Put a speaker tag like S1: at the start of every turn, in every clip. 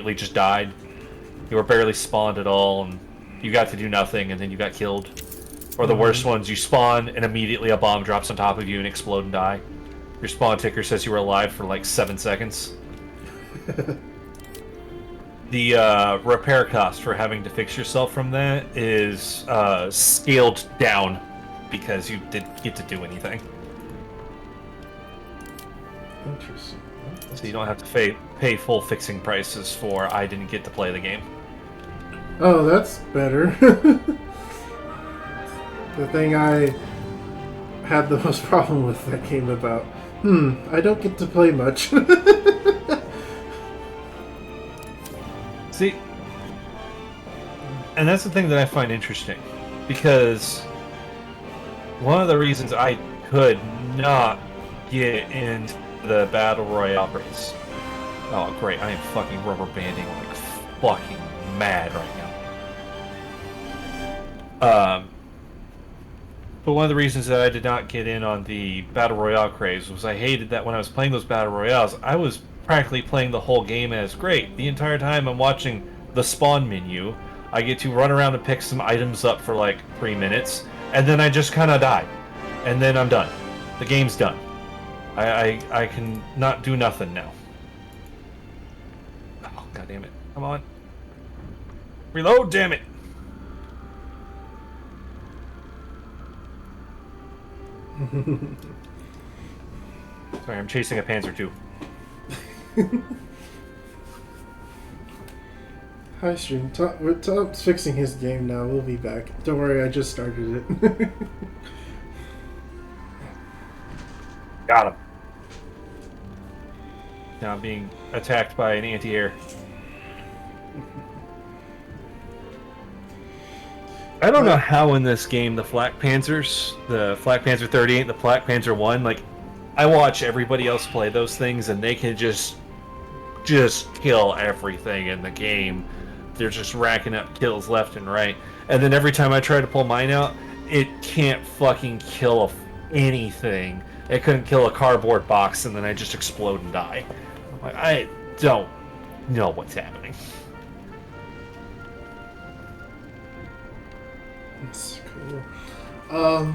S1: immediately just died. You were barely spawned at all, and you got to do nothing, and then you got killed. Or the worst ones, you spawn, and immediately a bomb drops on top of you and explode and die. Your spawn ticker says you were alive for like 7 seconds. The repair cost for having to fix yourself from that is scaled down because you didn't get to do anything.
S2: Interesting.
S1: So you don't have to pay full fixing prices for I didn't get to play the game.
S2: Oh, that's better. The thing I had the most problem with that came about. I don't get to play much.
S1: See, and that's the thing that I find interesting, because one of the reasons I could not get into the Battle Royale race. Oh, great, I am fucking rubber banding like fucking mad right now. But one of the reasons that I did not get in on the Battle Royale craze was I hated that when I was playing those Battle Royales, I was practically playing the whole game as great. The entire time I'm watching the spawn menu, I get to run around and pick some items up for like 3 minutes, and then I just kind of die. And then I'm done. The game's done. I can not do nothing now. Oh, god damn it. Come on. Reload, damn it! Sorry, I'm chasing a Panzer II.
S2: Hi, stream. Tom's fixing his game now. We'll be back. Don't worry, I just started it.
S1: Got him. Now I'm being attacked by an anti-air. I don't know how in this game the Flak Panzers, the Flak Panzer 38, the Flak Panzer 1, like, I watch everybody else play those things and they can just kill everything in the game. They're just racking up kills left and right. And then every time I try to pull mine out, it can't fucking kill anything. It couldn't kill a cardboard box, and then I just explode and die. Like, I don't know what's happening.
S2: That's cool.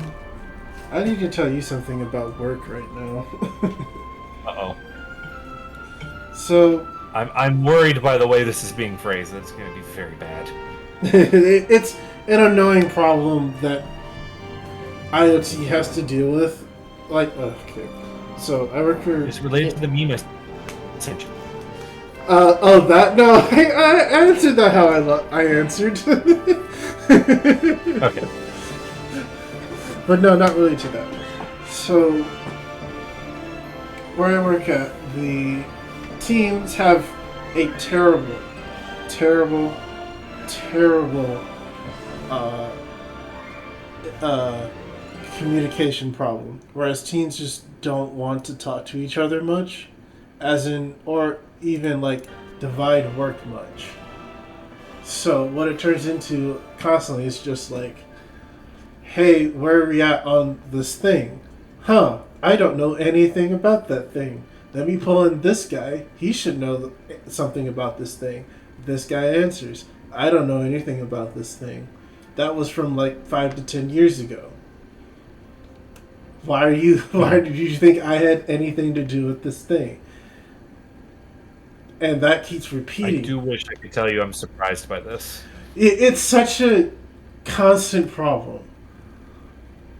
S2: I need to tell you something about work right now.
S1: Uh-oh.
S2: So...
S1: I'm worried by the way this is being phrased. It's going to be very bad.
S2: It's an annoying problem that IoT has to deal with. Like, okay. So, I work for...
S1: It's related to the meme essentially.
S2: Oh, that? No, I answered that how I answered.
S1: Okay.
S2: But no, not really to that. So, where I work at, the teams have a terrible communication problem. Whereas teens just don't want to talk to each other much, as in, or even like divide work much. So what it turns into constantly is just like, hey, where are we at on this thing? Huh, I don't know anything about that thing. Let me pull in this guy. He should know something about this thing. This guy answers, I don't know anything about this thing. That was from like 5 to 10 years ago. Why did you think I had anything to do with this thing? And that keeps repeating.
S1: I do wish I could tell you I'm surprised by this.
S2: It's such a constant problem.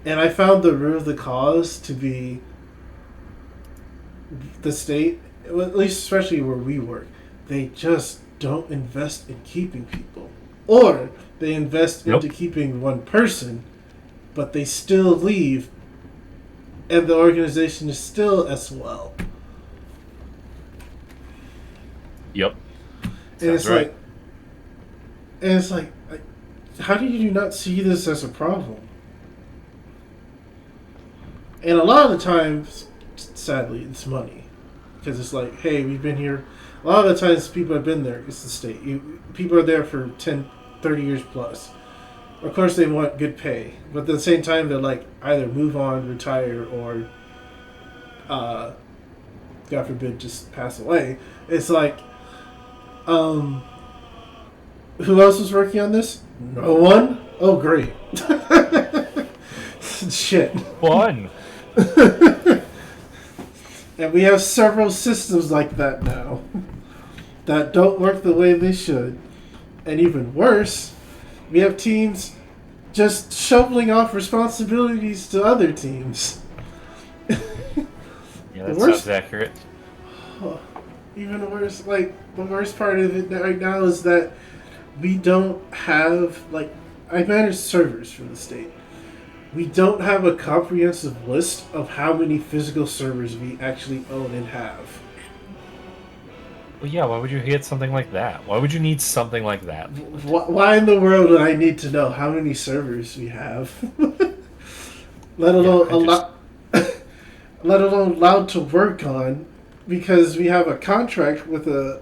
S2: And I found the root of the cause to be the state, at least especially where we work. They just don't invest in keeping people. Or they invest into keeping one person, but they still leave, and the organization is still SOL.
S1: Yep.
S2: And it's right. Like, how do you not see this as a problem? And a lot of the times, sadly, it's money. Because it's like, hey, we've been here. A lot of the times people have been there. It's the state. People are there for 10, 30 years plus. Of course, they want good pay. But at the same time, they're like, either move on, retire, or, God forbid, just pass away. It's like, Um, who else was working on this? No one? Oh, great. Shit.
S1: Fun.
S2: And we have several systems like that now that don't work the way they should. And even worse, we have teams just shoveling off responsibilities to other teams.
S1: Yeah, that sounds accurate.
S2: Even worse, like, the worst part of it right now is that we don't have, like, I manage servers for the state. We don't have a comprehensive list of how many physical servers we actually own and have.
S1: Well, yeah, why would you get something like that? Why would you need something like that?
S2: Why in the world would I need to know how many servers we have? Let alone let alone allowed to work on, because we have a contract with a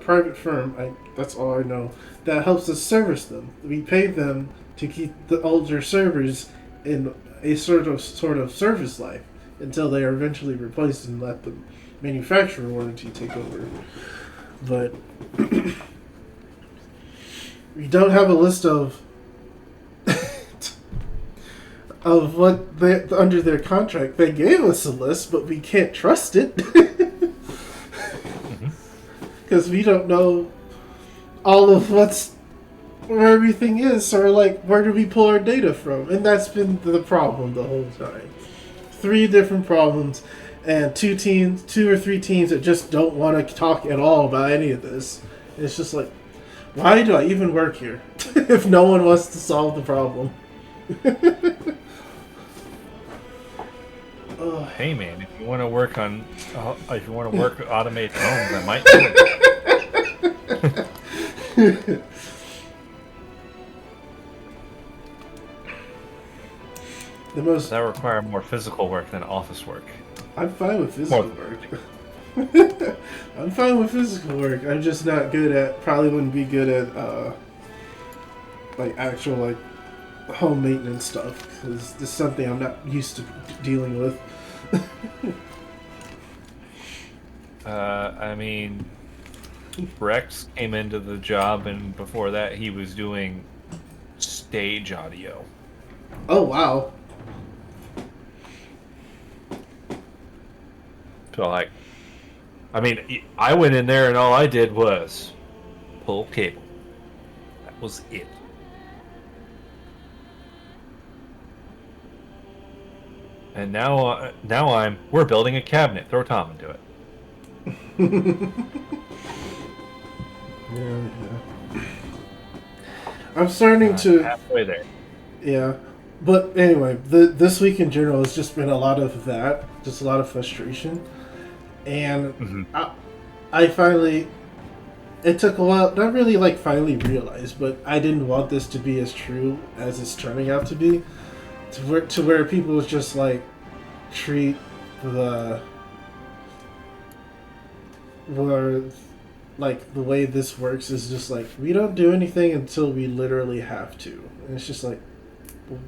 S2: private firm. That's all I know, that helps us service them. We pay them to keep the older servers in a sort of service life until they are eventually replaced and let the manufacturer warranty take over. But we don't have a list of of what they under their contract. They gave us a list, but we can't trust it because we don't know all of where everything is, or like where do we pull our data from. And that's been the problem the whole time. 3 different problems, and 2 or 3 teams that just don't want to talk at all about any of this. And it's just like, why do I even work here if no one wants to solve the problem?
S1: Hey man, if you want to work automate homes, I might do it. That require more physical work than office work.
S2: I'm fine with physical work. I'm fine with physical work. I'm just not good at. Probably wouldn't be good at like actual like home maintenance stuff, because this is something I'm not used to dealing with.
S1: I mean, Rex came into the job, and before that, he was doing stage audio.
S2: Oh wow!
S1: So like, I mean, I went in there and all I did was pull cable. That was it. And now we're building a cabinet. Throw Tom into it.
S2: Yeah. I'm starting to
S1: halfway there.
S2: Yeah, but anyway, this week in general has just been a lot of that, just a lot of frustration, and I finally. It took a while, not really like finally realized, but I didn't want this to be as true as it's turning out to be. To where people just like treat the like the way this works is just like, we don't do anything until we literally have to, and it's just like,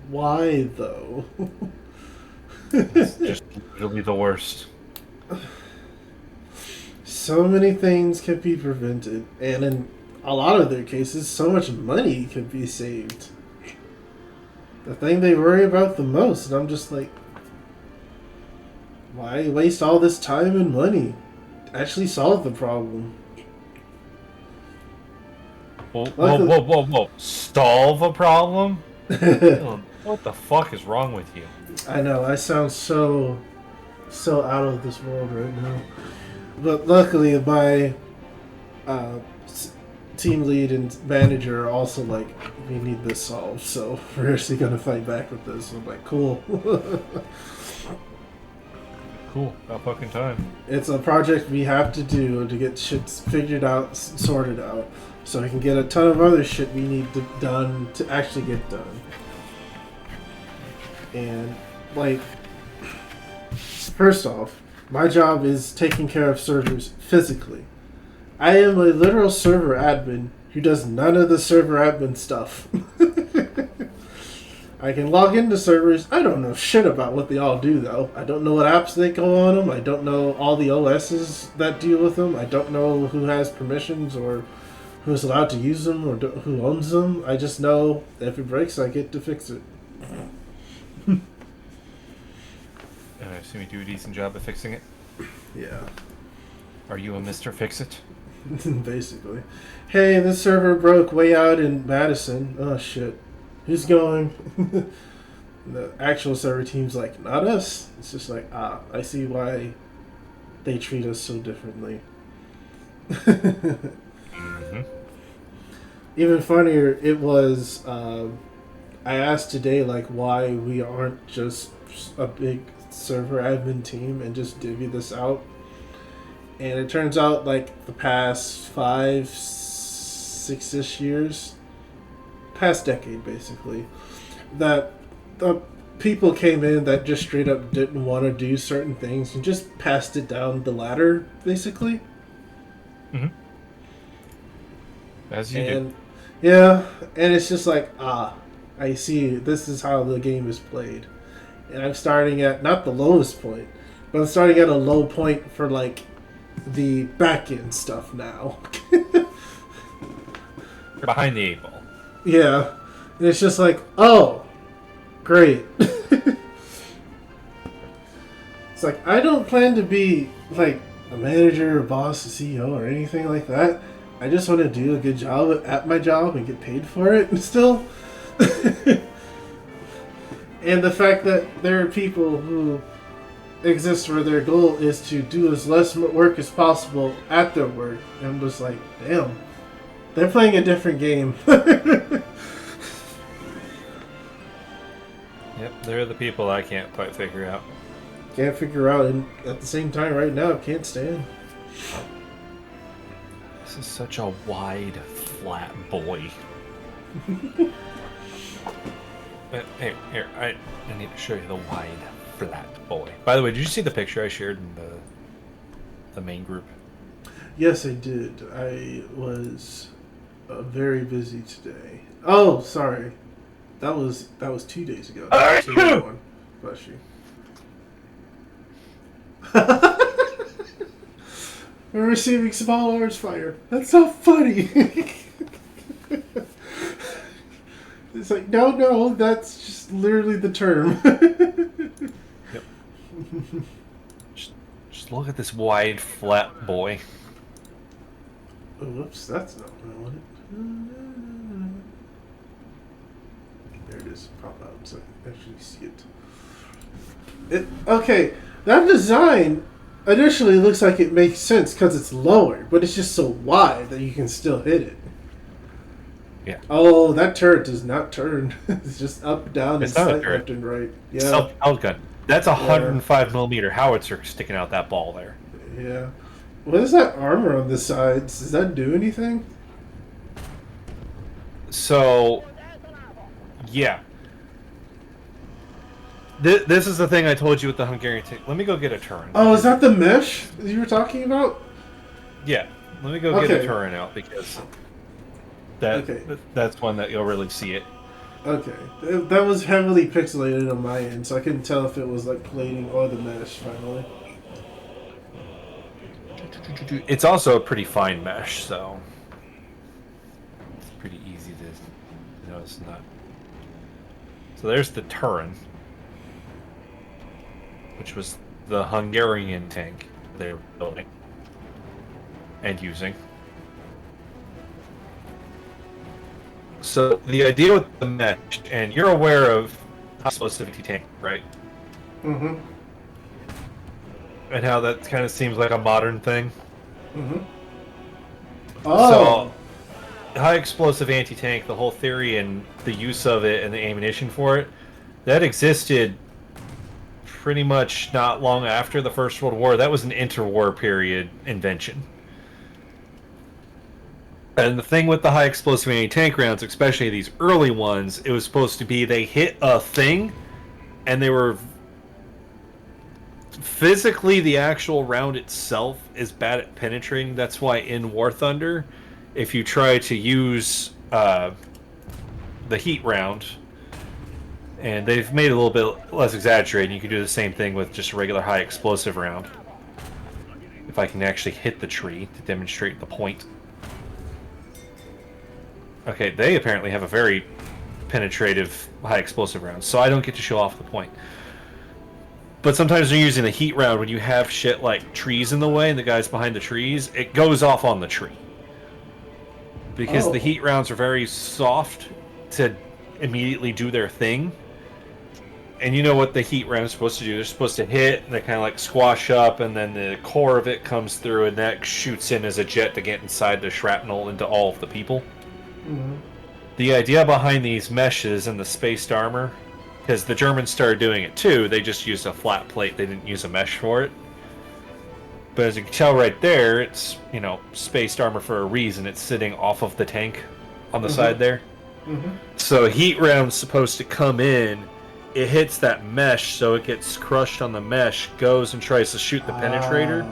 S2: why though?
S1: It's just really the worst.
S2: So many things can be prevented, and in a lot of their cases, so much money could be saved. The thing they worry about the most, and I'm just like, why waste all this time and money? Actually solve the problem.
S1: Whoa. Solve a problem? What the fuck is wrong with you?
S2: I know, I sound so out of this world right now. But luckily, my team lead and manager are also like, we need this solved, so we're actually going to fight back with this. I'm like, cool.
S1: Cool, about fucking time.
S2: It's a project we have to do to get shit figured out, sorted out, so we can get a ton of other shit we need done to actually get done. And, like, first off, my job is taking care of servers physically. I am a literal server admin who does none of the server admin stuff. I can log into servers. I don't know shit about what they all do, though. I don't know what apps they go on them. I don't know all the OSs that deal with them. I don't know who has permissions or who's allowed to use them or who owns them. I just know if it breaks, I get to fix it.
S1: And I assume you do a decent job of fixing it?
S2: Yeah.
S1: Are you a Mr. Fix-It?
S2: Basically. Hey, this server broke way out in Madison. Oh, shit. Who's going? The actual server team's like, not us. It's just like, I see why they treat us so differently.
S1: Mm-hmm.
S2: Even funnier, it was, I asked today, like, why we aren't just a big server admin team and just divvy this out. And it turns out, like, the past 5, 6-ish years, past decade, basically, that the people came in that just straight up didn't want to do certain things and just passed it down the ladder, basically.
S1: Mm-hmm. As you do.
S2: Yeah, and it's just like, I see, this is how the game is played. And I'm starting at, not the lowest point, but I'm starting at a low point for, like, the back end stuff now.
S1: You're behind the 8 ball.
S2: Yeah. And it's just like, oh, great. It's like, I don't plan to be, like, a manager, a boss, a CEO, or anything like that. I just want to do a good job at my job and get paid for it still. And the fact that there are people who exist where their goal is to do as less work as possible at their work. And I'm just like, damn, they're playing a different game.
S1: Yep, they're the people I can't quite figure out.
S2: Can't figure out, and at the same time right now, can't stand.
S1: This is such a wide, flat boy. Here, I need to show you the wide, flat boy. By the way, did you see the picture I shared in the main group?
S2: Yes, I did. I was very busy today. Oh, sorry. That was 2 days ago. That was the other one. Bless you. We're receiving small arms fire. That's so funny. It's like, no, that's just literally the term.
S1: Yep. Just look at this wide, flat boy.
S2: Oh, whoops, that's not what I wanted. There it is. Pop out so I can actually see it. Okay, that design initially looks like it makes sense because it's lower, but it's just so wide that you can still hit it.
S1: Yeah.
S2: Oh, that turret does not turn. It's just up, down,
S1: It's
S2: and
S1: not a
S2: side,
S1: turret.
S2: left, and right. Yeah.
S1: Self-propelled gun. That's a 105 millimeter howitzer sticking out that ball there.
S2: Yeah. What is that armor on the sides? Does that do anything?
S1: So, yeah. This is the thing I told you with the Hungarian tank. Let me go get a turret.
S2: Oh, is that the mesh you were talking about?
S1: Yeah. Let me go get a turret out because that's one that you'll really see it.
S2: Okay. That was heavily pixelated on my end, so I couldn't tell if it was like plating or the mesh finally.
S1: It's also a pretty fine mesh, so it's pretty easy to notice that. So there's the Turin, which was the Hungarian tank they were building and using. So the idea with the mesh, and you're aware of high explosivity tank, right?
S2: Mm-hmm.
S1: And how that kind of seems like a modern thing.
S2: Mm-hmm. Oh.
S1: So, high explosive anti-tank, the whole theory and the use of it and the ammunition for it, that existed pretty much not long after the First World War. That was an interwar period invention. And the thing with the high explosive anti-tank rounds, especially these early ones, it was supposed to be they hit a thing and they were physically, the actual round itself is bad at penetrating. That's why in War Thunder, if you try to use the heat round, And they've made it a little bit less exaggerated. You can do the same thing with just a regular high explosive round. If I can actually hit the tree to demonstrate the point. Okay, they apparently have a very penetrative high explosive round, so I don't get to show off the point. But sometimes when you're using the heat round, when you have shit like trees in the way and the guys behind the trees, it goes off on the tree. Because the heat rounds are very soft to immediately do their thing. And you know what the heat round is supposed to do? They're supposed to hit, and they kind of like squash up, and then the core of it comes through, and that shoots in as a jet to get inside the shrapnel into all of the people.
S2: Mm-hmm.
S1: The idea behind these meshes and the spaced armor, because the Germans started doing it too, they just used a flat plate, they didn't use a mesh for it. But as you can tell right there, it's, you know, spaced armor for a reason. It's sitting off of the tank on the side there.
S2: Mm-hmm.
S1: So a heat round's supposed to come in, it hits that mesh, so it gets crushed on the mesh, goes and tries to shoot the penetrator,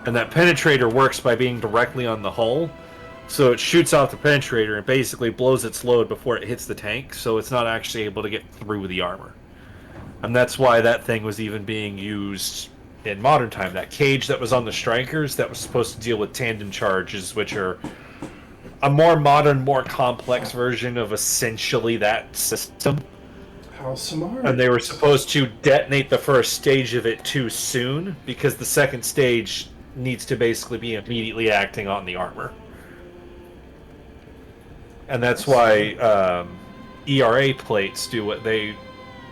S1: and that penetrator works by being directly on the hull, so it shoots off the penetrator and basically blows its load before it hits the tank, so it's not actually able to get through the armor. And that's why that thing was even being used in modern time. That cage that was on the Strikers that was supposed to deal with tandem charges, which are a more modern, more complex version of essentially that system.
S2: How smart.
S1: And they were supposed to detonate the first stage of it too soon, because the second stage needs to basically be immediately acting on the armor. And that's why ERA plates do what they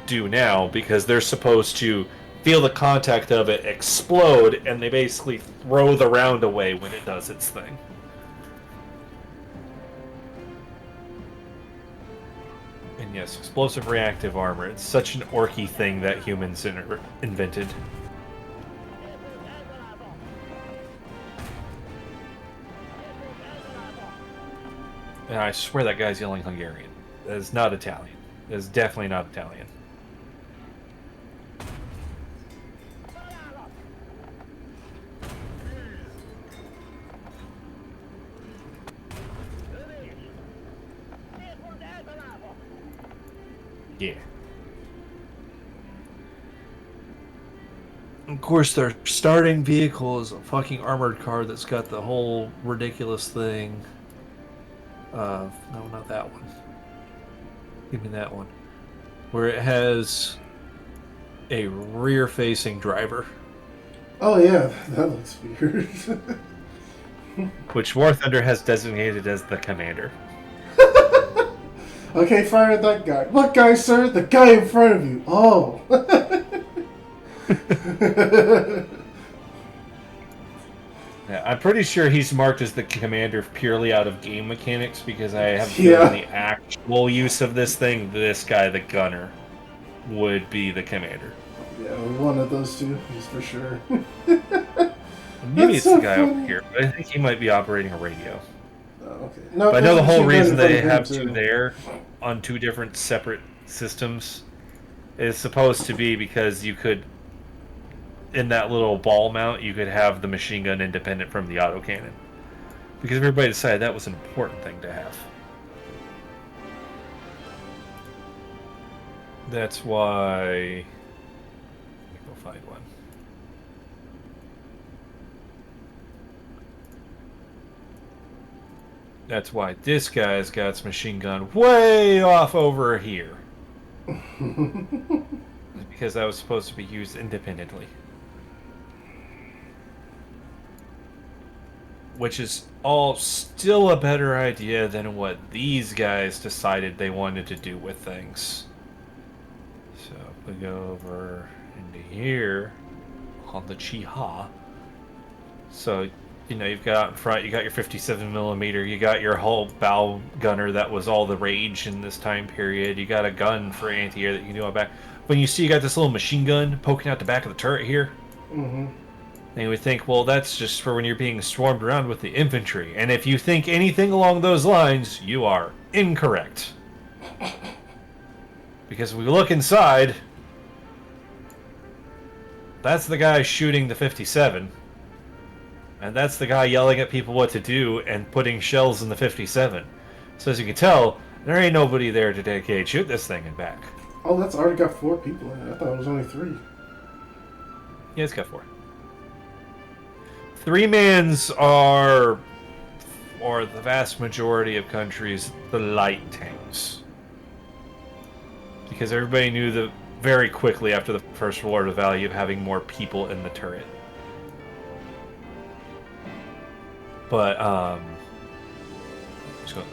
S1: do now, because they're supposed to feel the contact of it explode, and they basically throw the round away when it does its thing. And yes, explosive reactive armor. It's such an orky thing that humans invented. And I swear that guy's yelling Hungarian. That is not Italian. That is definitely not Italian. Yeah. Of course, their starting vehicle is a fucking armored car that's got the whole ridiculous thing. No, not that one. Give me that one. Where it has a rear-facing driver.
S2: Oh yeah, that looks weird.
S1: Which War Thunder has designated as the commander.
S2: Okay, fire at that guy. What guy, sir? The guy in front of you. Oh.
S1: Yeah, I'm pretty sure he's marked as the commander purely out of game mechanics, because I have given the actual use of this thing, this guy, the gunner, would be the commander.
S2: Yeah, one of those two, he's for sure.
S1: Maybe it's the guy over here, but I think he might be operating a radio.
S2: Oh, okay. No,
S1: but I know the whole reason they have two there on two different separate systems is supposed to be because you could, in that little ball mount, you could have the machine gun independent from the autocannon. Because everybody decided that was an important thing to have. That's why... Let me go find one. That's why this guy's got his machine gun way off over here. Because that was supposed to be used independently. Which is all still a better idea than what these guys decided they wanted to do with things. So if we go over into here on the Chiha. So, you know, you've got out in front, you got your 57mm, you got your whole bow gunner that was all the rage in this time period, you got a gun for anti-air that you can do on back. When you see you got this little machine gun poking out the back of the turret here, and you would think, well, that's just for when you're being swarmed around with the infantry. And if you think anything along those lines, you are incorrect. Because if we look inside, that's the guy shooting the 57. And that's the guy yelling at people what to do and putting shells in the 57. So as you can tell, there ain't nobody there to dedicate shoot this thing and back.
S2: Oh, that's already got 4 people in it. I thought it was only 3.
S1: Yeah, it's got 4. 3-mans are, or the vast majority of countries, the light tanks. Because everybody knew that very quickly after the First World War the value of having more people in the turret. But,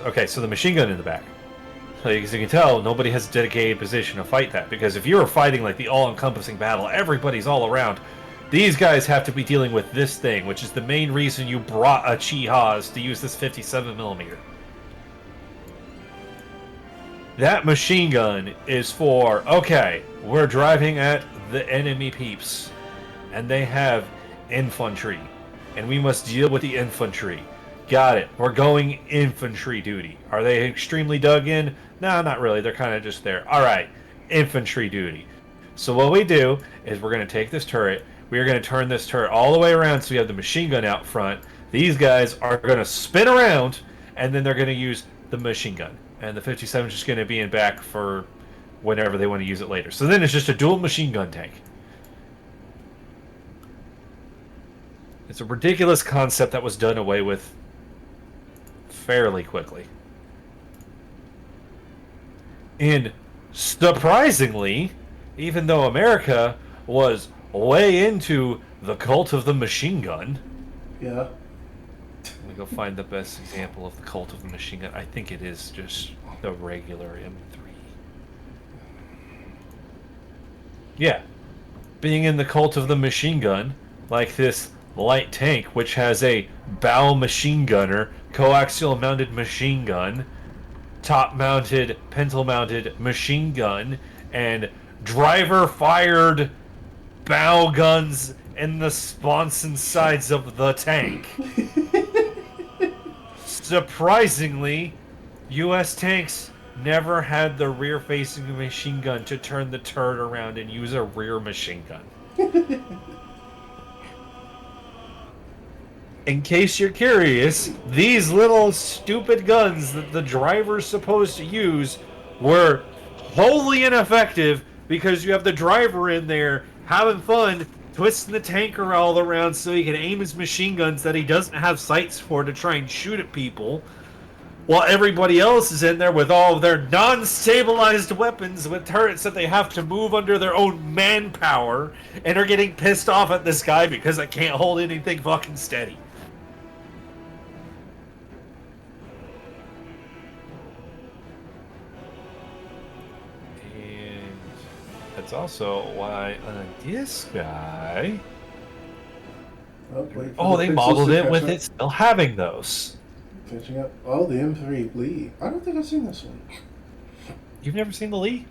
S1: okay, so the machine gun in the back. So as you can tell, nobody has a dedicated position to fight that. Because if you're fighting like the all-encompassing battle, everybody's all around. These guys have to be dealing with this thing, which is the main reason you brought a Chihaz to use this 57mm. That machine gun is for, okay, we're driving at the enemy peeps, and they have infantry, and we must deal with the infantry. Got it. We're going infantry duty. Are they extremely dug in? No, not really. They're kind of just there. All right, infantry duty. So what we do is we're going to take this turret. We are going to turn this turret all the way around so we have the machine gun out front. These guys are going to spin around, and then they're going to use the machine gun. And the 57 is just going to be in back for whenever they want to use it later. So then it's just a dual machine gun tank. It's a ridiculous concept that was done away with fairly quickly. And surprisingly, even though America was way into the cult of the machine gun.
S2: Yeah.
S1: Let me go find the best example of the cult of the machine gun. I think it is just the regular M3. Yeah. Being in the cult of the machine gun, like this light tank, which has a bow machine gunner, coaxial mounted machine gun, top mounted, pintle mounted machine gun, and driver fired bow guns in the sponson sides of the tank. Surprisingly, U.S. tanks never had the rear-facing machine gun to turn the turret around and use a rear machine gun. In case you're curious, these little stupid guns that the driver's supposed to use were wholly ineffective because you have the driver in there having fun, twisting the tanker all around so he can aim his machine guns that he doesn't have sights for to try and shoot at people, while everybody else is in there with all of their non-stabilized weapons with turrets that they have to move under their own manpower and are getting pissed off at this guy because I can't hold anything fucking steady. That's also why this guy...
S2: Oh,
S1: they modeled it with it still having those.
S2: Catching up. Oh, the M3 Lee. I don't think I've seen this one.
S1: You've never seen the Lee?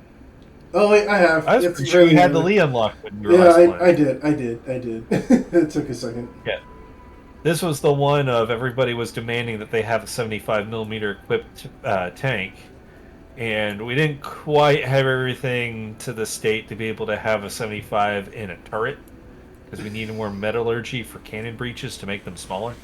S2: Oh, wait, I have.
S1: I was pretty sure you had the Lee unlocked when you were last playing.
S2: I did. It took a second.
S1: Yeah. This was the one of everybody was demanding that they have a 75mm equipped tank. And we didn't quite have everything to the state to be able to have a 75 in a turret. Because we needed more metallurgy for cannon breaches to make them smaller.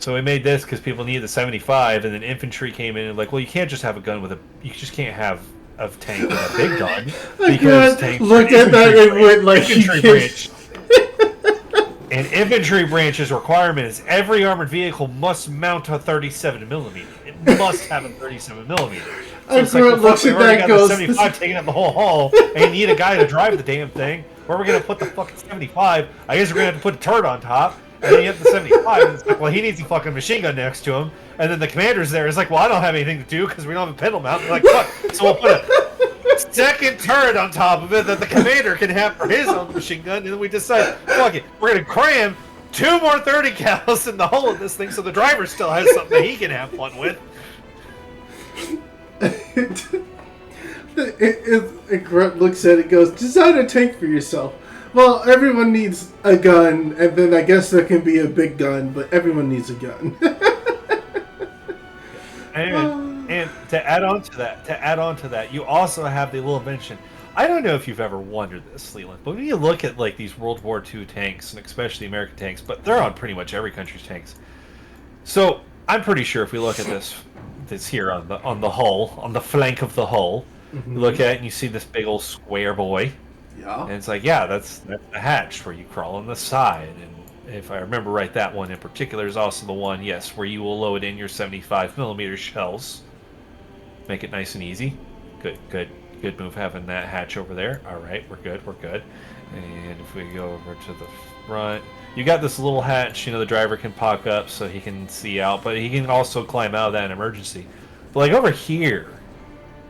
S1: So we made this because people needed the 75, and then infantry came in and like, well, you can't just have a gun with a... You just can't have a tank with a big gun. Because tanks
S2: looked at that and went like...
S1: Infantry branch. And infantry branch's requirement is every armored vehicle must mount a 37mm. It must have a 37mm. So it's like, well,
S2: looks at that
S1: got
S2: goes...
S1: the 75 taking up the whole hall, and you need a guy to drive the damn thing. Where are we going to put the fucking 75? I guess we're going to have to put a turret on top. And then you have the 75, and it's like, well, he needs a fucking machine gun next to him. And then the commander's there. It's like, well, I don't have anything to do because we don't have a pedal mount. They're like, fuck. So we'll put a second turret on top of it that the commander can have for his own machine gun. And then we decide, fuck it, we're going to cram 2 more 30 cals in the hull of this thing so the driver still has something that he can have fun with.
S2: Grunt looks at it and goes, design a tank for yourself. Well, everyone needs a gun, and then I guess there can be a big gun, but everyone needs a gun.
S1: and to add on to that, you also have the little invention. I don't know if you've ever wondered this, Leland, but when you look at like these World War II tanks, and especially American tanks, but they're on pretty much every country's tanks. So I'm pretty sure if we look at this here on the hull, on the flank of the hull, You look at it and you see this big old square boy.
S2: Yeah.
S1: And it's like, yeah, that's the hatch where you crawl on the side. And if I remember right, that one in particular is also the one, yes, where you will load in your 75 millimeter shells. Make it nice and easy. Good move having that hatch over there. All right, we're good. And if we go over to the front, you got this little hatch. The driver can pop up so he can see out, but he can also climb out of that in emergency. But like over here,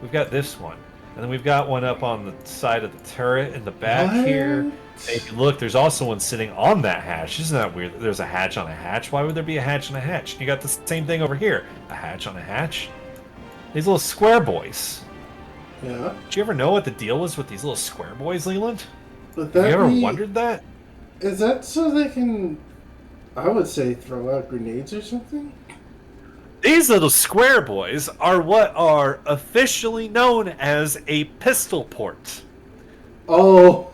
S1: we've got this one. And then we've got one up on the side of the turret in the back here. And if you look, there's also one sitting on that hatch. Isn't that weird? There's a hatch on a hatch. Why would there be a hatch on a hatch? You got the same thing over here. A hatch on a hatch. These little square boys.
S2: Yeah.
S1: Did you ever know what the deal was with these little square boys, Leland?
S2: But
S1: Have you ever wondered that?
S2: Is that so they can, I would say, throw out grenades or something?
S1: These little square boys are what are officially known as a pistol port.
S2: Oh.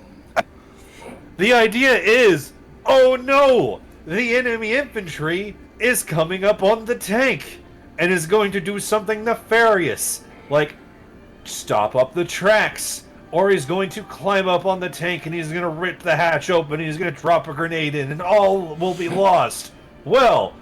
S1: The idea is, oh no, the enemy infantry is coming up on the tank and is going to do something nefarious, like stop up the tracks, or he's going to climb up on the tank and he's going to rip the hatch open and he's going to drop a grenade in and all will be lost. Well,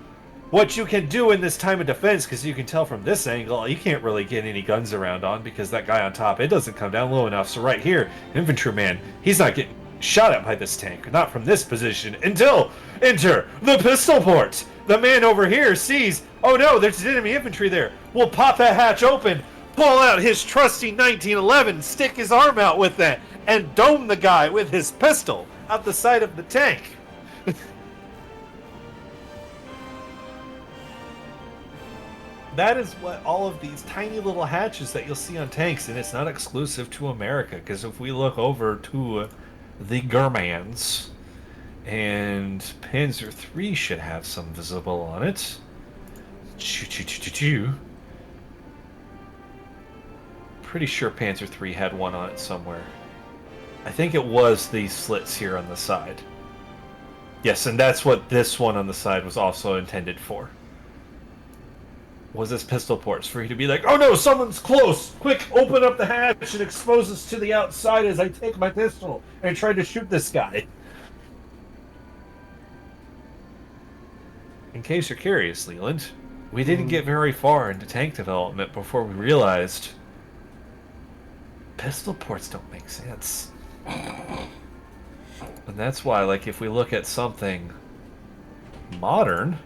S1: what you can do in this time of defense, because you can tell from this angle, you can't really get any guns around on because that guy on top, it doesn't come down low enough. So right here, infantryman, he's not getting shot at by this tank, not from this position, until enter the pistol port. The man over here sees, oh no, there's enemy infantry there. We'll pop that hatch open, pull out his trusty 1911, stick his arm out with that, and dome the guy with his pistol out the side of the tank. That is what all of these tiny little hatches that you'll see on tanks, and it's not exclusive to America, because if we look over to the Germans, and Panzer III should have some visible on it. Pretty sure Panzer III had one on it somewhere. I think it was these slits here on the side. Yes, and that's what this one on the side was also intended for. Was this pistol ports for you to be like, oh no, someone's close! Quick, open up the hatch and expose us to the outside as I take my pistol and try to shoot this guy. In case you're curious, Leland, we didn't get very far into tank development before we realized pistol ports don't make sense. And that's why, like, if we look at something modern,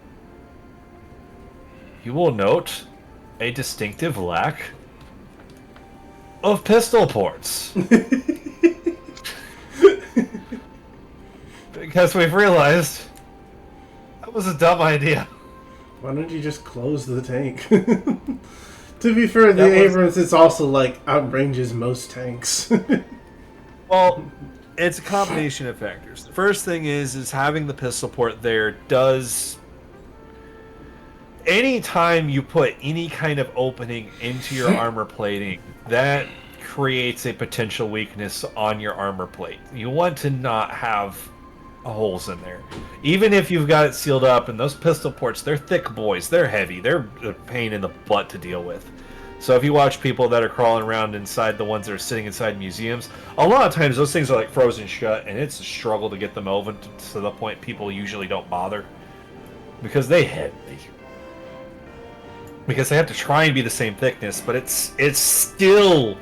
S1: you will note a distinctive lack of pistol ports. Because we've realized that was a dumb idea.
S2: Why don't you just close the tank? To be fair, the Abrams, it's also like outranges most tanks.
S1: Well, it's a combination of factors. The first thing is having the pistol port there does... Anytime you put any kind of opening into your armor plating, that creates a potential weakness on your armor plate. You want to not have holes in there. Even if you've got it sealed up, and those pistol ports, they're thick boys, they're heavy, they're a pain in the butt to deal with. So if you watch people that are crawling around inside the ones that are sitting inside museums, a lot of times those things are like frozen shut, and it's a struggle to get them open to the point people usually don't bother. Because they heavy. Because they have to try and be the same thickness, but it's still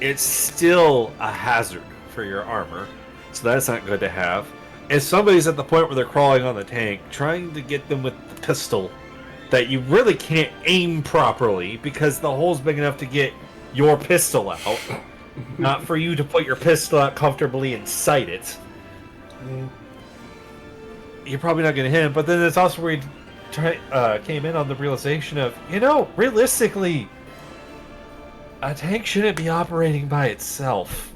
S1: a hazard for your armor, so that's not good to have. If somebody's at the point where they're crawling on the tank, trying to get them with the pistol that you really can't aim properly because the hole's big enough to get your pistol out, not for you to put your pistol out comfortably inside it. You're probably not going to hit him, but then it's also where you came in on the realization of, realistically, a tank shouldn't be operating by itself.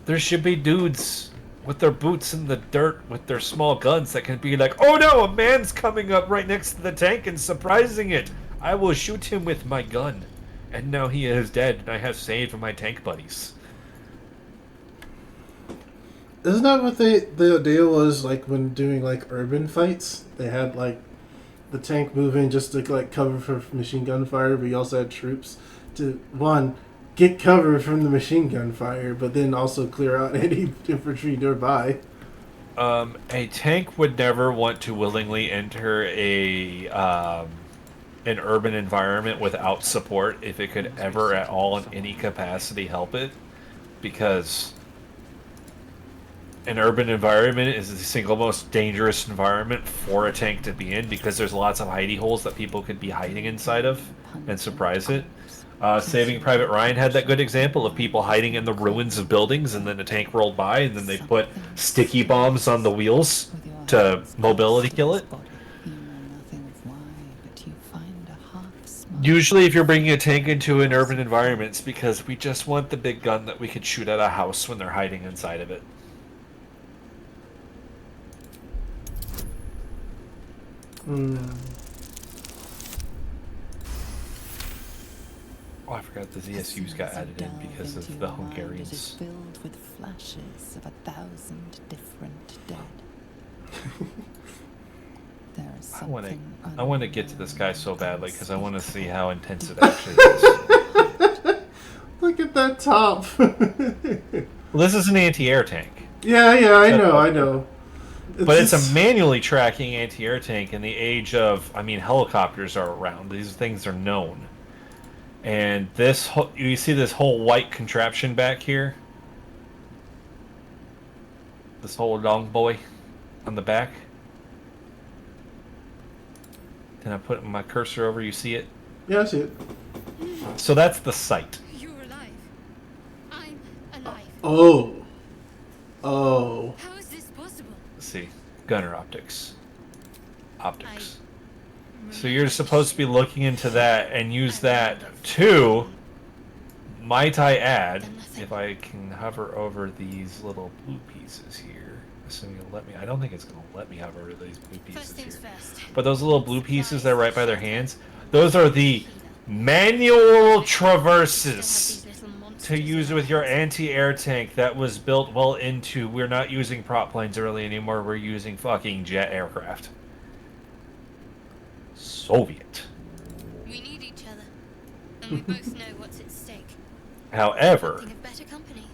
S1: There should be dudes with their boots in the dirt with their small guns that can be like, oh no, a man's coming up right next to the tank and surprising it. I will shoot him with my gun. And now he is dead, and I have saved my tank buddies.
S2: Isn't that what the deal was like when doing like urban fights? They had like the tank moving just to like cover for machine gun fire, but you also had troops to one get cover from the machine gun fire, but then also clear out any infantry nearby.
S1: A tank would never want to willingly enter an urban environment without support if it could ever at all in any capacity help it, because an urban environment is the single most dangerous environment for a tank to be in, because there's lots of hidey holes that people could be hiding inside of and surprise it. Saving Private Ryan had that good example of people hiding in the ruins of buildings, and then a tank rolled by, and then they put sticky bombs on the wheels to mobility kill it. Usually, if you're bringing a tank into an urban environment, it's because we just want the big gun that we could shoot at a house when they're hiding inside of it. Oh, I forgot the ZSUs got added in because of the Hungarians.
S3: Is filled with flashes of 1,000 different dead.
S1: I want to get to this guy so badly because I want to see how intense it actually is.
S2: Look at that top.
S1: Well, this is an anti-air tank.
S2: Yeah, I know.
S1: But it's a manually tracking anti-air tank in the age of, I mean, helicopters are around. These things are known. And this, you see this whole white contraption back here? This whole long boy on the back? Then I put my cursor over, you see it?
S2: Yeah, I see it.
S1: So that's the sight.
S4: You're alive. I'm alive.
S2: Oh.
S4: How is this possible?
S1: Let's see. Gunner optics. Optics. So you're supposed to be looking into that and use that to, might I add, if I can hover over these little blue pieces here. Assuming it'll let me. I don't think it's going to let me hover over these blue pieces here. But those little blue pieces that are right by their hands, those are the manual traverses to use with your anti-air tank that was built well into, we're not using prop planes early anymore, we're using fucking jet aircraft. Soviet.
S4: We need each other, and we both know what's at stake.
S1: However,
S4: Think of better company.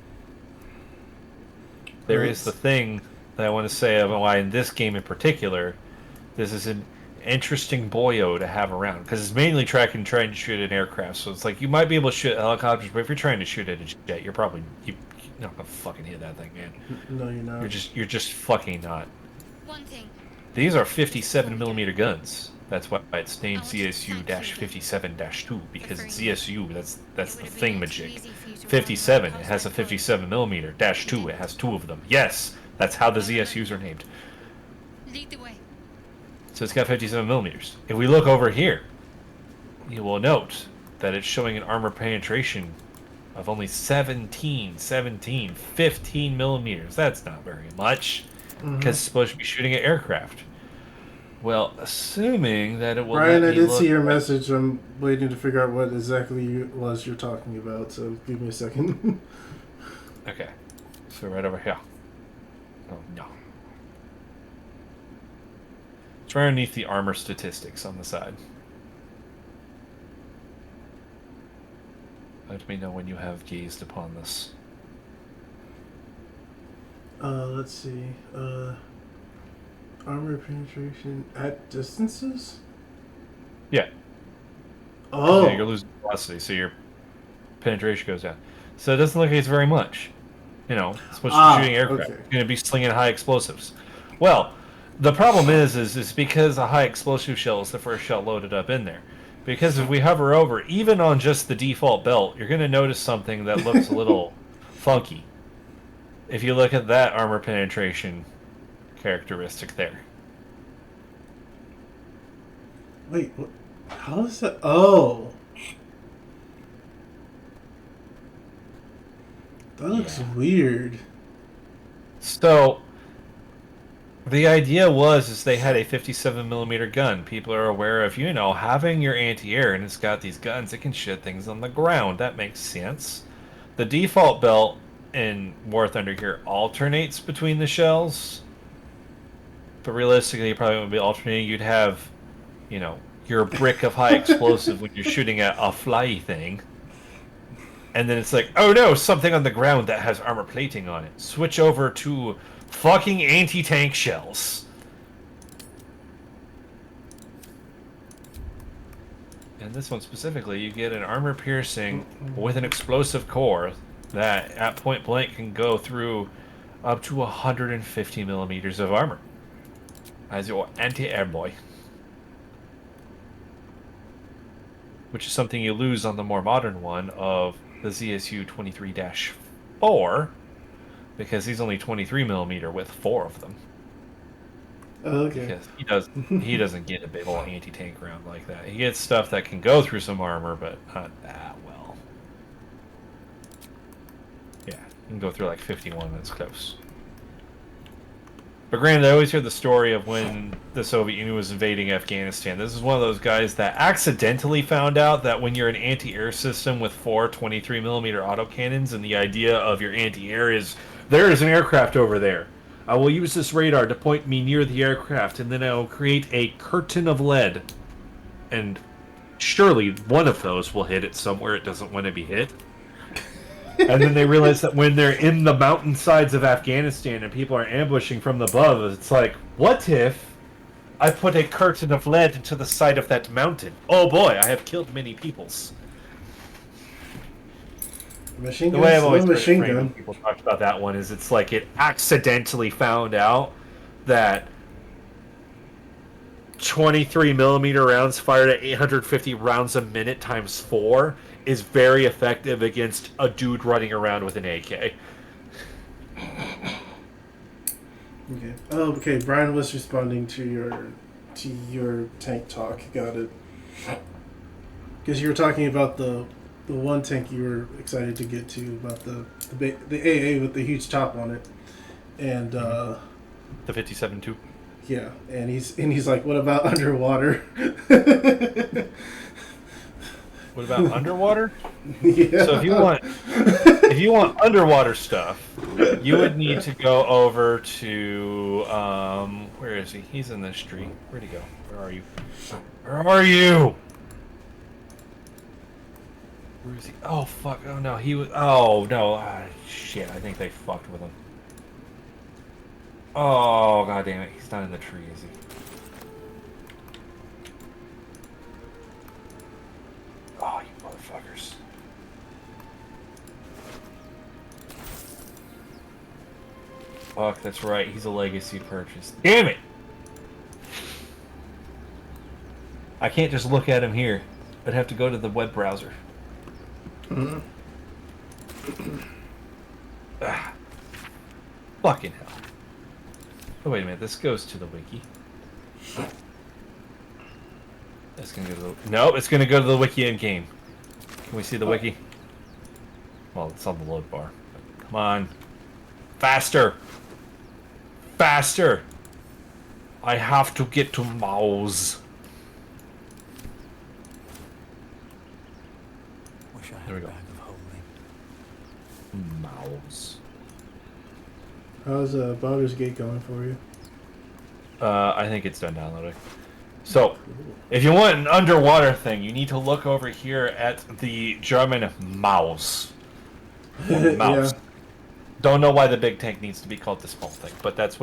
S1: there is the thing that I want to say about why in this game in particular, this is an interesting boyo to have around, because it's mainly trying to shoot at aircraft. So it's like you might be able to shoot at helicopters, but if you're trying to shoot at a jet, you're not gonna fucking hit that thing, man.
S2: No, you're not.
S1: You're just fucking not.
S4: One thing.
S1: These are 57mm guns. That's why it's named ZSU-57-2, because ZSU, that's the thingamajig. 57, it has a 57mm. -2, it has two of them. Yes, that's how the ZSUs are named.
S4: Lead the way.
S1: So it's got 57mm. If we look over here, you will note that it's showing an armor penetration of only 15mm. That's not very much, because it's supposed to be shooting at aircraft. Well, assuming that it will.
S2: Brian, I did see your message. I'm waiting to figure out what exactly you're talking about, so give me a second.
S1: Okay. So right over here. Oh, no. It's right underneath the armor statistics on the side. Let me know when you have gazed upon this.
S2: Let's see. Armor penetration at distances?
S1: Yeah.
S2: Oh.
S1: Yeah, you're losing velocity, so your penetration goes down. So it doesn't look like it's very much. You know, it's supposed to be shooting aircraft.
S2: Okay.
S1: You're going to be slinging high explosives. Well, the problem is because a high explosive shell is the first shell loaded up in there. Because if we hover over, even on just the default belt, you're going to notice something that looks a little funky. If you look at that armor penetration characteristic there.
S2: Wait, what? How is that? Oh. That looks weird.
S1: So, the idea is they had a 57mm gun. People are aware of, having your anti-air, and it's got these guns that can shoot things on the ground. That makes sense. The default belt in War Thunder here alternates between the shells. But realistically, you probably wouldn't be alternating. You'd have, your brick of high explosive when you're shooting at a fly thing. And then it's like, oh no, something on the ground that has armor plating on it. Switch over to fucking anti-tank shells. And this one specifically, you get an armor piercing with an explosive core that at point blank can go through up to 150 millimeters of armor as your anti-air boy. Which is something you lose on the more modern one of the ZSU 23-4 because he's only 23 millimeter with 4 of them.
S2: Oh, okay.
S1: Because he doesn't get a big old anti-tank round like that. He gets stuff that can go through some armor, but not that well. Yeah, you can go through like 51, that's close. But granted, I always hear the story of when the Soviet Union was invading Afghanistan. This is one of those guys that accidentally found out that when you're an anti-air system with 4 23mm autocannons, and the idea of your anti-air is, there is an aircraft over there. I will use this radar to point me near the aircraft, and then I will create a curtain of lead. And surely one of those will hit it somewhere it doesn't want to be hit. And then they realize that when they're in the mountainsides of Afghanistan and people are ambushing from above, it's like, what if I put a curtain of lead into the side of that mountain? Oh boy, I have killed many peoples.
S2: Machine
S1: The way I've always
S2: machine
S1: heard
S2: gun.
S1: people talk about that one is it's like it accidentally found out that 23mm rounds fired at 850 rounds a minute times 4 is very effective against a dude running around with an AK.
S2: Okay. Oh, okay. Brian was responding to your tank talk. Got it. Because you were talking about the one tank you were excited to get to, about the AA with the huge top on it, and
S1: The 57-2.
S2: yeah, and he's like, what about underwater?
S1: What about underwater?
S2: Yeah.
S1: So if you want underwater stuff, you would need to go over to where is he? He's in this tree. Where'd he go? Where are you? Where are you? Where is he? Oh fuck! Oh no, he was. Oh no! Shit! I think they fucked with him. Oh god damn it! He's not in the tree, is he? Oh, you motherfuckers! Fuck, that's right. He's a legacy purchase. Damn it! I can't just look at him here. I'd have to go to the web browser. Ah, fucking hell. Oh, wait a minute. This goes to the wiki. It's gonna go to the... No, it's gonna go to the wiki in game. Can we see the wiki? Well, it's on the load bar. Come on. Faster! Faster! I have to get to mouse.
S5: Wish I
S1: There we
S5: had a
S1: go.
S5: bag of holding.
S1: Mouse.
S2: How's Baldur's Gate going for you?
S1: I think it's done downloading. So, if you want an underwater thing, you need to look over here at the German mouse. Mouse.
S2: Yeah.
S1: Don't know why the big tank needs to be called the small thing, but that's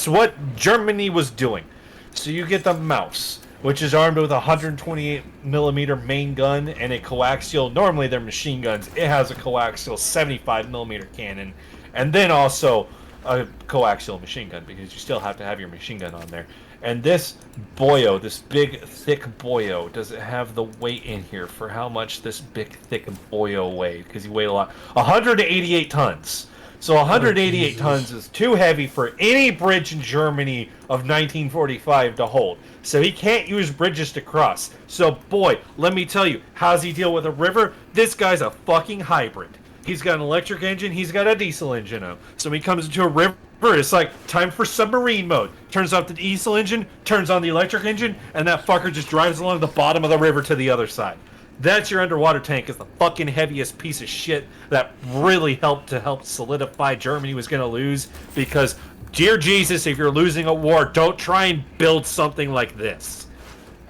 S1: what Germany was doing. So you get the mouse, which is armed with a 128mm main gun and a coaxial. Normally they're machine guns. It has a coaxial 75mm cannon, and then also a coaxial machine gun because you still have to have your machine gun on there. And this boyo, this big thick boyo, does it have the weight in here for how much this big thick boyo weighed? Because he weighed a lot. 188 tons. So 188 tons is too heavy for any bridge in Germany of 1945 to hold. So he can't use bridges to cross. So boy, let me tell you, how's he deal with a river? This guy's a fucking hybrid. He's got an electric engine, he's got a diesel engine up. So when he comes into a river, it's like, time for submarine mode. Turns off the diesel engine, turns on the electric engine, and that fucker just drives along the bottom of the river to the other side. That's your underwater tank. Is the fucking heaviest piece of shit that really helped solidify Germany was going to lose. Because, dear Jesus, if you're losing a war, don't try and build something like this.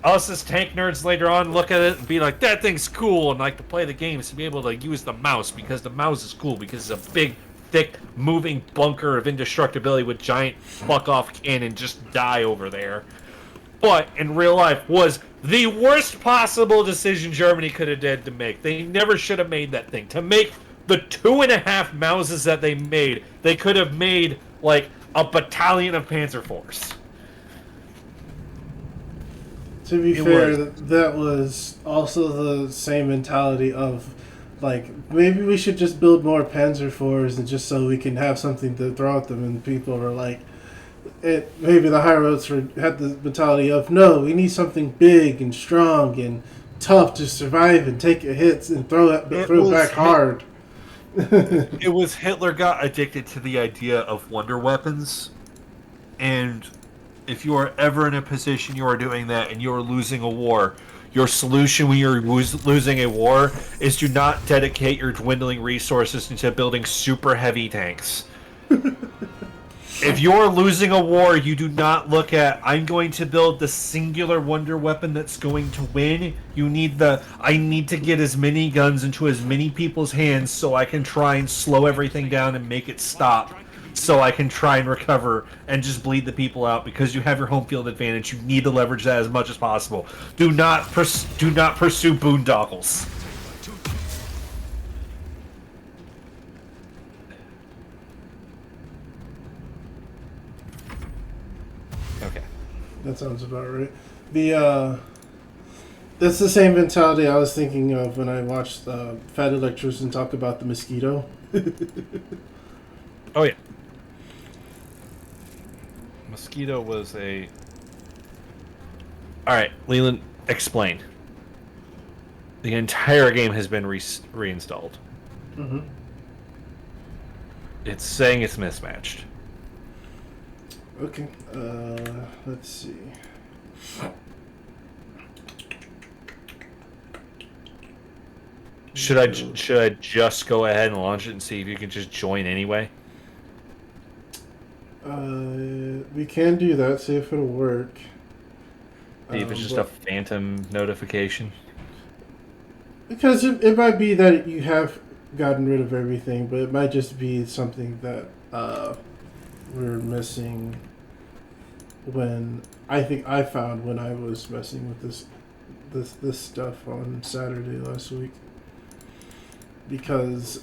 S1: us as tank nerds later on look at it and be like, that thing's cool, and like to play the games to be able to use the mouse because the mouse is cool because it's a big, thick, moving bunker of indestructibility with giant fuck-off cannon just die over there. But in real life was the worst possible decision Germany could have did to make. They never should have made that thing. To make the 2.5 Mauses that they made, they could have made like a battalion of Panzer Force.
S2: To be fair, that was also the same mentality of, like, maybe we should just build more Panzer IVs and just so we can have something to throw at them. And people were like, maybe the higher ups had the mentality of, no, we need something big and strong and tough to survive and take your hits and throw back hard.
S1: It was Hitler got addicted to the idea of wonder weapons, and if you are ever in a position you are doing that and you are losing a war, your solution when you're losing a war is to not dedicate your dwindling resources into building super heavy tanks. If you're losing a war, you do not look at, I'm going to build the singular wonder weapon that's going to win. You need I need to get as many guns into as many people's hands so I can try and slow everything down and make it stop. So I can try and recover and just bleed the people out because you have your home field advantage. You need to leverage that as much as possible. Do not pursue boondoggles. Okay.
S2: That sounds about right. That's the same mentality I was thinking of when I watched Fat Electrician talk about the mosquito.
S1: Oh yeah. Mosquito was a... Alright, Leland, explain. The entire game has been reinstalled.
S2: Mm-hmm.
S1: It's saying it's mismatched.
S2: Okay, let's see.
S1: Should I just go ahead and launch it and see if you can just join anyway?
S2: We can do that, see if it'll work.
S1: See if it's just a phantom notification.
S2: Because it might be that you have gotten rid of everything, but it might just be something that we're missing when I think I found when I was messing with this stuff on Saturday last week. Because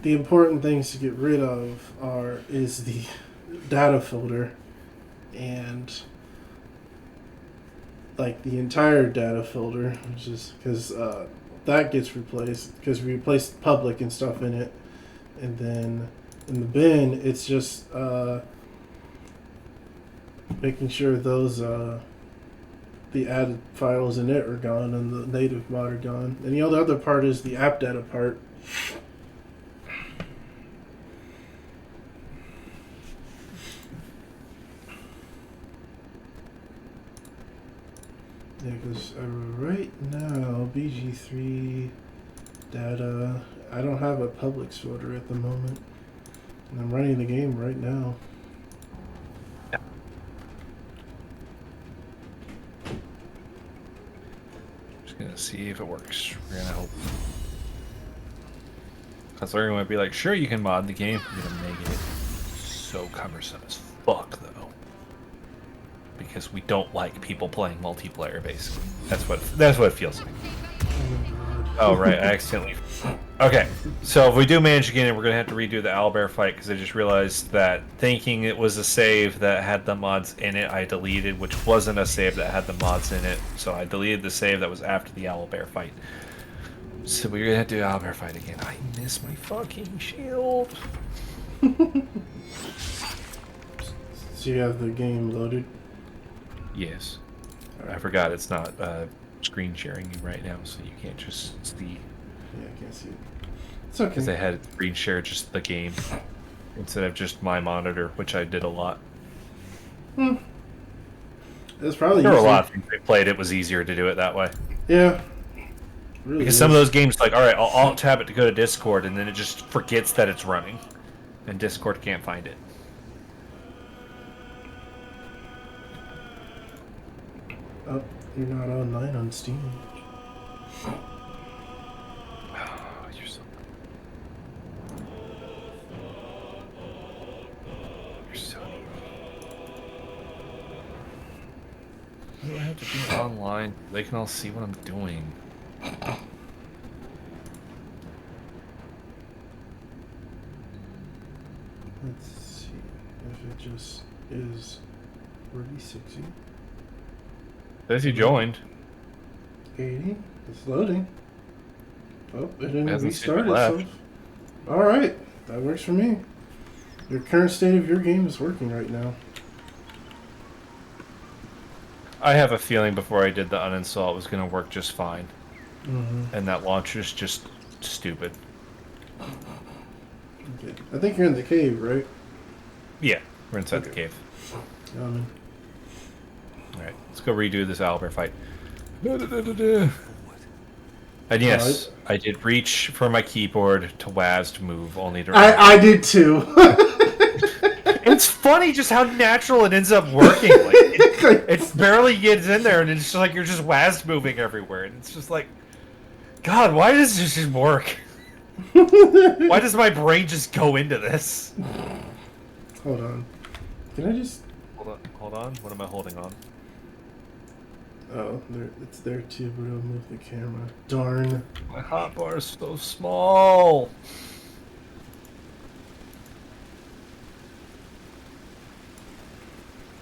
S2: the important things to get rid of is the data filter and like the entire data filter, which is because that gets replaced because we replaced public and stuff in it, and then in the bin it's just making sure those the added files in it are gone and the native mod are gone, and the other part is the app data part. Yeah, because right now, BG3 data, I don't have a Publix filter at the moment. And I'm running the game right now.
S1: Just gonna see if it works. We're gonna hope. Because they're gonna be like, sure, you can mod the game. We're gonna make it so cumbersome as fuck, though. Because we don't like people playing multiplayer, basically. That's what it feels like. Oh, right, I accidentally... Okay, so if we do manage to get it, we're going to have to redo the owlbear fight, because I just realized that thinking it was a save that had the mods in it, I deleted, which wasn't a save that had the mods in it, so I deleted the save that was after the owlbear fight. So we're going to have to do the owlbear fight again. I miss my fucking shield.
S2: So you have the game loaded?
S1: Yes. I forgot it's not screen sharing you right now, so you can't just see.
S2: Yeah, I can't see it. It's okay.
S1: Because they had screen share just the game instead of just my monitor, which I did a lot.
S2: It's probably
S1: there were a
S2: easy.
S1: lot of things we played. It was easier to do it that way.
S2: Yeah. Really
S1: Because
S2: is.
S1: some of those games, like, all right, I'll alt tab it to go to Discord, and then it just forgets that it's running, and Discord can't find it.
S2: Oh, you're not online on Steam.
S1: Oh, you're so. You're so neat. Why do I have to be online? They can all see what I'm doing.
S2: Let's see if it just is really 60.
S1: Says you joined.
S2: 80. It's loading. Oh, it didn't
S1: Hasn't said you
S2: restart
S1: left.
S2: itself. Alright, that works for me. Your current state of your game is working right now.
S1: I have a feeling before I did the uninstall it was going to work just fine.
S2: Mm-hmm.
S1: And that launcher's just stupid.
S2: Okay. I think you're in the cave, right?
S1: Yeah, we're inside
S2: Okay.
S1: the cave. Alright, let's go redo this owlbear fight. And yes, I did reach for my keyboard to WAS to move, only to...
S2: I did too.
S1: It's funny just how natural it ends up working. Like, it barely gets in there, and it's just like you're just WAS moving everywhere. And it's just like, God, why does this just work? Why does my brain just go into this?
S2: Hold on. Can I just...
S1: Hold on. What am I holding on?
S2: Oh, it's there too, but it'll move the camera. Darn.
S1: My hotbar is so small.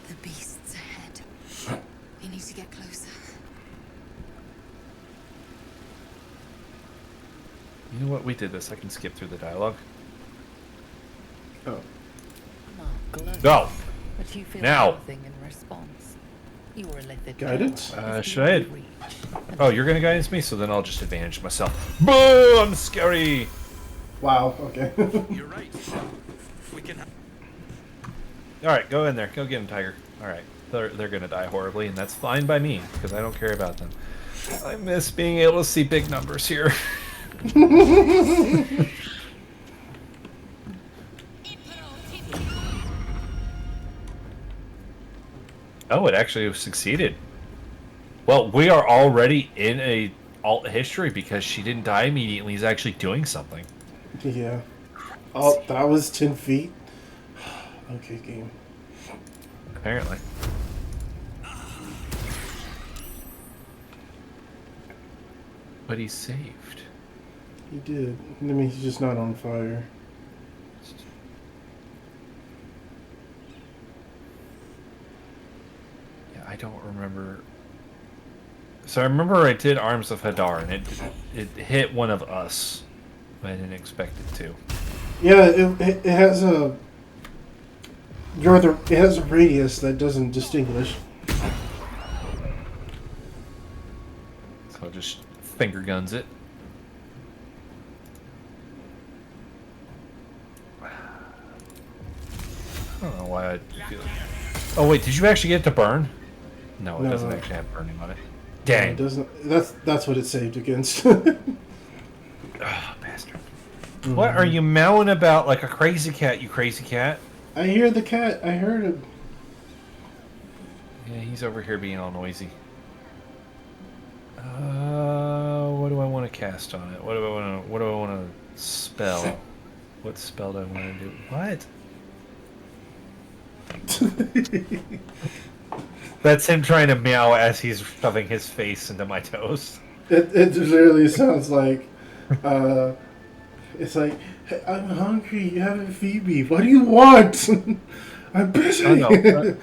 S3: The beast's ahead. We need to get closer.
S1: You know what? We did this. I can skip through the dialogue.
S2: Oh.
S1: Go.
S3: But you feel
S1: Now.
S3: nothing in response. You were lifted.
S2: Guidance?
S1: Should I... Oh, you're gonna guidance me? So then I'll just advantage myself. Boo! I'm scary!
S2: Wow, okay.
S5: You're right. We can.
S1: Alright, go in there. Go get him, Tiger. Alright. They're gonna die horribly, and that's fine by me, because I don't care about them. I miss being able to see big numbers here. Oh, it actually succeeded. Well, we are already in a alt history because she didn't die immediately. He's actually doing something.
S2: Yeah. Oh, that was 10 feet. Okay, game.
S1: Apparently. But he's saved.
S2: He did. I mean, he's just not on fire.
S1: Yeah, I don't remember. So I remember I did Arms of Hadar, and it hit one of us. I didn't expect it to.
S2: Yeah, it has a... it has a radius that doesn't distinguish.
S1: So just finger guns it. I don't know why I feel like... Oh wait, did you actually get it to burn? No, it
S2: No.
S1: doesn't actually have burning on it.
S2: It
S1: Dang.
S2: doesn't. That's what it saved against.
S1: Oh, bastard. What are you mowing about like a crazy cat, you crazy cat?
S2: I hear the cat. I heard him.
S1: Yeah, he's over here being all noisy. What do I want to cast on it? What do I want to spell? What spell do I want to do? What? That's him trying to meow as he's shoving his face into my toes.
S2: It literally sounds like, it's like, hey, I'm hungry. You haven't feed me. What do you want? I'm busy.
S1: Oh, no.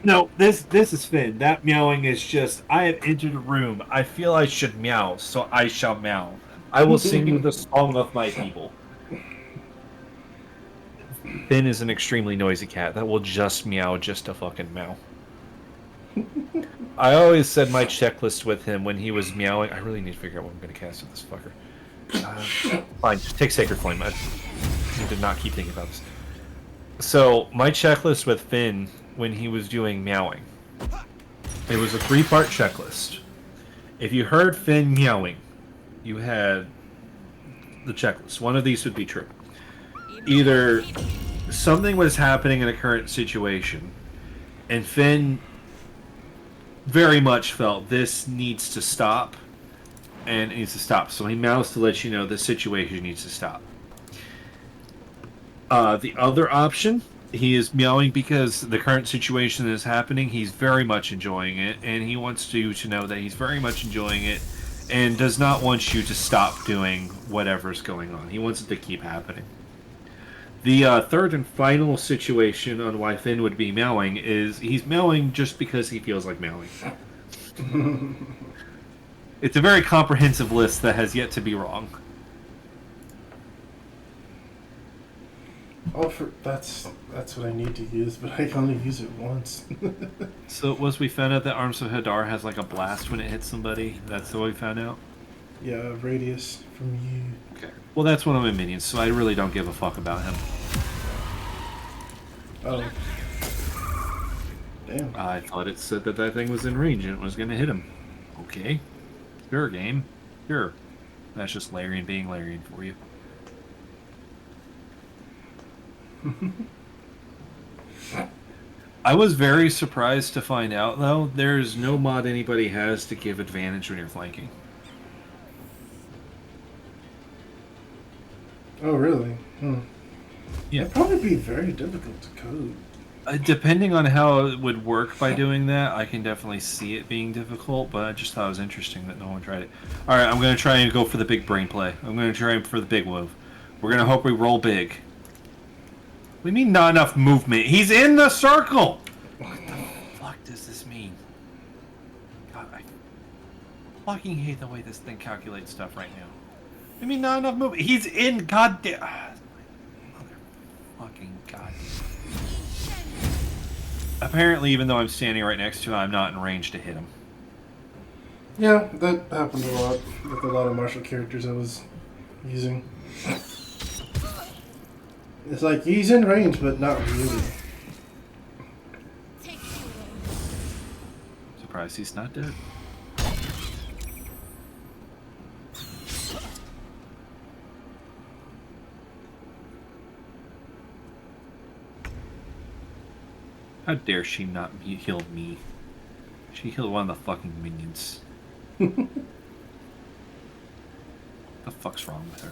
S1: No, this is Finn. That meowing is just, I have entered a room. I feel I should meow, so I shall meow. I will sing you the song of my people. Finn is an extremely noisy cat that will just meow just to fucking meow. I always said my checklist with him when he was meowing. I really need to figure out what I'm going to cast with this fucker. Fine, just take Sacred Flame. I did not keep thinking about this. So, my checklist with Finn when he was doing meowing. It was a 3-part checklist. If you heard Finn meowing, you had the checklist. One of these would be true. Either something was happening in a current situation, and Finn very much felt this needs to stop, and it needs to stop. So he meows to let you know the situation needs to stop. The other option, he is meowing because the current situation is happening. He's very much enjoying it, and he wants you to know that he's very much enjoying it, and does not want you to stop doing whatever's going on. He wants it to keep happening. The third and final situation on why Finn would be meowing is he's meowing just because he feels like meowing. It's a very comprehensive list that has yet to be wrong.
S2: Oh, that's what I need to use, but I can only use it once.
S1: So was we found out that Arms of Hadar has like a blast when it hits somebody? That's what we found out?
S2: Yeah, radius from you.
S1: Okay. Well, that's one of my minions, so I really don't give a fuck about him.
S2: Oh. Damn.
S1: I thought it said that thing was in range and it was going to hit him. Okay. Sure, game. Sure. That's just Larian being Larian for you. I was very surprised to find out, though, there's no mod anybody has to give advantage when you're flanking.
S2: Oh, really?
S1: Yeah.
S2: It'd probably be very difficult to code.
S1: Depending on how it would work by doing that, I can definitely see it being difficult, but I just thought it was interesting that no one tried it. Alright, I'm going to try and go for the big brain play. I'm going to try for the big move. We're going to hope we roll big. What do you mean not enough movement? He's in the circle! What the fuck does this mean? God, I fucking hate the way this thing calculates stuff right now. What do you mean not enough movement? He's in goddamn... Motherfucking goddamn... Apparently, even though I'm standing right next to him, I'm not in range to hit him.
S2: Yeah, that happened a lot with a lot of martial characters I was using. It's like, he's in range, but not really.
S1: Surprised he's not dead. How dare she not heal me? She healed one of the fucking minions. What the fuck's wrong with her?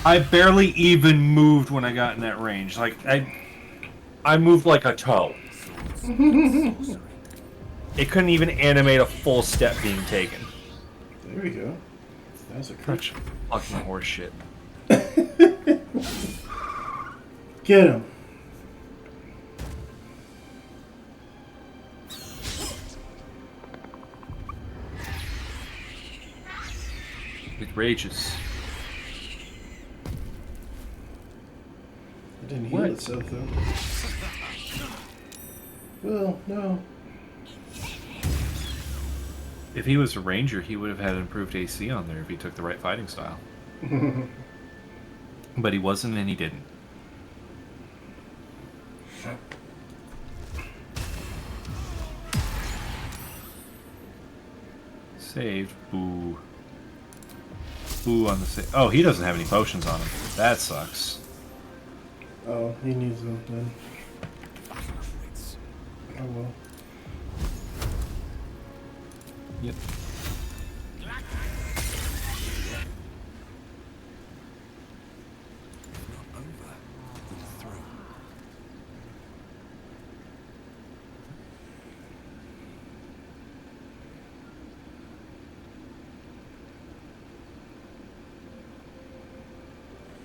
S1: I barely even moved when I got in that range. Like, I moved like a toe. It couldn't even animate a full step being taken.
S2: There we go. That's a
S1: Such fucking horseshit.
S2: Get him.
S1: It rages.
S2: It didn't heal itself, though. Well, no.
S1: If he was a ranger, he would have had improved AC on there if he took the right fighting style. But he wasn't, and he didn't. Saved. Boo. Boo on the save. Oh, he doesn't have any potions on him. That sucks.
S2: Oh, he needs them then. Oh well.
S1: Yep.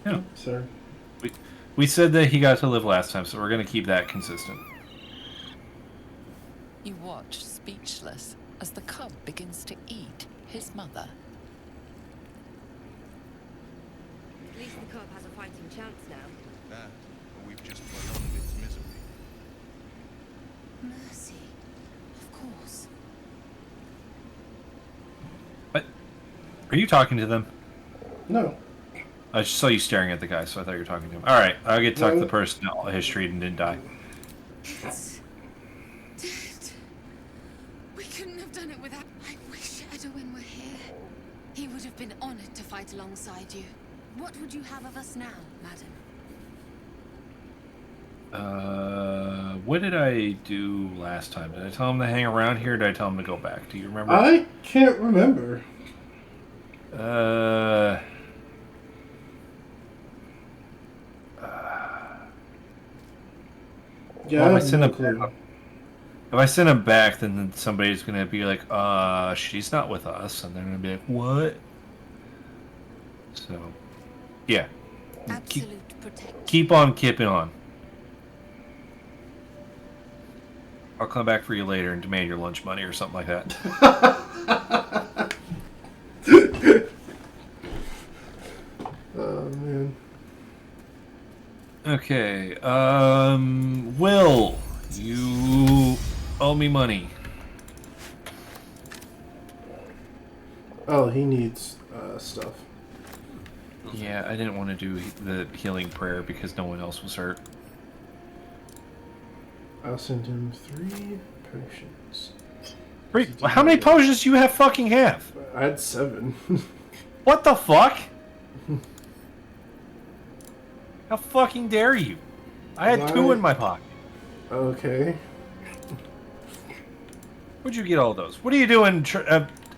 S1: Yeah.
S2: Sir.
S1: We said that he got to live last time, so we're going to keep that consistent.
S3: You watch, speechless, as the cub begins to eat his mother.
S4: At least the cub has a fighting chance now.
S5: That, or we've just prolonged its misery.
S3: Mercy. Of course.
S1: What? Are you talking to them?
S2: No.
S1: I just saw you staring at the guy, so I thought you were talking to him. All right, I get to talk to the
S2: No.
S1: person history and didn't die.
S4: It's dead. We couldn't have done it without. I wish Edwin were here. He would have been honored to fight alongside you. What would you have of us now, madam?
S1: What did I do last time? Did I tell him to hang around here? Or did I tell him to go back? Do you remember?
S2: I can't remember. Yeah,
S1: Well,
S2: I
S1: if I
S2: have
S1: send
S2: no
S1: him
S2: clue.
S1: If I send him back, then somebody's gonna be like, she's not with us," and they're gonna be like, "What?" So, yeah,
S4: Absolute protection.
S1: keep on keeping on. I'll come back for you later and demand your lunch money or something like that.
S2: Oh man.
S1: Okay, Will, you owe me money.
S2: Oh, he needs stuff.
S1: Yeah, I didn't want to do the healing prayer because no one else was hurt.
S2: I'll send him 3 potions.
S1: How many potions do you fucking have?
S2: I had 7.
S1: What the fuck? How fucking dare you? I had 2 in my pocket.
S2: Okay.
S1: Where'd you get all those? What are you doing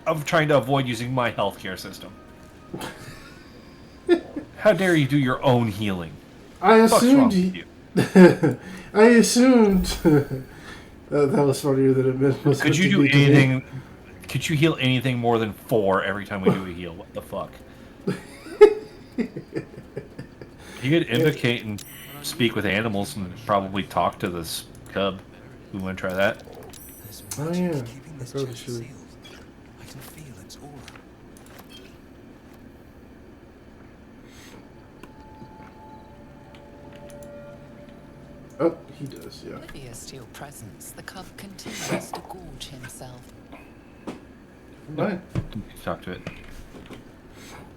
S1: of trying to avoid using my healthcare system? How dare you do your own healing?
S2: I
S1: What's wrong
S2: assumed
S1: with you?
S2: I assumed that was funnier than it was.
S1: Could you do anything? Could you heal anything more than 4 every time we do a heal? What the fuck? You could invocate and speak with animals and probably talk to this cub. We want to try that?
S2: Oh yeah, I probably should.
S5: I can feel its aura.
S2: Oh, he does, yeah.
S3: Oblivious to your presence, the cub continues to gorge himself.
S2: Bye.
S1: Talk to it.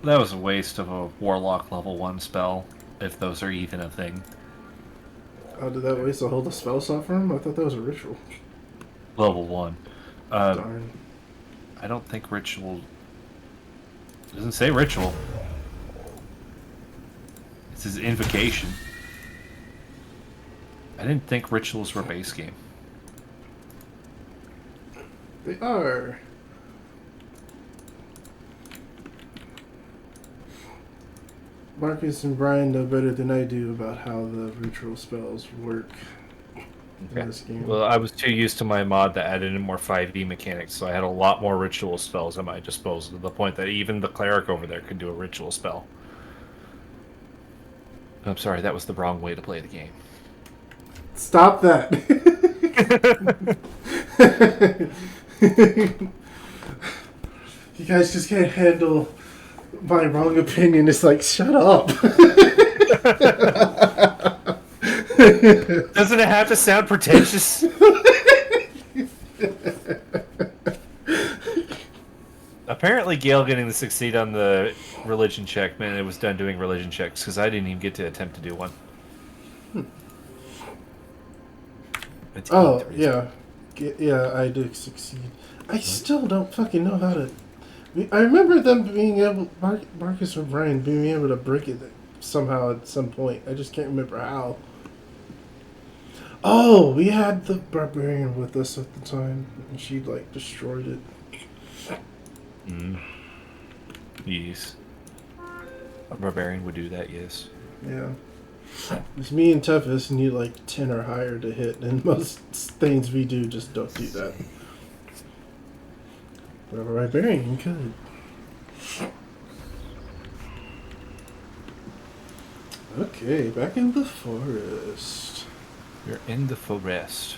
S1: That was a waste of a warlock level 1 spell, if those are even a thing.
S2: Oh, did that waste a hold the spell slot for him? I thought that was a ritual.
S1: Level 1.
S2: Darn.
S1: I don't think ritual... It doesn't say ritual. It says invocation. I didn't think rituals were base game.
S2: They are. Marcus and Brian know better than I do about how the ritual spells work in this game.
S1: Well, I was too used to my mod that added in more 5e mechanics, so I had a lot more ritual spells at my disposal, to the point that even the cleric over there could do a ritual spell. I'm sorry, that was the wrong way to play the game.
S2: Stop that! You guys just can't handle my wrong opinion. It's like, shut up.
S1: Doesn't it have to sound pretentious? Apparently Gale getting to succeed on the religion check meant it was done doing religion checks, because I didn't even get to attempt to do one.
S2: Oh, yeah. Yeah, I did succeed. I still don't fucking know how to... I remember them being able... Marcus or Brian being able to break it somehow at some point. I just can't remember how. Oh, we had the barbarian with us at the time, and she, like, destroyed it.
S1: Yes. A barbarian would do that, yes.
S2: Yeah. It's me and Tefus need like 10 or higher to hit, and most things we do just don't do that. But a barbarian could. Okay, back in the forest.
S1: You're in the forest.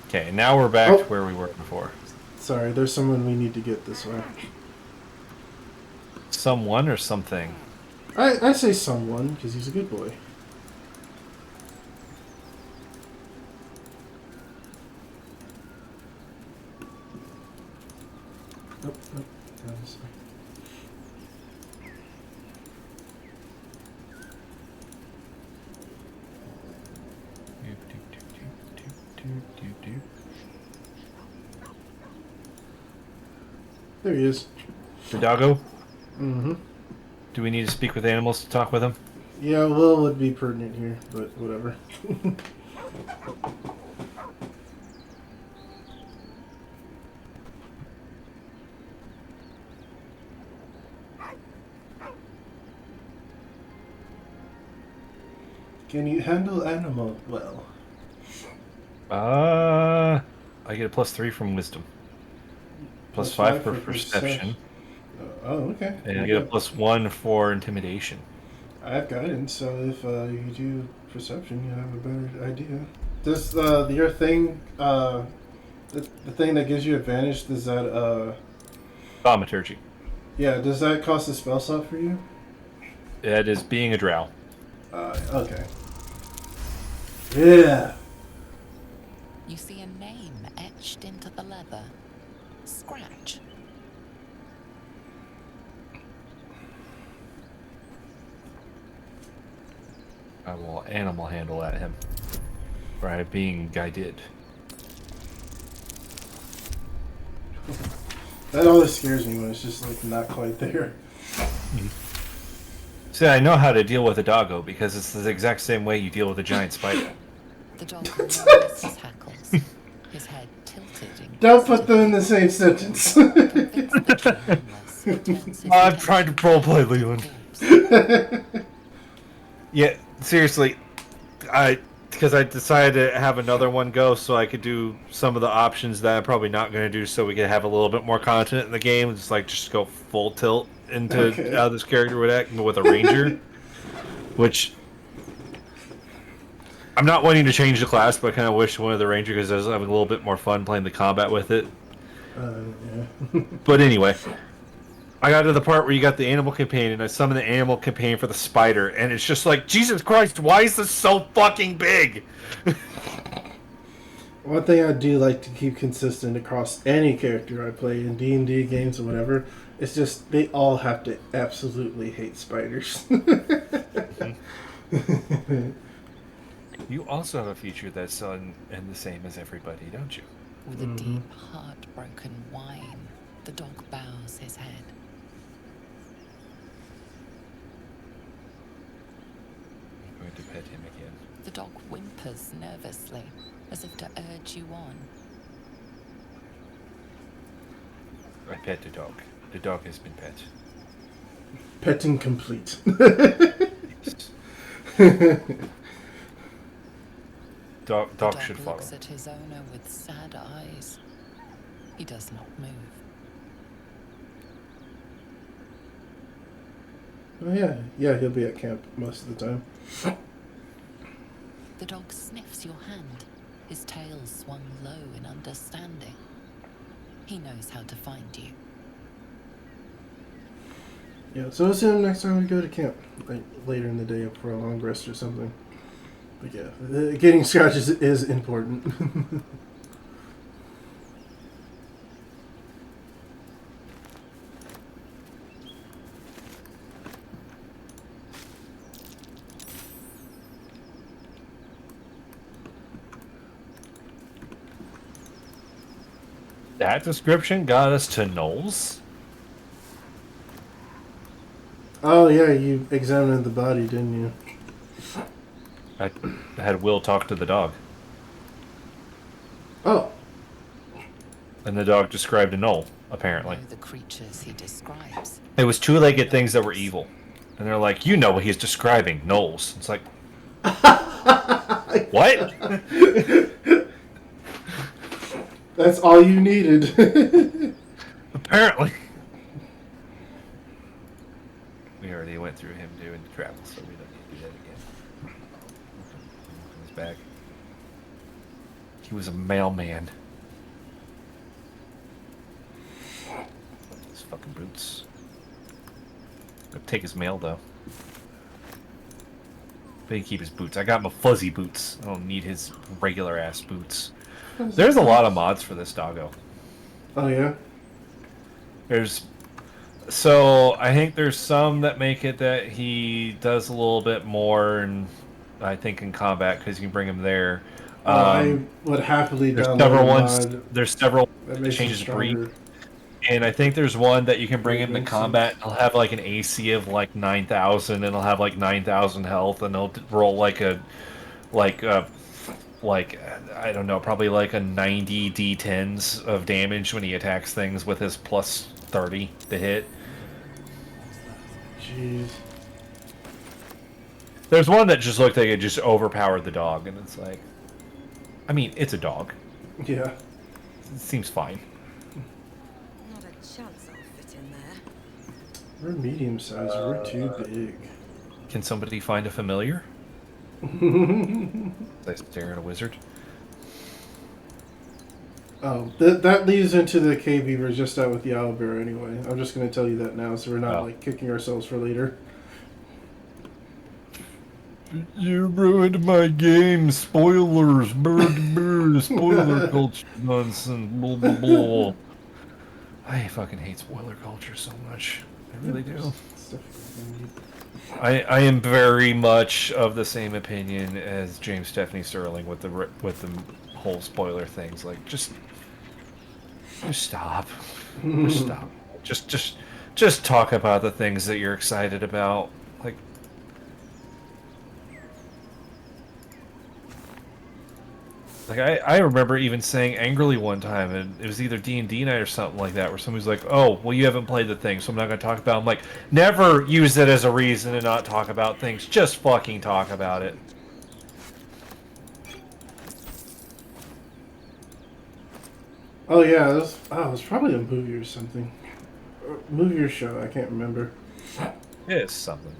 S1: Okay, now we're back to where we were before.
S2: Sorry, there's someone we need to get this way.
S1: Someone or something?
S2: I say someone, because he's a good boy. Nope, nope. That was- There he is.
S1: The doggo?
S2: Mm-hmm.
S1: Do we need to speak with animals to talk with him?
S2: Yeah, Will would be pertinent here, but whatever. Can you handle animal well?
S1: I get a +3 from wisdom. +5 for perception.
S2: Oh, okay.
S1: And I get a +1 for intimidation.
S2: I have guidance, so if you do perception, you have a better idea. Does your thing, the thing that gives you advantage, does that,
S1: Thaumaturgy.
S2: yeah, does that cost a spell slot for you?
S1: It is being a drow.
S2: Okay. Yeah.
S3: You see a name etched into the leather. Scratch.
S1: I will animal handle at him. For being guided.
S2: That always scares me when it's just like not quite there.
S1: See, I know how to deal with a doggo because it's the exact same way you deal with a giant spider.
S3: The dog lowers his hackles, his head tilted.
S2: Don't put them in the same sentence.
S1: I'm trying to roleplay, Leland. Yeah, seriously, because I decided to have another one go so I could do some of the options that I'm probably not going to do, so we could have a little bit more content in the game. It's like just go full tilt into how this character would act with a ranger, which I'm not wanting to change the class, but I kind of wish one of the ranger because I was having a little bit more fun playing the combat with it.
S2: Yeah.
S1: But anyway. I got to the part where you got the animal companion, I summoned the animal companion for the spider, and it's just like, Jesus Christ, why is this so fucking big?
S2: One thing I do like to keep consistent across any character I play in D&D games or whatever, it's just they all have to absolutely hate spiders.
S1: You also have a feature that's on and the same as everybody, don't you?
S3: With a deep, heartbroken whine, the dog bows his head.
S1: I'm going to pet him again.
S3: The dog whimpers nervously, as if to urge you on.
S1: I pet the dog. The dog has been pet.
S2: Petting complete.
S1: Dog should follow.
S3: Looks at his owner with sad eyes. He does not move.
S2: Oh yeah, he'll be at camp most of the time.
S3: The dog sniffs your hand, his tail swung low in understanding. He knows how to find you.
S2: Yeah, so we'll see him next time we go to camp, like later in the day for a long rest or something. But yeah, getting scratches is important.
S1: That description got us to Knowles?
S2: Oh yeah, you examined the body, didn't you?
S1: I had Will talk to the dog.
S2: Oh.
S1: And the dog described a knoll, apparently.
S3: Know the creatures he describes.
S1: It was two-legged things that were evil. And they're like, you know what he's describing, gnolls. It's like, what?
S2: That's all you needed.
S1: Apparently. We already went through him doing travel, so we don't need to do that again. He's back. He was a mailman. His fucking boots. Gotta take his mail, though. But he can keep his boots. I got my fuzzy boots. I don't need his regular-ass boots. There's a lot of mods for this doggo.
S2: Oh yeah?
S1: So I think there's some that make it that he does a little bit more, and I think in combat because you can bring him there.
S2: I would happily
S1: There's
S2: download
S1: several
S2: a
S1: ones.
S2: mod
S1: There's several
S2: that
S1: that
S2: makes him
S1: changes breed,
S2: stronger.
S1: and I think there's one that you can bring him to
S2: Makes
S1: combat.
S2: sense.
S1: He'll have like an AC of like 9,000, and he'll have like 9,000 health, and he'll roll like a like I don't know, probably like a 90 d10s of damage when he attacks things with his plus 30 to hit.
S2: Jeez.
S1: There's one that just looked like it just overpowered the dog, and it's like, I mean, it's a dog.
S2: Yeah.
S1: It seems fine.
S6: Not a chance I'll fit in there.
S2: We're medium sized. We're too big.
S1: Can somebody find a familiar? I stare at a wizard.
S2: Oh, that leads into the cave beaver just out with the owlbear anyway. I'm just going to tell you that now so we're not like kicking ourselves for later.
S1: You ruined my game. Spoilers. Spoiler culture nonsense. Blah, blah, blah. I fucking hate spoiler culture so much. I really do. I am very much of the same opinion as James Stephanie Sterling with the whole spoiler things. Like, just stop. Just stop. Just talk about the things that you're excited about. Like I remember even saying angrily one time, and it was either D&D night or something like that, where somebody's like, "Oh, well, you haven't played the thing, so I'm not going to talk about it." I'm like, never use it as a reason to not talk about things. Just fucking talk about it.
S2: Oh yeah, it was probably a movie or something. Movie or show, I can't remember.
S1: It's something.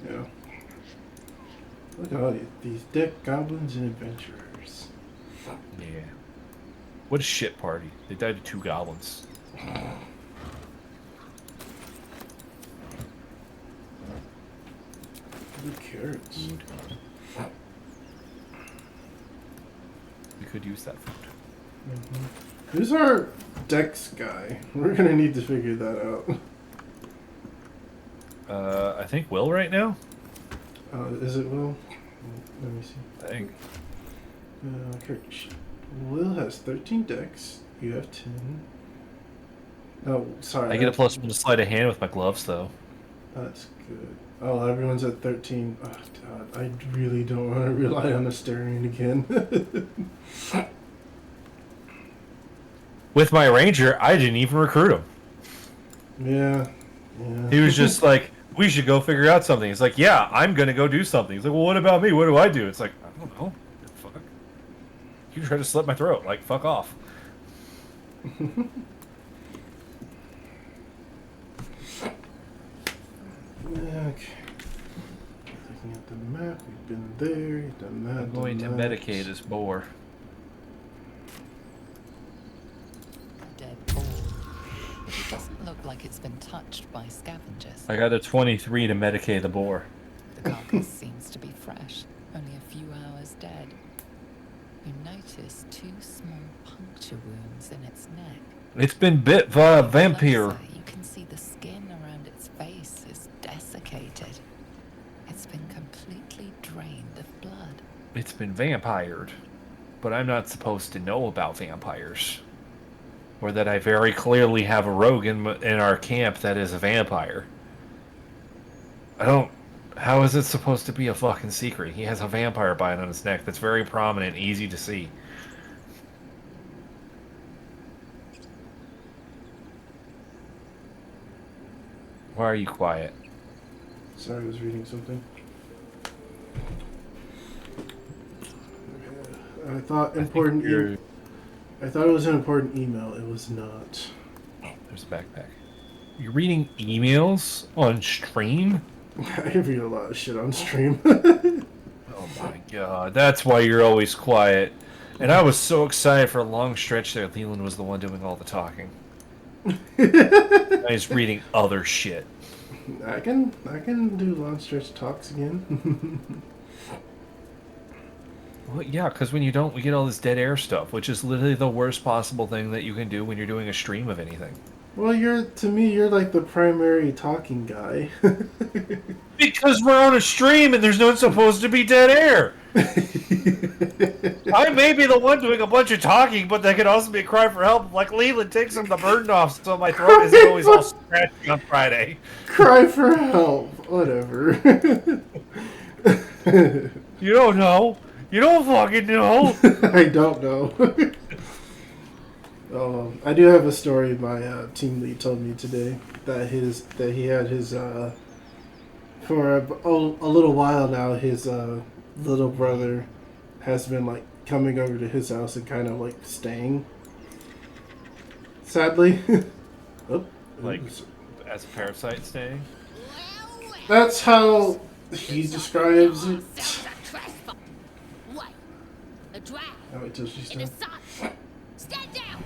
S2: Yeah. Look at all these dick goblins and adventurers.
S1: Yeah. What a shit party. They died to 2 goblins.
S2: Good carrots.
S1: We could use that food.
S2: Who's our Dex guy? We're gonna need to figure that out.
S1: I think Will right now?
S2: Is it Will? Let me see.
S1: I think.
S2: Courage. Will has 13 Dex. You have 10. Oh, sorry.
S1: I get a +1 to sleight of hand with my gloves, though.
S2: That's good. Oh, everyone's at 13. Oh, God. I really don't want to rely on Asterion again.
S1: With my ranger, I didn't even recruit him.
S2: Yeah.
S1: He was just like, we should go figure out something. He's like, yeah, I'm going to go do something. He's like, well, what about me? What do I do? It's like, I don't know. Fuck. You try to slit my throat. Like, fuck off.
S2: Okay. Looking at the map, we've been there, you've done that.
S1: I'm going to medicate this boar.
S3: Dead boar. It doesn't look like it's been touched by scavengers.
S1: I got a 23 to medicate the boar.
S3: The carcass seems to be fresh, only a few hours dead. You notice 2 small puncture wounds in its neck.
S1: It's been bit by a vampire.
S3: Closer, you can see the skin around its face is desiccated. It's been completely drained of blood.
S1: It's been vampired. But I'm not supposed to know about vampires. Or that I very clearly have a rogue in our camp that is a vampire. I don't... How is it supposed to be a fucking secret? He has a vampire bite on his neck that's very prominent, easy to see. Why are you quiet?
S2: Sorry, I was reading something. I thought important. I thought it was an important email. It was not.
S1: There's a backpack. You're reading emails on stream?
S2: I read a lot of shit on stream.
S1: Oh my god, that's why you're always quiet. And I was so excited for a long stretch there. Leland was the one doing all the talking. I was reading other shit.
S2: I can do long stretch talks again.
S1: Well, yeah, because when you don't, we get all this dead air stuff, which is literally the worst possible thing that you can do when you're doing a stream of anything.
S2: Well, to me, you're like the primary talking guy.
S1: Because we're on a stream and there's not supposed to be dead air. I may be the one doing a bunch of talking, but that could also be a cry for help. Like Leland takes some of the burden off, so my throat isn't always all scratchy on Friday.
S2: Cry for help. Whatever.
S1: You don't know. You don't fucking know.
S2: I don't know. I do have a story my team lead told me today that he had his for a little while now his little brother has been like coming over to his house and kind of like staying. Sadly, oh,
S1: Like as a parasite staying.
S2: that's how he describes it.
S4: Wait, a drow
S2: Oh, wait till she's
S4: in the
S2: done.
S4: sun. Stand down.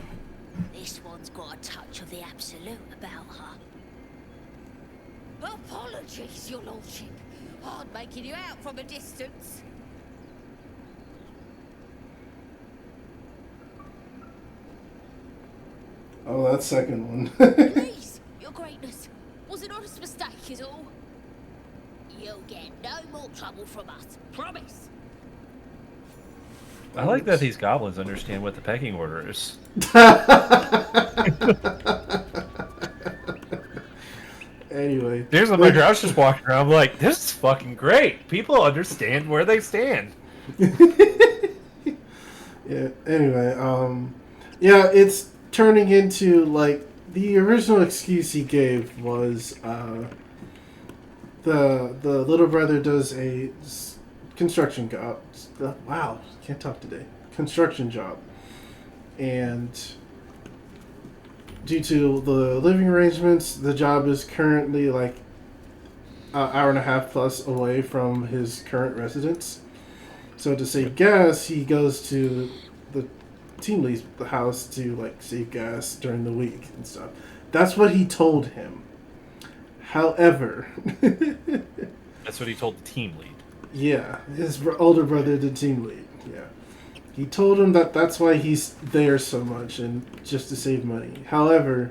S7: This one's got a touch of the absolute about her.
S4: Apologies, your lordship. Hard making you out from a distance.
S2: Oh, that second one.
S4: Please, your greatness. Was an honest mistake is all.
S7: You'll get no more trouble from us, promise.
S1: I like that these goblins understand what the pecking order is.
S2: Anyway,
S1: There's my grouch just walking around. I'm like, this is fucking great. People understand where they stand.
S2: yeah. Anyway, yeah, it's turning into like the original excuse he gave was the little brother does a construction job. Wow, can't talk today. Construction job, and due to the living arrangements, the job is currently like an hour and a half plus away from his current residence. So to save gas, he goes to the team leads the house to like save gas during the week and stuff. That's what he told him. However,
S1: That's what he told the team lead.
S2: yeah, his older brother, the team lead. Yeah, he told him that that's why he's there so much and just to save money. However,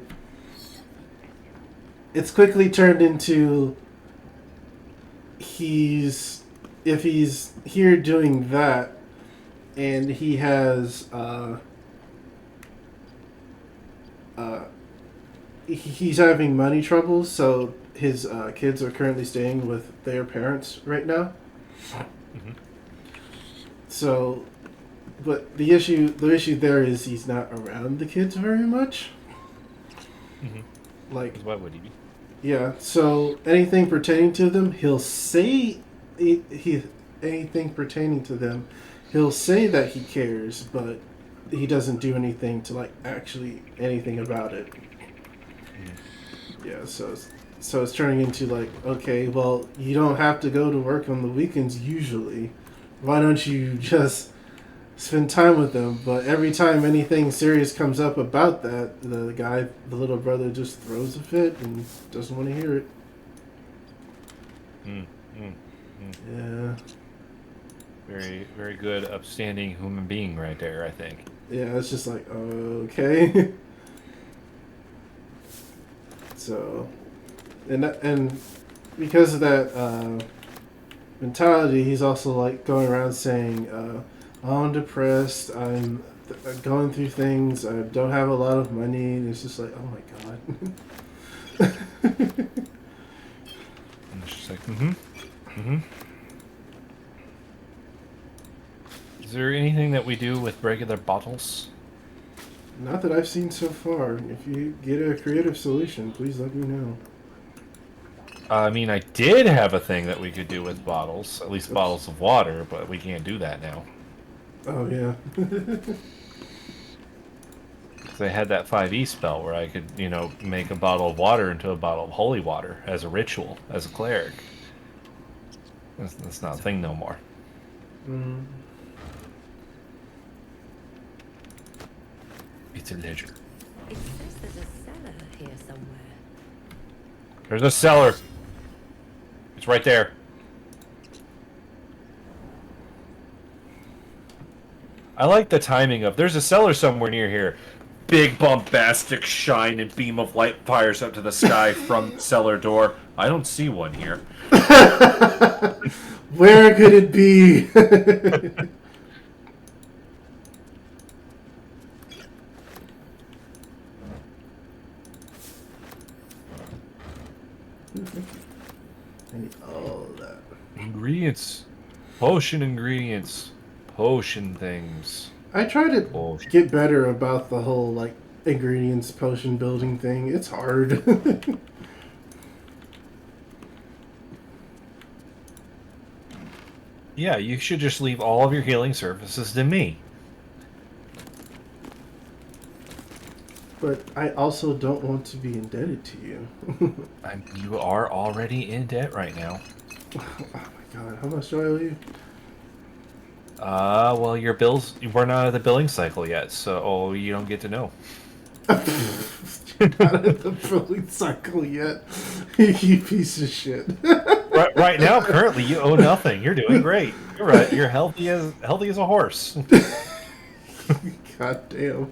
S2: it's quickly turned into if he's here doing that and he has he's having money troubles, so his kids are currently staying with their parents right now.
S1: Mhm.
S2: So, but the issue there is he's not around the kids very much.
S1: Mhm.
S2: Like,
S1: 'Cause why would he be?
S2: yeah, so anything pertaining to them, he'll say he anything pertaining to them, he'll say that he cares, but he doesn't do anything to like actually anything about it. Yeah, so it's turning into like, okay, well, you don't have to go to work on the weekends usually. Why don't you just spend time with them? But every time anything serious comes up about that, the little brother just throws a fit and doesn't want to hear it.
S1: Mm, mm.
S2: Yeah.
S1: Very, very good, upstanding human being right there, I think.
S2: Yeah, it's just like, okay. So, and because of that mentality, he's also like going around saying, "Oh, I'm depressed. I'm going through things. I don't have a lot of money." And it's just like, oh my god.
S1: And it's just like, mm-hmm. Is there anything that we do with regular bottles?
S2: Not that I've seen so far. If you get a creative solution, please let me know.
S1: I mean, I did have a thing that we could do with bottles, at least bottles of water, but we can't do that now.
S2: Oh yeah.
S1: Because I had that 5e spell where I could, make a bottle of water into a bottle of holy water as a ritual, as a cleric. That's not a thing no more.
S2: Mm.
S1: It's a ledger.
S6: It says there's a cellar here somewhere.
S1: There's a cellar. It's right there. I like the timing of there's a cellar somewhere near here. Big bombastic shine and beam of light fires up to the sky from the cellar door. I don't see one here.
S2: Where could it be? I need all of that.
S1: Ingredients. Potion ingredients. Potion things.
S2: I try to
S1: Potion.
S2: get better about the whole like ingredients potion building thing. It's hard.
S1: Yeah, you should just leave all of your healing services to me.
S2: But I also don't want to be indebted to you.
S1: You are already in debt right now.
S2: Oh my god, how much do I owe you?
S1: Well, your bills, we're not out of the billing cycle yet, so you don't get to know.
S2: Not in the billing cycle yet. You piece of shit.
S1: Right now, currently, you owe nothing. You're doing great. You're right. You're healthy as a horse.
S2: God damn.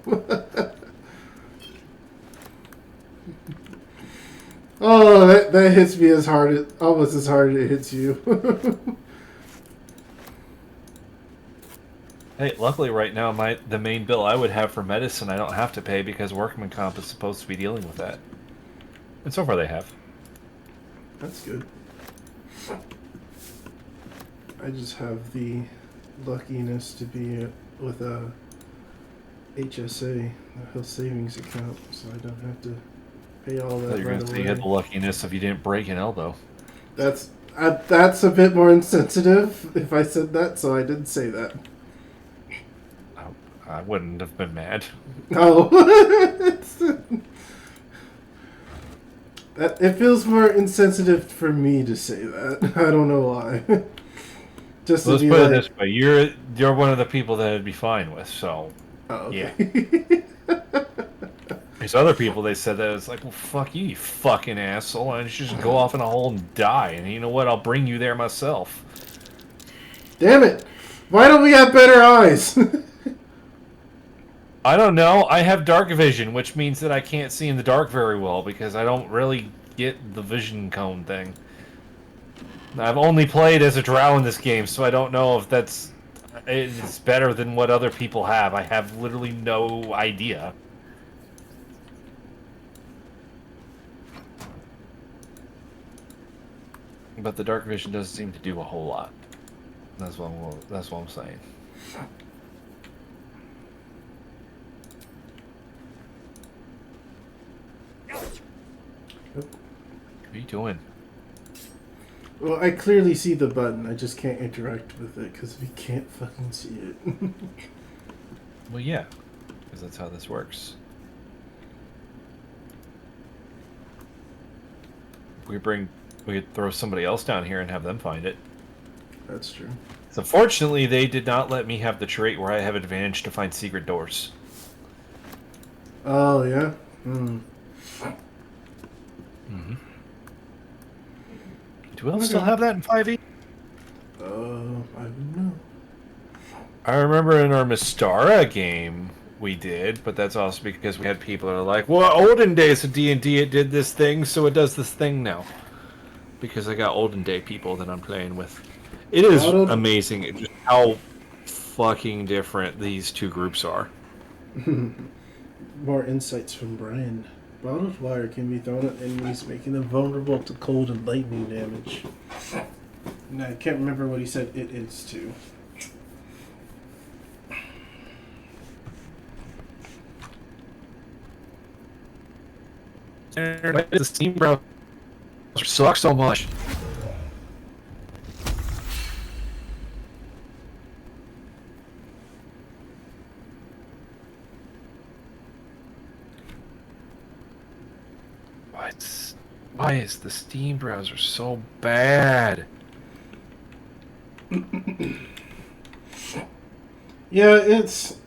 S2: Oh, that hits me as hard, almost as hard as it hits you.
S1: Hey, luckily right now, the main bill I would have for medicine, I don't have to pay because workman comp is supposed to be dealing with that. And so far they have.
S2: That's good. I just have the luckiness to be with a HSA, a health savings account, so I don't have to pay all that
S1: You're
S2: right
S1: going to say you had the
S2: away.
S1: luckiness if you didn't break an elbow.
S2: That's a bit more insensitive if I said that, so I didn't say that.
S1: I wouldn't have been mad.
S2: Oh. It feels more insensitive for me to say that. I don't know why. Just
S1: Let's
S2: to
S1: put
S2: be
S1: it
S2: like,
S1: this way: you're one of the people that I'd be fine with. So
S2: oh, okay.
S1: yeah. There's other people they said that it's like, well, fuck you, you fucking asshole. Why don't you just go off in a hole and die? And you know what? I'll bring you there myself.
S2: Damn it! Why don't we have better eyes?
S1: I don't know. I have dark vision, which means that I can't see in the dark very well because I don't really get the vision cone thing. I've only played as a drow in this game, so I don't know if it's better than what other people have. I have literally no idea. But the dark vision doesn't seem to do a whole lot. That's what I'm saying. What are you doing?
S2: Well, I clearly see the button. I just can't interact with it because we can't fucking see it.
S1: Well, yeah, because that's how this works. We could throw somebody else down here and have them find it.
S2: That's true.
S1: So fortunately, they did not let me have the trait where I have advantage to find secret doors.
S2: Oh, yeah? Hmm.
S1: Mm-hmm. Do we still have that in 5e?
S2: I don't know.
S1: I remember in our Mystara game we did, but that's also because we had people that are like, well, olden days of D&D it did this thing, so it does this thing now. Because I got olden day people that I'm playing with. It is amazing just how fucking different these two groups are.
S2: More insights from Brian. Bottled wire can be thrown at enemies, making them vulnerable to cold and lightning damage. And I can't remember what he said it is to.
S1: The Steam browser sucks so much. Why is the Steam browser so bad?
S2: Yeah, it's...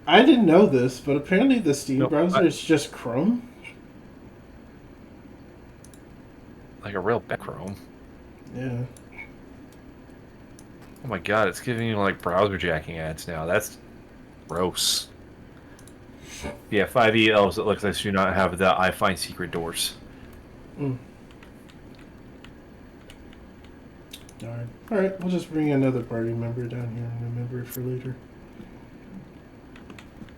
S2: I didn't know this, but apparently the Steam browser is just Chrome.
S1: Like a real bad Chrome.
S2: Yeah.
S1: Oh my god, it's giving you like browser jacking ads now. That's gross. Yeah, 5e elves, it looks like do not have the I find secret doors.
S2: Mm. Darn. Alright, we'll just bring another party member down here and remember it for later.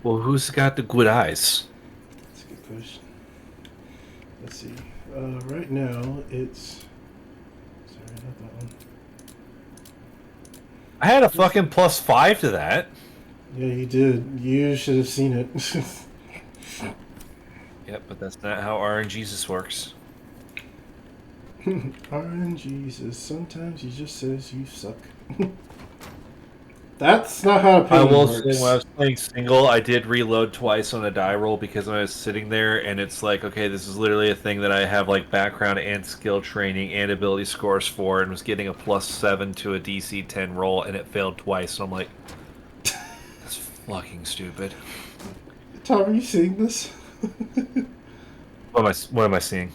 S1: Well, who's got the good eyes?
S2: That's a good question. Let's see. Right now, it's... Sorry, not that one.
S1: I had a fucking +5 to that.
S2: Yeah, you did. You should have seen it.
S1: Yep, but that's not how RNGesus works.
S2: RNGesus, sometimes he just says you suck. That's not how a
S1: I
S2: painting
S1: will
S2: works.
S1: say, when I was playing single, I did reload twice on a die roll because I was sitting there and it's like, okay, this is literally a thing that I have like background and skill training and ability scores for, and was getting a +7 to a DC 10 roll, and it failed twice. So I'm like, that's fucking stupid.
S2: Tom, are you seeing this?
S1: What am I seeing?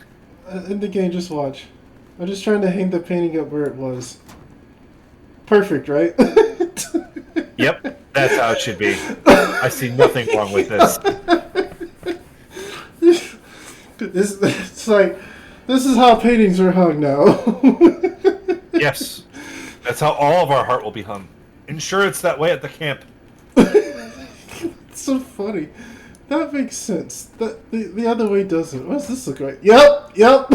S2: In the game, just watch. I'm just trying to hang the painting up where it was. Perfect, right?
S1: Yep, that's how it should be. I see nothing wrong with this.
S2: It's like, this is how paintings are hung now.
S1: Yes, that's how all of our heart will be hung. Ensure it's that way at the camp.
S2: It's so funny. That makes sense. The other way doesn't. What does this look like? Yep.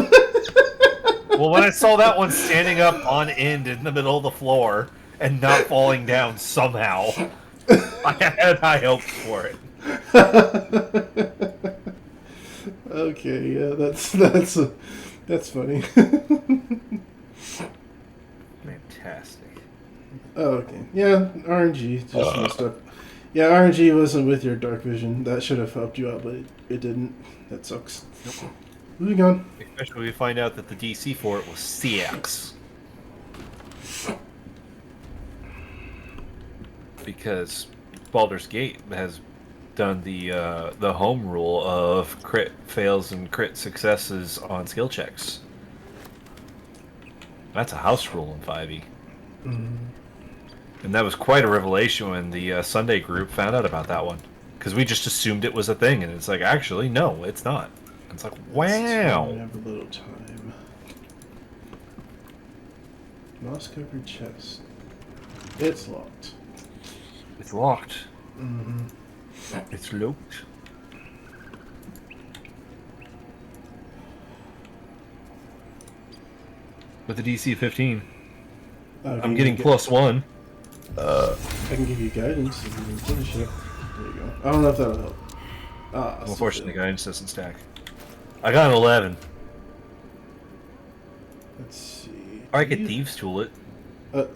S1: Well, when I saw that one standing up on end in the middle of the floor and not falling down somehow, I had high hopes for it.
S2: Okay, yeah, that's funny.
S1: Fantastic.
S2: Oh, okay. Yeah, RNG just messed up. Yeah, RNG wasn't with your dark vision. That should have helped you out, but it didn't. That sucks. Moving on.
S1: Especially when we find out that the DC for it was CX. Because Baldur's Gate has done the home rule of crit fails and crit successes on skill checks. That's a house rule in 5e.
S2: Mm.
S1: And that was quite a revelation when the Sunday group found out about that one. Because we just assumed it was a thing, and it's like, actually, no, it's not. It's like, wow.
S2: We have a little time. Moss-covered chest. It's locked.
S1: It's locked.
S2: Mm-hmm.
S1: It's locked. With the DC 15, I'm getting +1.
S2: I can give you guidance if you can finish it. There you go. I don't know if that'll help.
S1: Unfortunately, the guidance doesn't stack. I got an 11.
S2: Let's see.
S1: Or I could Thieves Tool it.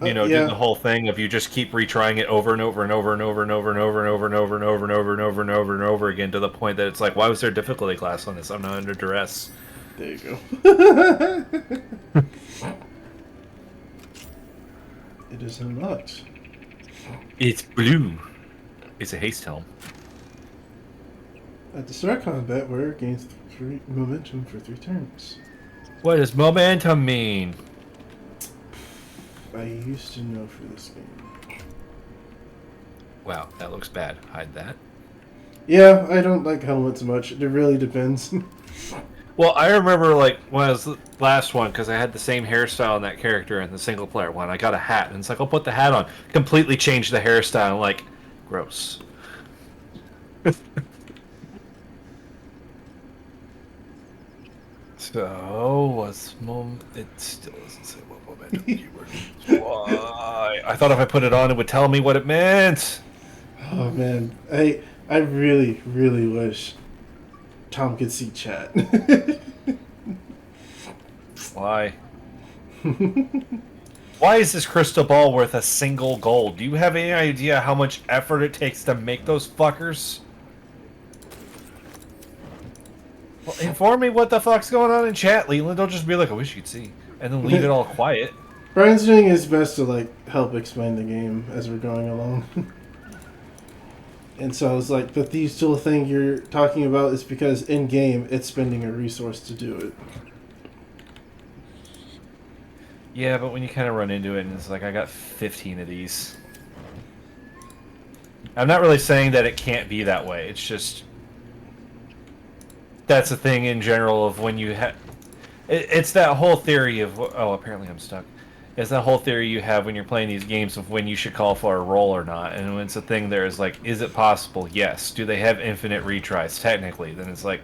S2: Yeah.
S1: Do the whole thing of you just keep retrying it over and over and over and over and over and over and over and over and over and over and over and over and over again to the point that it's like, why was there a difficulty class on this? I'm not under duress.
S2: There you go. It is unlocked.
S1: It's blue. It's a haste helm.
S2: At the start of combat, wearer gains 3 momentum for 3 turns.
S1: What does momentum mean?
S2: I used to know for this game.
S1: Wow, that looks bad. Hide that.
S2: Yeah, I don't like helmets much. It really depends.
S1: Well, I remember, like, when I was the last one, because I had the same hairstyle on that character in the single-player one. I got a hat, and it's like, I'll put the hat on. Completely changed the hairstyle. I'm like, gross. So, what's it still doesn't say what momentum keyword is. Why? I thought if I put it on, it would tell me what it meant.
S2: Oh man, I really, really wish Tom could see chat.
S1: Why? Why is this crystal ball worth a single gold? Do you have any idea how much effort it takes to make those fuckers? Well, inform me what the fuck's going on in chat, Leland. Don't just be like, I wish you could see. And then leave it all quiet.
S2: Brian's doing his best to like help explain the game as we're going along. And so it's like the Thieves Tool thing you're talking about is because in game it's spending a resource to do it.
S1: Yeah, but when you kind of run into it and it's like, I got 15 of these. I'm not really saying that it can't be that way. It's just... That's a thing in general of when you have... It's that whole theory of... Oh, apparently I'm stuck. It's that whole theory you have when you're playing these games of when you should call for a roll or not. And when it's a thing there is like, is it possible? Yes. Do they have infinite retries? Technically. Then it's like,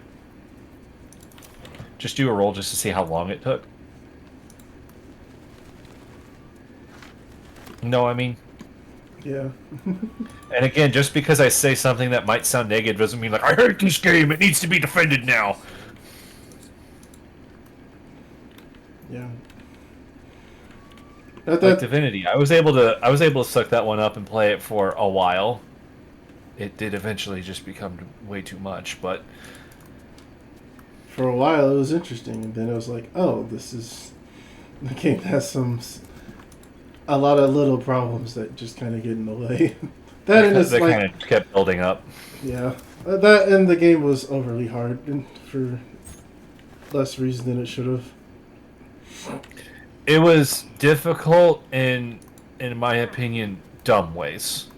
S1: just do a roll just to see how long it took. No, I mean...
S2: Yeah.
S1: And again, just because I say something that might sound negative doesn't mean like, I hate this game, it needs to be defended now.
S2: Yeah.
S1: Like Divinity, I was able to suck that one up and play it for a while. It did eventually just become way too much, but
S2: for a while it was interesting, and then it was like, oh, this is the game has a lot of little problems that just kind of get in the way. That and it's
S1: that
S2: like
S1: kind of kept building up.
S2: yeah, that and the game was overly hard and for less reason than it should have.
S1: It was difficult in my opinion, dumb ways.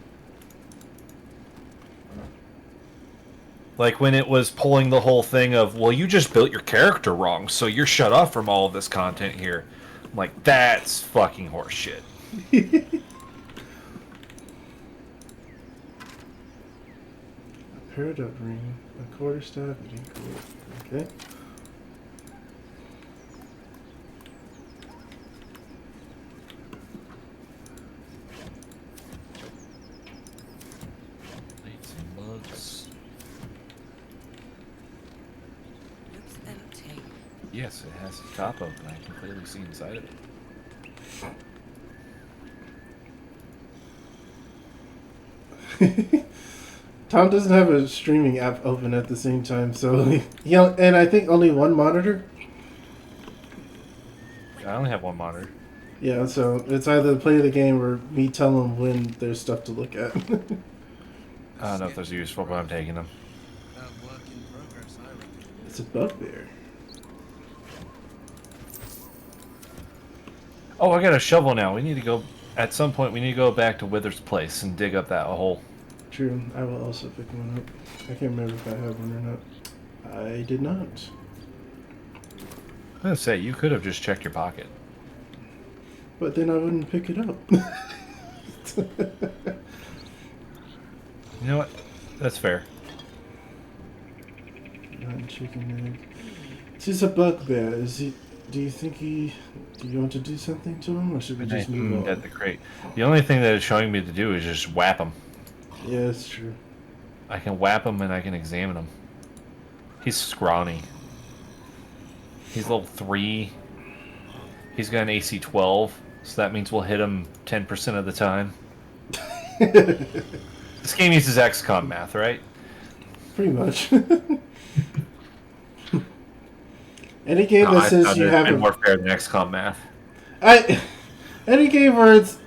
S1: Like when it was pulling the whole thing of, well, you just built your character wrong, so you're shut off from all of this content here. I'm like, that's fucking horseshit.
S2: A peridot ring, a quarterstaff, okay.
S6: Looks empty.
S1: Yes, it has a top open. I can clearly see inside of it.
S2: Tom doesn't have a streaming app open at the same time, so and I think only one monitor.
S1: I only have one monitor.
S2: Yeah, so it's either play the game or me tell him when there's stuff to look at.
S1: I don't know if those are useful, but I'm taking them.
S5: Work in progress, I reckon.
S2: It's a bugbear.
S1: Oh, I got a shovel now. We need to go... At some point, we need to go back to Wither's place and dig up that hole.
S2: True, I will also pick one up. I can't remember if I have one or not. I did not.
S1: I was gonna say, you could have just checked your pocket.
S2: But then I wouldn't pick it up.
S1: You know what? That's fair.
S2: Not chicken egg. He's a bugbear. Is he? Do you think he? Do you want to do something to him, or should we just move on?
S1: At the crate. The only thing that it's showing me to do is just whap him.
S2: Yeah, that's true.
S1: I can whap him and I can examine him. He's scrawny. He's level 3. He's got an AC 12, so that means we'll hit him 10% of the time. This game uses XCOM math, right?
S2: Pretty much. Any game that says you have
S1: more fair than XCOM math.
S2: Any game where it's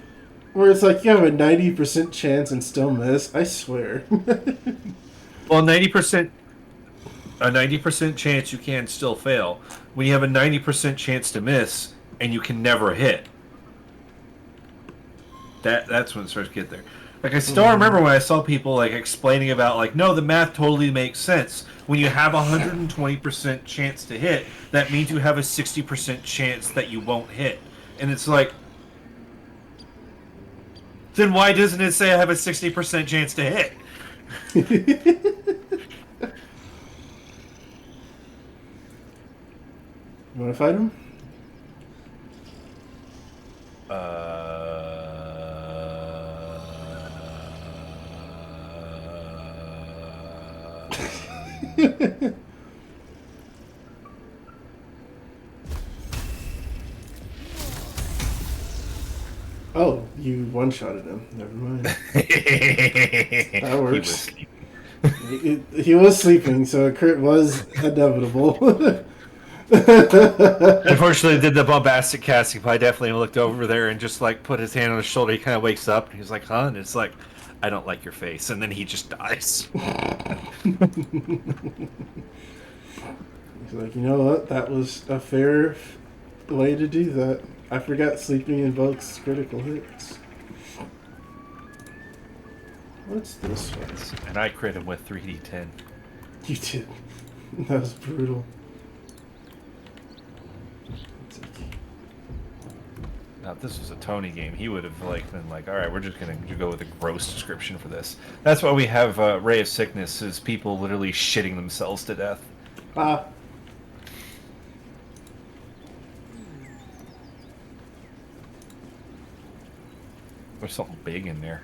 S2: like you have a 90% chance and still miss, I swear.
S1: Well, 90%, a 90% chance you can still fail. When you have a 90% chance to miss and you can never hit, that's when it starts to get there. Like I still remember when I saw people like explaining about like, no, the math totally makes sense. When you have a 120% chance to hit, that means you have a 60% chance that you won't hit. And it's like, then why doesn't it say I have a 60% chance to hit?
S2: You want to fight him? Oh, you one-shotted him. Never mind. That works. He was sleeping, so a crit was inevitable.
S1: Unfortunately, did the bombastic casting, but I definitely looked over there and just like put his hand on his shoulder. He kind of wakes up and he's like, huh? And it's like, I don't like your face. And then he just dies.
S2: He's like, you know what? That was a fair way to do that. I forgot sleeping invokes critical hits. What's this one?
S1: And I crit him with 3d10.
S2: You did. That was brutal.
S1: Now this was a Tony game, he would have like been like, all right, we're just gonna go with a gross description for this. That's why we have Ray of Sickness, is people literally shitting themselves to death.
S2: Ah.
S1: There's something big in there.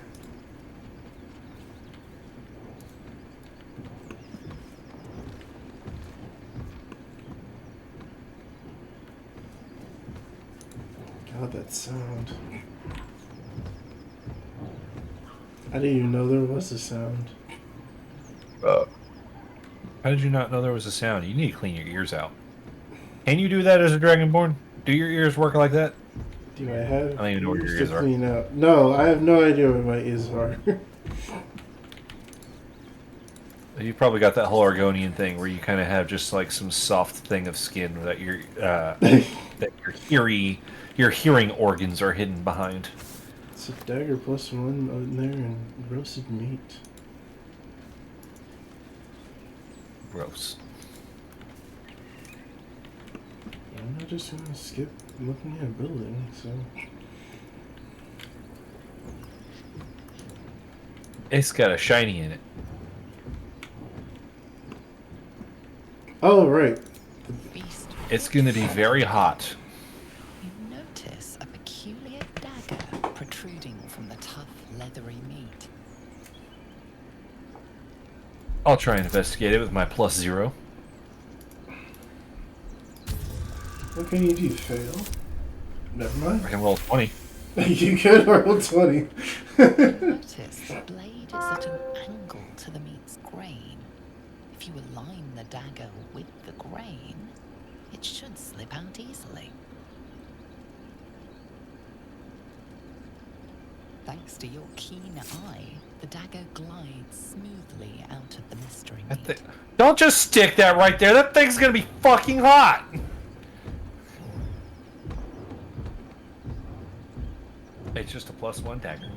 S2: God, that sound. I didn't even know there was a sound.
S1: How did you not know there was a sound? You need to clean your ears out. Can you do that as a Dragonborn? Do your ears work like that?
S2: Do I have
S1: I don't even know where your
S2: ears
S1: ears
S2: to
S1: are.
S2: clean out? No, I have no idea where my ears are.
S1: You probably got that whole Argonian thing where you kind of have just like some soft thing of skin that that your hearing organs are hidden behind.
S2: It's a dagger plus 1 in there and roasted meat.
S1: Gross.
S2: I'm not just gonna skip looking at a building, so.
S1: It's got a shiny in it.
S2: Oh, right.
S3: Feast.
S1: It's gonna be very hot.
S3: You notice a peculiar dagger protruding from the tough, leathery meat.
S1: I'll try and investigate it with my +0.
S3: What
S2: can you do? Fail? Never mind.
S1: I can roll 20.
S2: You could roll 20.
S3: Notice the blade is at an angle to the meat's grain. If you align the dagger with the grain, it should slip out easily. Thanks to your keen eye, the dagger glides smoothly out of the mystery meat.
S1: Don't just stick that right there. That thing's gonna be fucking hot. It's just a +1 dagger.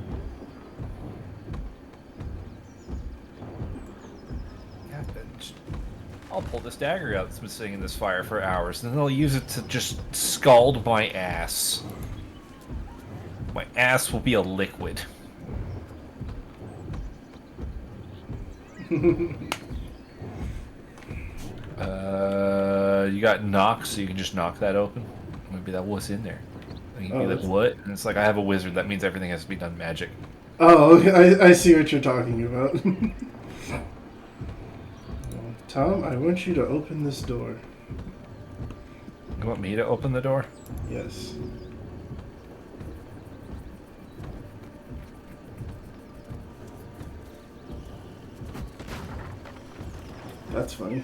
S1: Yeah, I'll pull this dagger out that's been sitting in this fire for hours, and then I'll use it to just scald my ass. My ass will be a liquid. You got knock, so you can just knock that open. Maybe that was in there. And you'd be like, what? And it's like, I have a wizard. That means everything has to be done magic.
S2: Oh, I see what you're talking about. Tom, I want you to open this door.
S1: You want me to open the door?
S2: Yes. That's funny.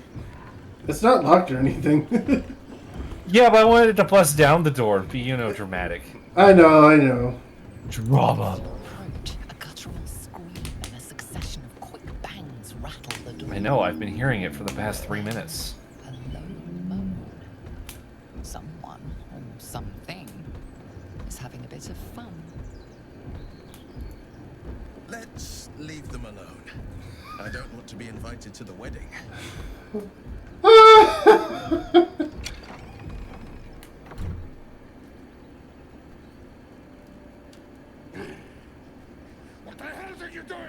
S2: It's not locked or anything.
S1: Yeah, but I wanted to bust down the door and be, you know, dramatic.
S2: I know.
S1: Drama.
S3: Approach, a guttural scream and a succession of quick bangs rattle the door.
S1: I know, I've been hearing it for the past 3 minutes.
S3: A low moan. Someone or something is having a bit of fun.
S5: Let's leave them alone. I don't want to be invited to the wedding.
S8: What the hell are you doing?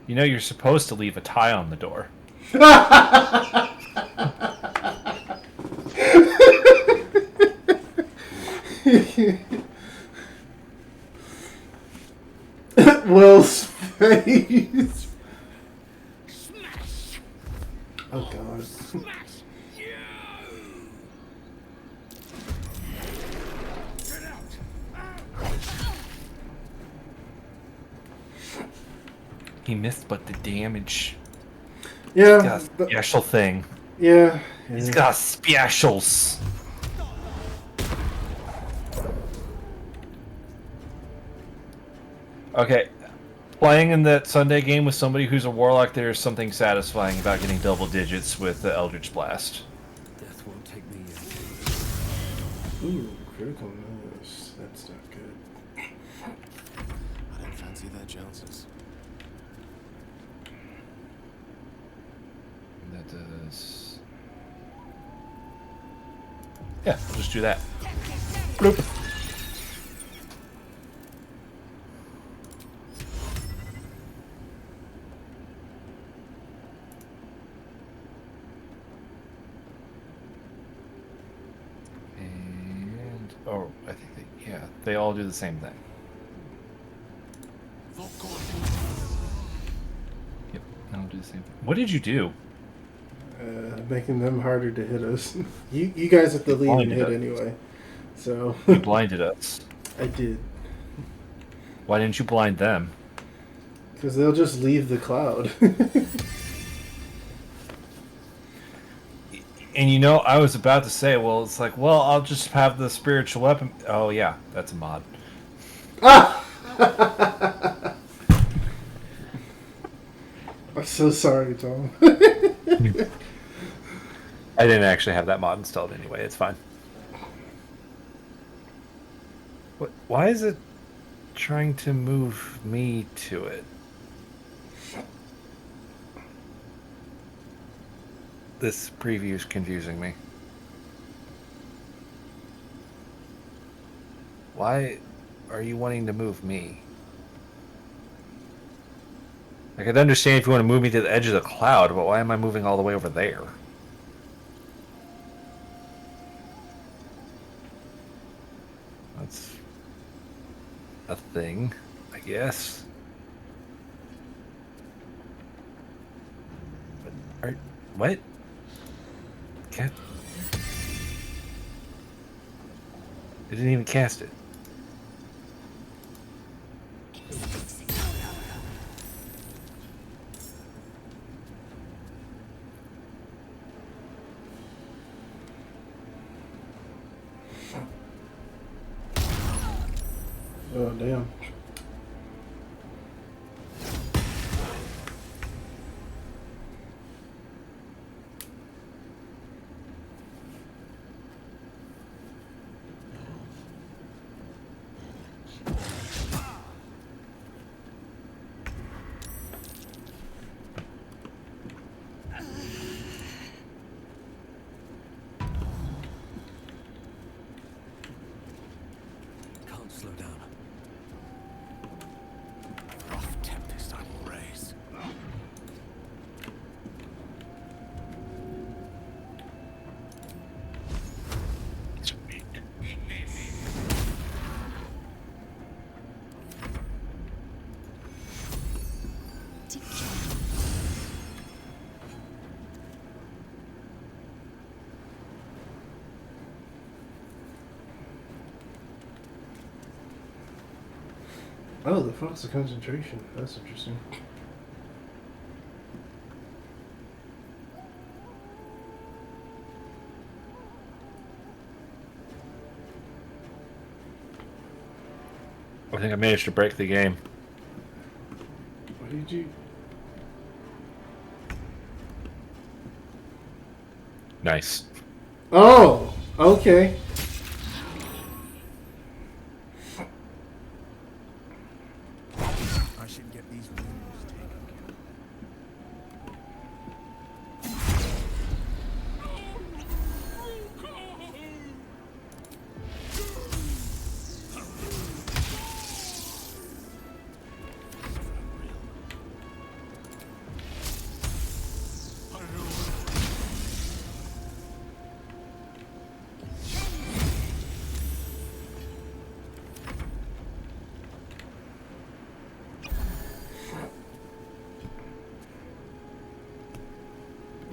S1: You know, you're supposed to leave a tie on the door.
S2: Will's face.
S8: Smash!
S2: Oh god.
S8: Smash! You! Get out!
S1: He missed, but the damage.
S2: Yeah.
S1: He's got a special thing.
S2: Yeah.
S1: He's got specials. Okay. Playing in that Sunday game with somebody who's a warlock, there's something satisfying about getting double digits with the Eldritch Blast.
S8: Death won't take me
S2: Ooh, critical miss. That's not good.
S1: Yeah, we'll just do that. Bloop. And oh, I think they all do the same thing. Yep, they all do the same thing. What did you do?
S2: Making them harder to hit us. You guys have the lead and hit anyway. So
S1: You blinded us.
S2: I did.
S1: Why didn't you blind them?
S2: Because they'll just leave the cloud.
S1: And you know, I was about to say, well, it's like, well, I'll just have the spiritual weapon. Oh yeah, that's a mod.
S2: Ah! I'm so sorry, Tom.
S1: I didn't actually have that mod installed anyway. It's fine. What? Why is it trying to move me to it? This preview is confusing me. Why are you wanting to move me? I could understand if you want to move me to the edge of the cloud, but why am I moving all the way over there? That's a thing, I guess. What? Can't. I didn't even cast it.
S2: Oh, damn.
S8: Can't slow down. Rough tempest I will raise.
S2: Oh, the focus of concentration. That's interesting.
S1: I think I managed to break the game.
S2: What did you...
S1: Nice.
S2: Oh! Okay.
S5: I should get these wounds taken care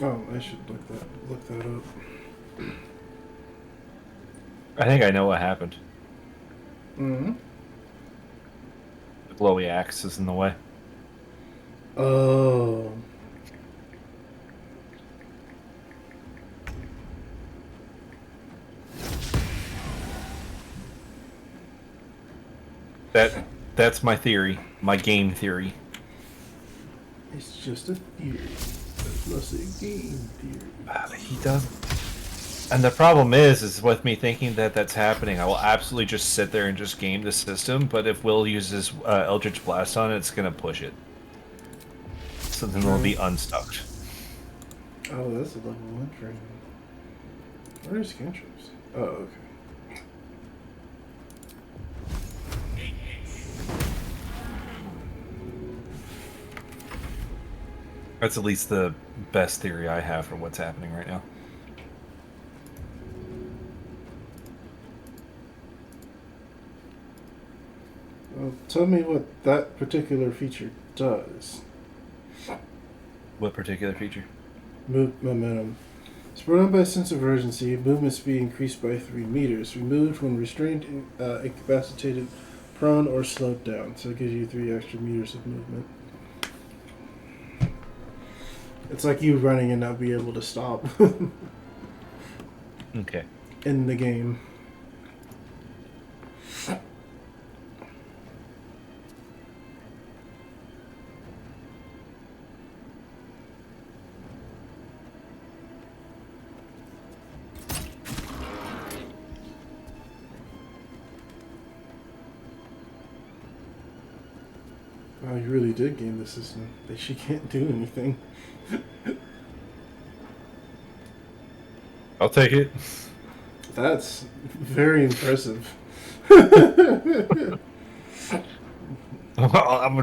S2: Oh, I should look that up.
S1: I think I know what happened.
S2: Mm-hmm.
S1: The glowy axe is in the way.
S2: Oh.
S1: That's my theory. My game theory.
S2: It's just a theory. It's mostly a game theory.
S1: He does. And the problem is with me thinking that that's happening, I will absolutely just sit there and just game the system. But if Will uses Eldritch Blast on it, it's gonna push it. So then it'll be unstuck.
S2: Oh, that's a level 1 training. Where's cantrips? Oh, okay.
S1: That's at least the best theory I have for what's happening right now.
S2: Well, tell me what that particular feature does.
S1: What particular feature?
S2: Move momentum. Spurred on by a sense of urgency, movement speed increased by 3 meters. Removed when restrained, incapacitated, prone, or slowed down. So it gives you 3 extra meters of movement. It's like you running and not be able to stop
S1: Okay.
S2: in the game. Wow, you really did game the system. She can't do anything.
S1: I'll take it.
S2: That's very impressive.
S1: I'm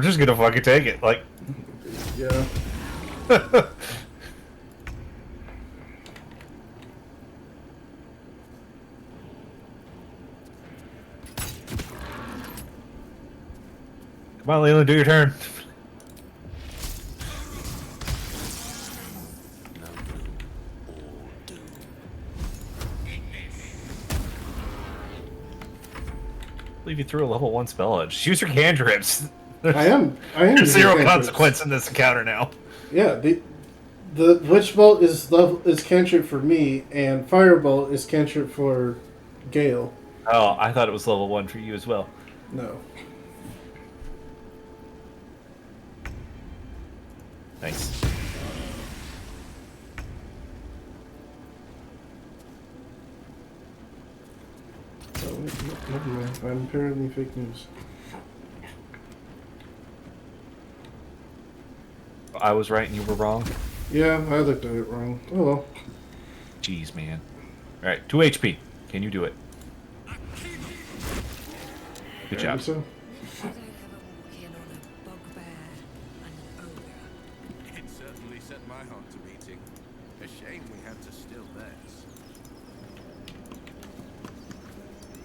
S1: just gonna fucking take it. Like,
S2: Yeah.
S1: come on, Leland, do your turn.
S8: No gloom, all doom.
S1: I believe you threw a level 1 spell edge. Use your cantrips. There's,
S2: I am
S1: there's
S2: using
S1: zero
S2: cantrips.
S1: consequence in this encounter now.
S2: Yeah, the Witch Bolt is cantrip for me, and Firebolt is cantrip for Gale.
S1: Oh, I thought it was level 1 for you as well.
S2: No.
S1: Nice.
S2: Oh, never mind. I'm apparently fake news.
S1: I was right and you were wrong.
S2: Yeah, I looked at it wrong. Oh well.
S1: Jeez, man. Alright, 2 HP. Can you do it? Good job.
S2: So,
S6: You don't ever walk in on a bugbear and an ogre.
S5: It certainly set my heart to beating. A shame we had to steal theirs.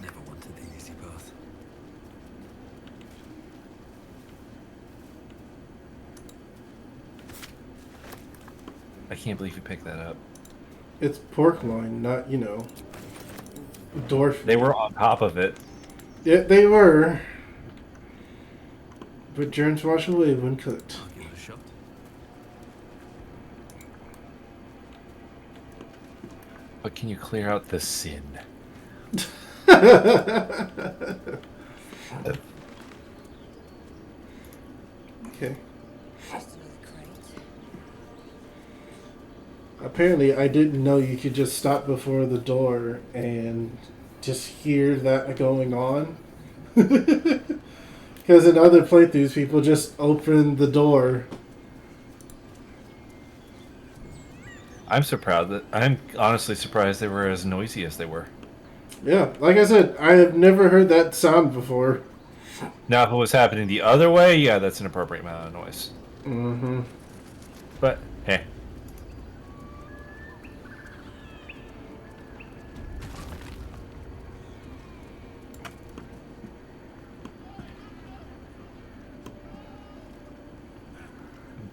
S8: Never wanted the easy path.
S1: I can't believe you picked that up.
S2: it's pork loin, not, dwarf.
S1: They were on top of it.
S2: Yeah, they were. But germs wash away when cooked.
S8: I'll give it a shot.
S1: But can you clear out the sin?
S2: Okay.
S6: Just another crate.
S2: Apparently, I didn't know you could just stop before the door and just hear that going on. Because in other playthroughs, people just open the door.
S1: I'm I'm honestly surprised they were as noisy as they were.
S2: Yeah, like I said, I have never heard that sound before.
S1: Now, if it was happening the other way, yeah, that's an appropriate amount of noise.
S2: Mm-hmm.
S1: But, hey.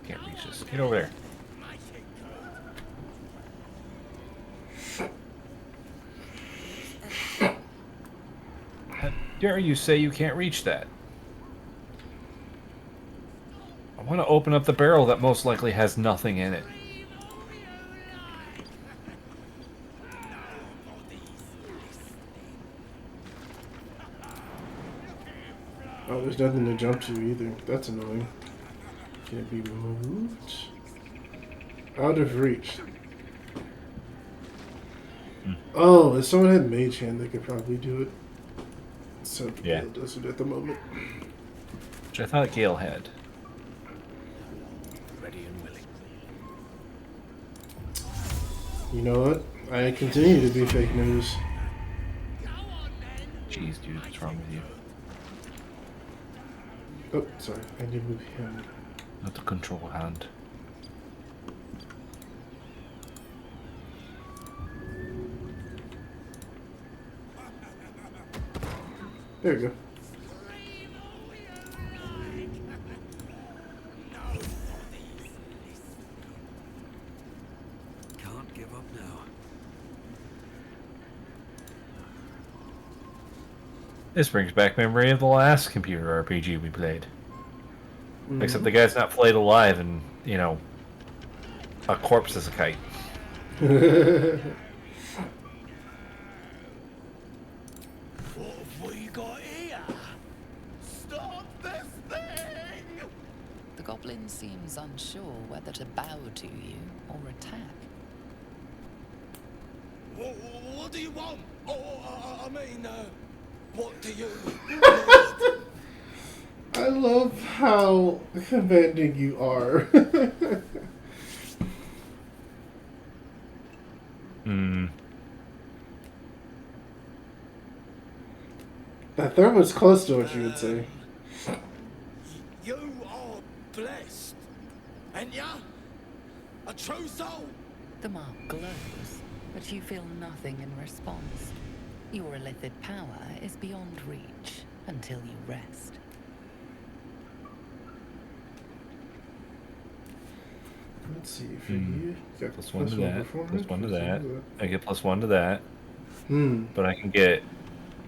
S1: Can't reach this. Get over there. How dare you say you can't reach that? I want to open up the barrel that most likely has nothing in it.
S2: Oh, there's nothing to jump to either. That's annoying. Can't be moved. Out of reach. Oh, if someone had Mage Hand, they could probably do it. So
S1: Yeah.
S2: Gale does it at the moment.
S1: Which I thought Gale had.
S8: Ready and willing.
S2: You know what? I continue to be fake news.
S1: Jeez, dude, what's wrong with you?
S2: Oh, sorry. I need to move him.
S1: Not the control hand.
S2: There you go.
S8: Can't give up now.
S1: This brings back memory of the last computer RPG we played. Except the guy's not flayed alive and, you know, a corpse is a kite.
S5: What have we got here? Stop this thing!
S3: The goblin seems unsure whether to bow to you or attack.
S5: What do you want? I mean, what do you
S2: I love how commanding you are.
S1: Hmm.
S2: That third was close to what you would say.
S5: You are blessed. And ya? A true soul?
S3: The mark glows, but you feel nothing in response. Your illithid power is beyond reach until you rest.
S2: Let's see. For you, got
S1: Plus one to that.
S2: performance,
S1: Plus one to
S2: plus
S1: that. I get plus one to that.
S2: Hmm.
S1: But I can get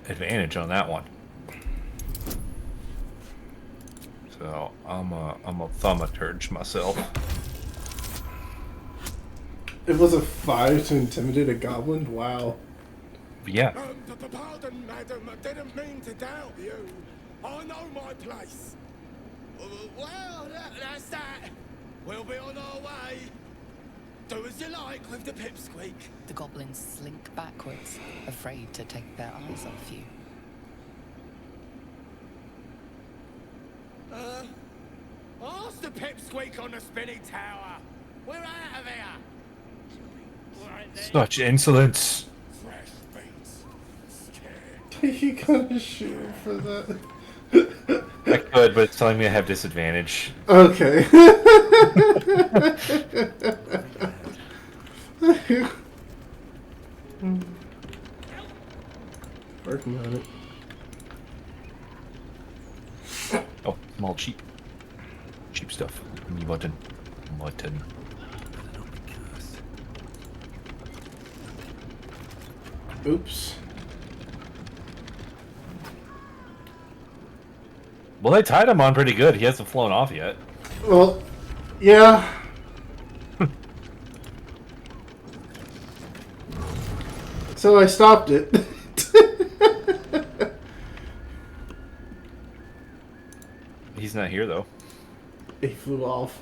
S1: advantage on that one. So I'm a thaumaturge myself.
S2: It was a 5 to intimidate a goblin? Wow.
S1: Yeah.
S5: Pardon, madam. I didn't mean to doubt you. I know my place. Well, that's that. We'll be on our way. Do as you like with the pipsqueak.
S3: The goblins slink backwards, afraid to take their eyes off you.
S5: Ask the pipsqueak on the spinning tower. We're out of here. Right then.
S1: Such insolence.
S5: Fresh beats. Scared.
S2: You gotta shoot him for that.
S1: I could, but it's telling me I have disadvantage.
S2: Okay. Working on it.
S1: Oh, I'm all cheap. Cheap stuff. Mutton. Mutton.
S8: Better not be cursed.
S2: Oops.
S1: Well, they tied him on pretty good. He hasn't flown off yet.
S2: Well, yeah. So I stopped it.
S1: He's not here, though.
S2: He flew off.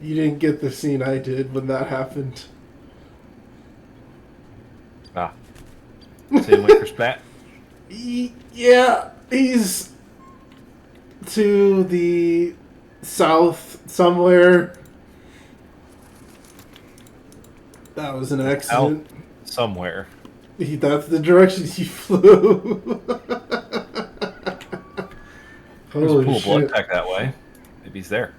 S2: You didn't get the scene I did when that happened.
S1: Ah. Same way for Spat.
S2: Yeah, he's to the south somewhere. That was an accident.
S1: Out somewhere.
S2: That's the direction he flew.
S1: There's a
S2: Holy
S1: pool of blood
S2: shit.
S1: pack that way. Maybe he's there.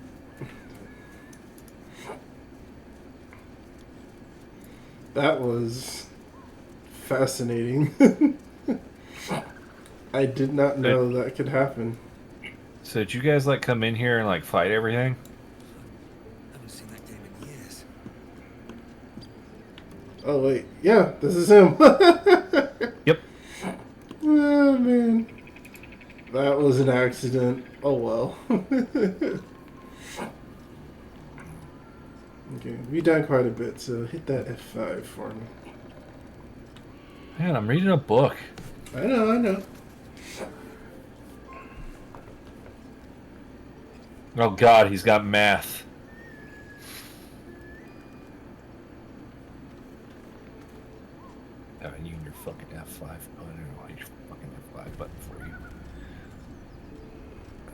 S2: That was fascinating. I did not know that could happen.
S1: So did you guys like come in here and like fight everything?
S8: Haven't seen that game in years.
S2: Oh wait, yeah, this is him.
S1: Yep.
S2: Oh man, that was an accident. Oh well. Okay, we done quite a bit, so hit that F5 for me.
S1: Man, I'm reading a book.
S2: I know.
S1: Oh god, he's got math. Oh, and you and your fucking F5 button. I don't know your fucking F5 button for you.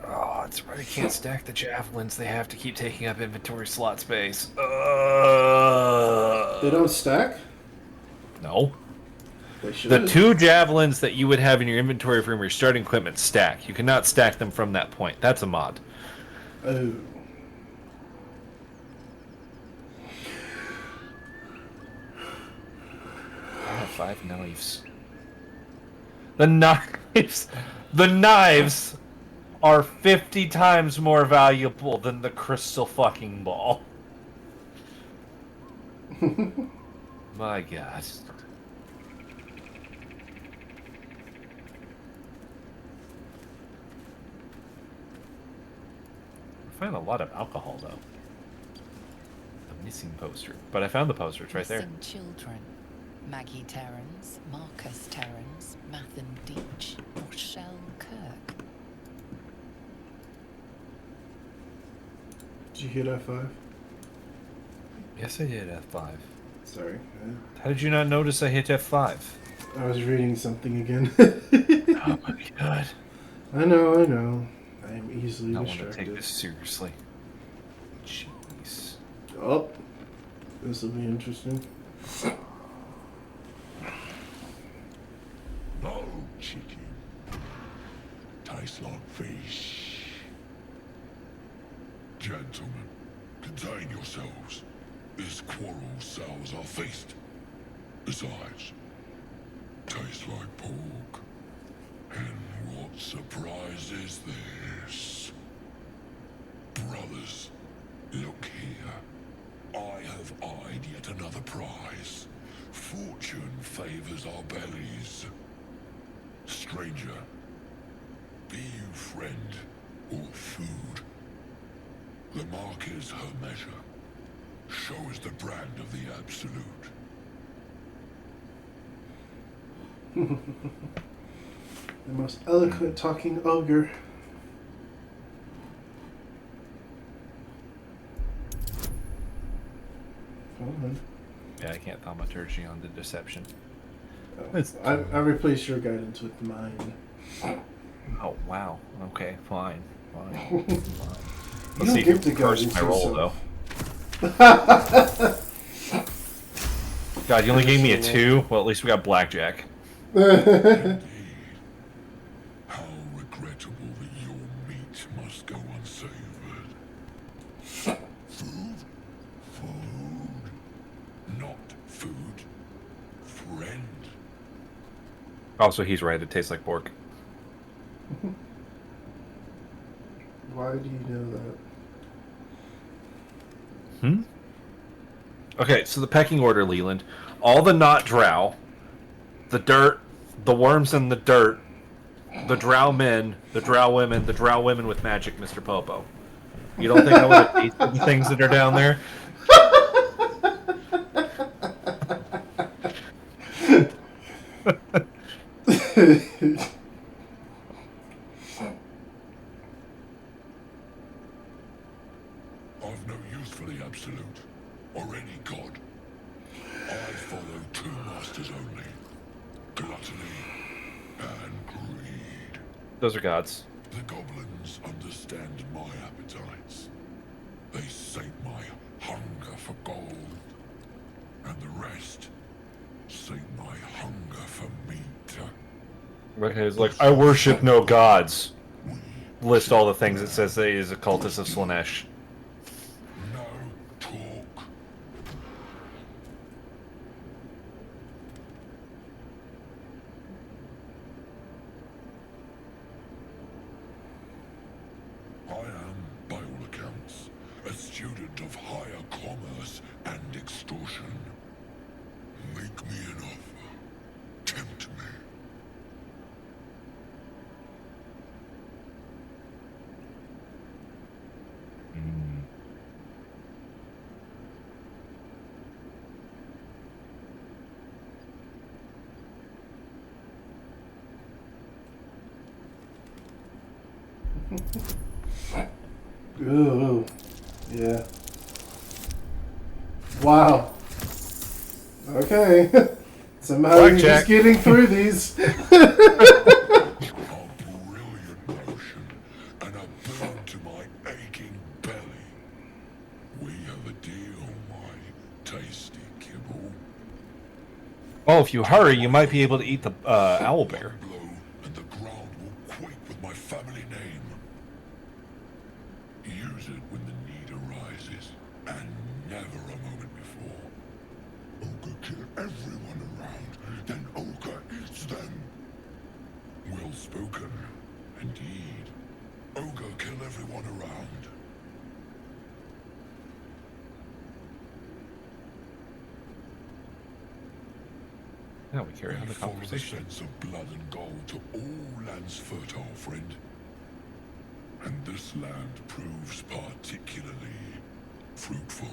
S1: Oh, that's right. I can't stack the javelins. They have to keep taking up inventory slot space.
S2: They don't stack?
S1: No.
S2: They should.
S1: The 2 javelins that you would have in your inventory from your starting equipment stack. You cannot stack them from that point. That's a mod.
S2: Oh.
S1: I have 5 knives. The knives! The knives are 50 times more valuable than the crystal fucking ball. My God. I found a lot of alcohol, though. The missing poster. But I found the poster. It's right there.
S3: Missing children. Maggie Terrans, Marcus Terrans, Mathan Deach, or Shell Kirk.
S2: Did you hit F5?
S1: Yes, I did F5.
S2: Sorry.
S1: How did you not notice I hit F5?
S2: I was reading something again.
S1: Oh my God.
S2: I know. I am easily
S1: I want to
S2: distracted.
S1: take this seriously. Jeez.
S2: Oh. This will be interesting.
S5: No chicken. Tastes like fish. Gentlemen, contain yourselves. This quarrel sours our feast. Besides, tastes like pork. And what surprise is this? Brothers, look here. I have eyed yet another prize. Fortune favors our bellies. Stranger, be you friend or food. The mark is her measure. Show us the brand of the absolute.
S2: The most eloquent talking ogre. Fine.
S1: Yeah, I can't thaumaturgy on the deception.
S2: Oh, I replaced your guidance with mine.
S1: Oh, wow. Okay, fine.
S2: You
S1: Let's
S2: don't
S1: see if you
S2: get to
S1: reverse
S2: guidance
S1: my roll,
S2: yourself.
S1: though. God, you only gave me a 2? Well, at least we got blackjack.
S5: Indeed. How regrettable that your meat must go unsavored. Food? Food. Not food. Friend.
S1: Also, he's right. It tastes like pork.
S2: Why do you know that?
S1: Hmm? Okay, so the pecking order, Leland. All the not drow, the dirt, the worms in the dirt, the drow men, the drow women with magic, Mr. Popo. You don't think I would have tasted the things that are down there?
S5: I've no use for the absolute, or any god. I follow 2 masters only. Gluttony and greed.
S1: Those are gods.
S5: The goblins understand my appetites. They sate my hunger for gold. And the rest sate my hunger for meat.
S1: Okay, it's like, I worship no gods. List all the things it says that he is a cultist of Slanesh.
S5: No talk. I am, by all accounts, a student of higher commerce and extortion. Make me an offer. Tempt me.
S2: Ooh. Yeah. Wow. Okay. Somehow you're just
S1: Blackjack.
S2: getting through these.
S5: A brilliant potion and a boon to my aching belly. We have a deal, my tasty kibble.
S1: Oh, if you hurry, you might be able to eat the owl bear.
S5: Blow, and the ground will quake with my family name. Use it when the need arises, and never a moment before. Ogre kill everyone around, then Ogre eats them. Well spoken, indeed. Ogre kill everyone around.
S1: Now we carry on the
S5: Follow the
S1: conversation.
S5: sense of blood and gold to all lands fertile, friend. And this land proves particularly fruitful.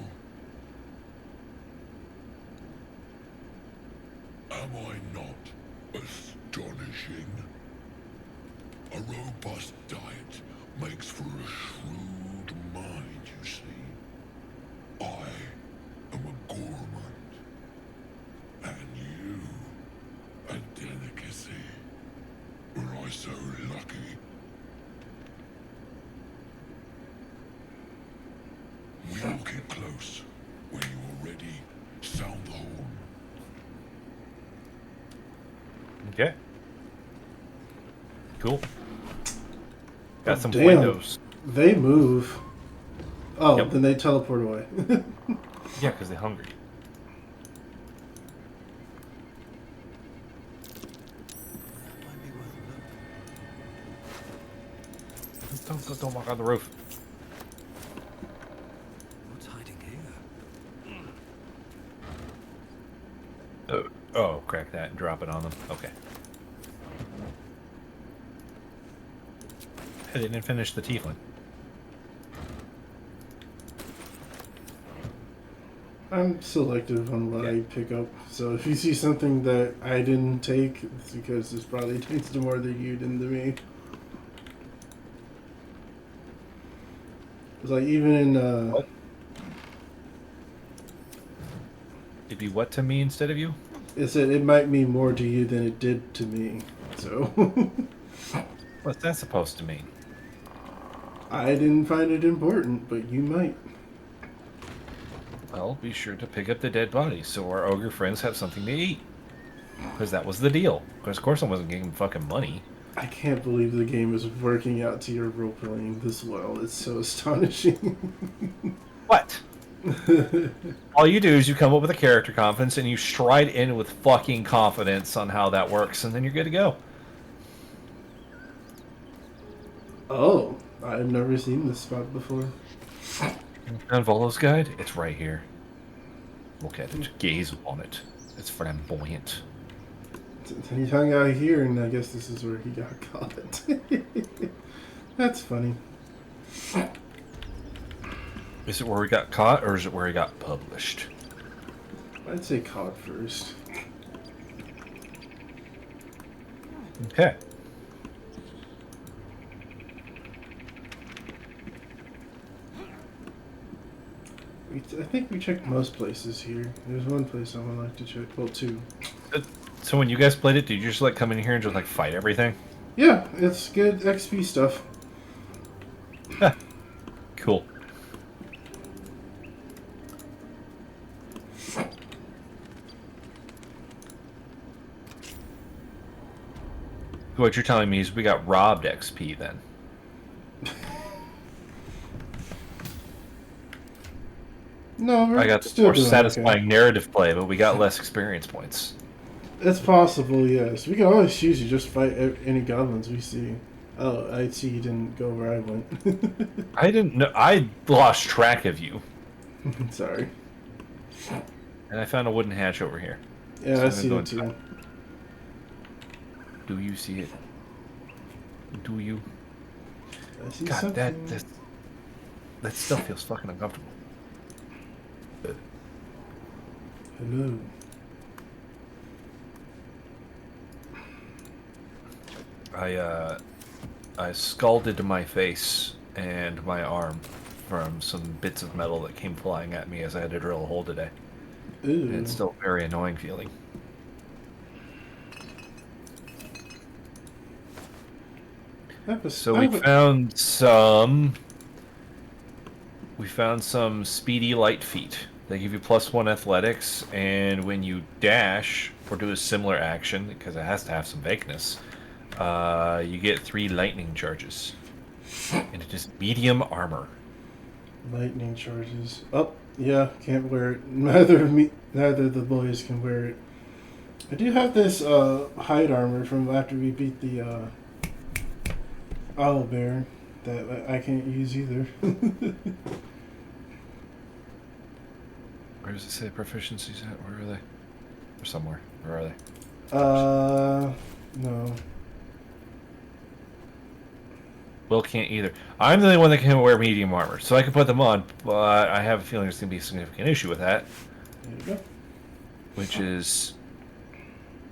S5: Am I not astonishing? A robust diet makes for a shrewd mind, you see. I am a gourmand, and you a delicacy. Were I so lucky? We will get close. When you are ready, sound the horn.
S1: Okay. Cool. Got some
S2: Damn.
S1: windows.
S2: They move. Oh,
S1: Yep.
S2: then they teleport away.
S1: Yeah, because they're hungry.
S8: Might be worth a look.
S1: Don't walk on the roof.
S8: What's hiding here?
S1: Oh, crack that and drop it on them. Okay. I didn't finish the tiefling.
S2: I'm selective on what I pick up, so if you see something that I didn't take, it's because this probably takes to more than you than to me. It's like even in
S1: What? It'd be what to me instead of you?
S2: it said it might mean more to you than it did to me. So
S1: What's that supposed to mean?
S2: I didn't find it important, but you might.
S1: Well, be sure to pick up the dead bodies so our ogre friends have something to eat. Because that was the deal. Because of course I wasn't getting fucking money.
S2: I can't believe the game is working out to your role playing this well. It's so astonishing.
S1: What? All you do is you come up with a character confidence and you stride in with fucking confidence on how that works, and then you're good to go.
S2: Oh, I've never seen this spot before.
S1: And Volo's guide, it's right here. Look at it. Gaze on it. It's flamboyant.
S2: He hung out here, and I guess this is where he got caught. That's funny.
S1: Is it where we got caught, or is it where he got published?
S2: I'd say caught first.
S1: Okay.
S2: I think we checked most places here. There's one place I would like to check. Well, two.
S1: So when you guys played it, did you just like come in here and just like fight everything?
S2: Yeah, it's good XP stuff.
S1: Cool. What you're telling me is we got robbed XP then.
S2: No, we're
S1: I got the
S2: still
S1: more
S2: doing
S1: satisfying
S2: okay.
S1: narrative play, but we got less experience points.
S2: It's possible, yes. We can always choose to just fight any goblins we see. Oh, I see you didn't go where I went.
S1: I didn't know. I lost track of you,
S2: Sorry.
S1: and I found a wooden hatch over here.
S2: Yeah,
S1: So
S2: I
S1: I'm
S2: see
S1: gonna
S2: it
S1: go
S2: too.
S1: Do you see it? Do you?
S2: I see
S1: God,
S2: something.
S1: that still feels fucking uncomfortable.
S2: Hello.
S1: I scalded my face and my arm from some bits of metal that came flying at me as I had to drill a hole today.
S2: Ooh.
S1: And it's still a very annoying feeling. So we found some speedy light feet. They give you +1 athletics, and when you dash, or do a similar action, because it has to have some vagueness, you get 3 lightning charges. And it is medium armor.
S2: Lightning charges. Oh, yeah, can't wear it. Neither of the boys can wear it. I do have this hide armor from after we beat the owl bear that I can't use either.
S1: Where does it say proficiencies at? Where are they? Or somewhere. Where are they?
S2: No.
S1: Will can't either. I'm the only one that can wear medium armor, so I can put them on, but I have a feeling there's going to be a significant issue with that.
S2: There you go.
S1: Which is,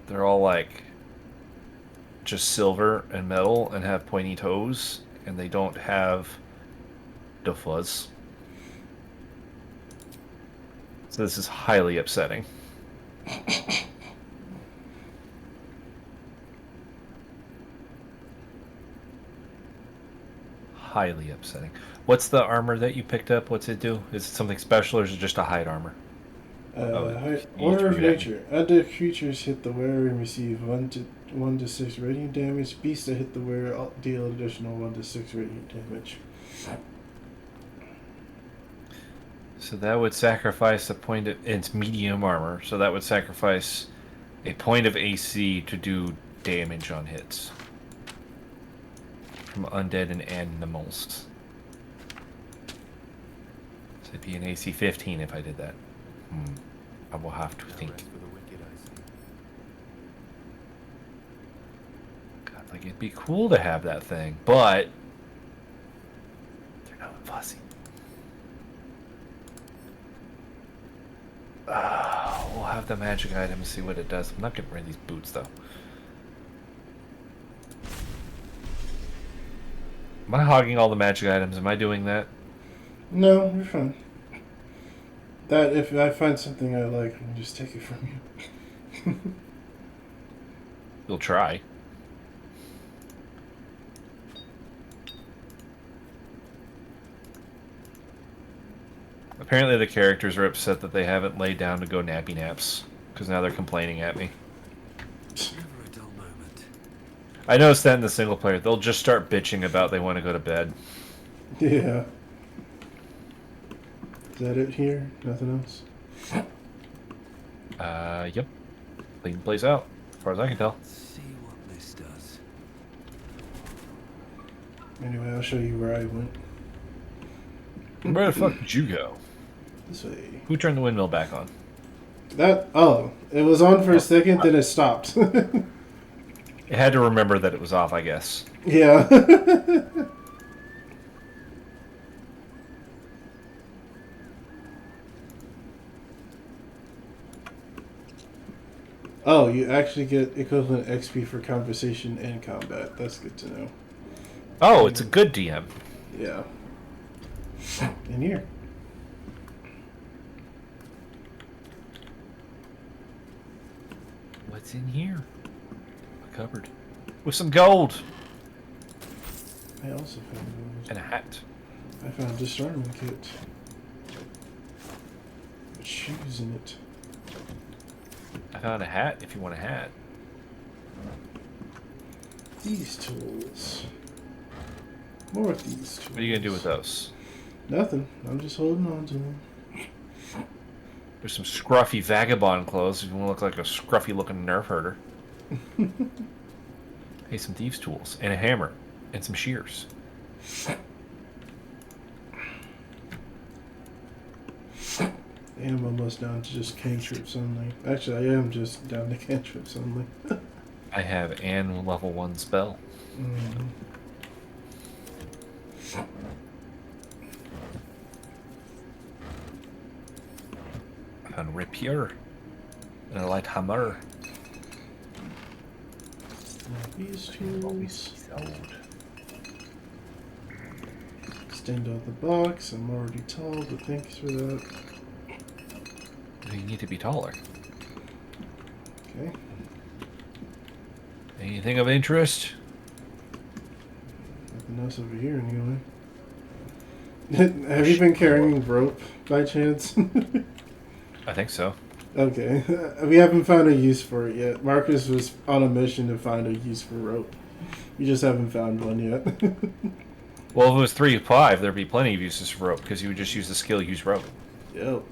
S1: they're all like just silver and metal and have pointy toes, and they don't have the fuzz. So this is highly upsetting. Highly upsetting. What's the armor that you picked up? What's it do? Is it something special or is it just a hide armor?
S2: Order of nature. Other creatures hit the wearer and receive 1 to 6 radiant damage. Beasts that hit the wearer deal additional 1 to 6 radiant damage.
S1: So that would sacrifice a point of... It's medium armor, so that would sacrifice a point of AC to do damage on hits. From undead and animals. So it'd be an AC 15 if I did that. I will have to think. God, like it'd be cool to have that thing, but they're not fussy. We'll have the magic item and see what it does. I'm not getting rid of these boots though. Am I hogging all the magic items? Am I doing that?
S2: No, you're fine. That if I find something I like, I can just take it from you.
S1: You'll try. Apparently the characters are upset that they haven't laid down to go nappy naps, because now they're complaining at me.
S8: Never a dull moment.
S1: I noticed that in the single player. They'll just start bitching about they want to go to bed.
S2: Yeah. Is that it here? Nothing else?
S1: Yep. Clean the place out, as far as I can tell.
S8: Let's see what this does.
S2: Anyway, I'll show you where I went.
S1: Where the fuck did you go?
S2: This way.
S1: Who turned the windmill back on?
S2: It was on for a second, then it stopped.
S1: It had to remember that it was off, I guess.
S2: Yeah. Oh, you actually get equivalent XP for conversation and combat. That's good to know.
S1: Oh, it's a good DM.
S2: Yeah. In here.
S1: What's in here? A cupboard. With some gold!
S2: I also found those.
S1: And a hat.
S2: I found a disarming kit. With shoes in it.
S1: I found a hat if you want a hat.
S2: These tools. More of these tools.
S1: What are you going to do with those?
S2: Nothing. I'm just holding on to them.
S1: There's some scruffy vagabond clothes if you want to look like a scruffy looking nerf herder. Hey, some thieves' tools. And a hammer. And some shears.
S2: I am almost down to just cantrips only. Actually, I am just down to cantrips only.
S1: I have an level 1 spell.
S2: Mm.
S1: I found a rapier. And a light hammer.
S2: These tools. Stand out the box. I'm already tall, but thanks for that.
S1: You need to be taller.
S2: Okay.
S1: Anything of interest?
S2: Nothing else over here anyway. Have you been carrying rope by chance?
S1: I think so.
S2: Okay, we haven't found a use for it yet. Marcus was on a mission to find a use for rope. We just haven't found one yet.
S1: Well, if it was 3-5, there'd be plenty of uses for rope because you would just use the skill use rope.
S2: Yep.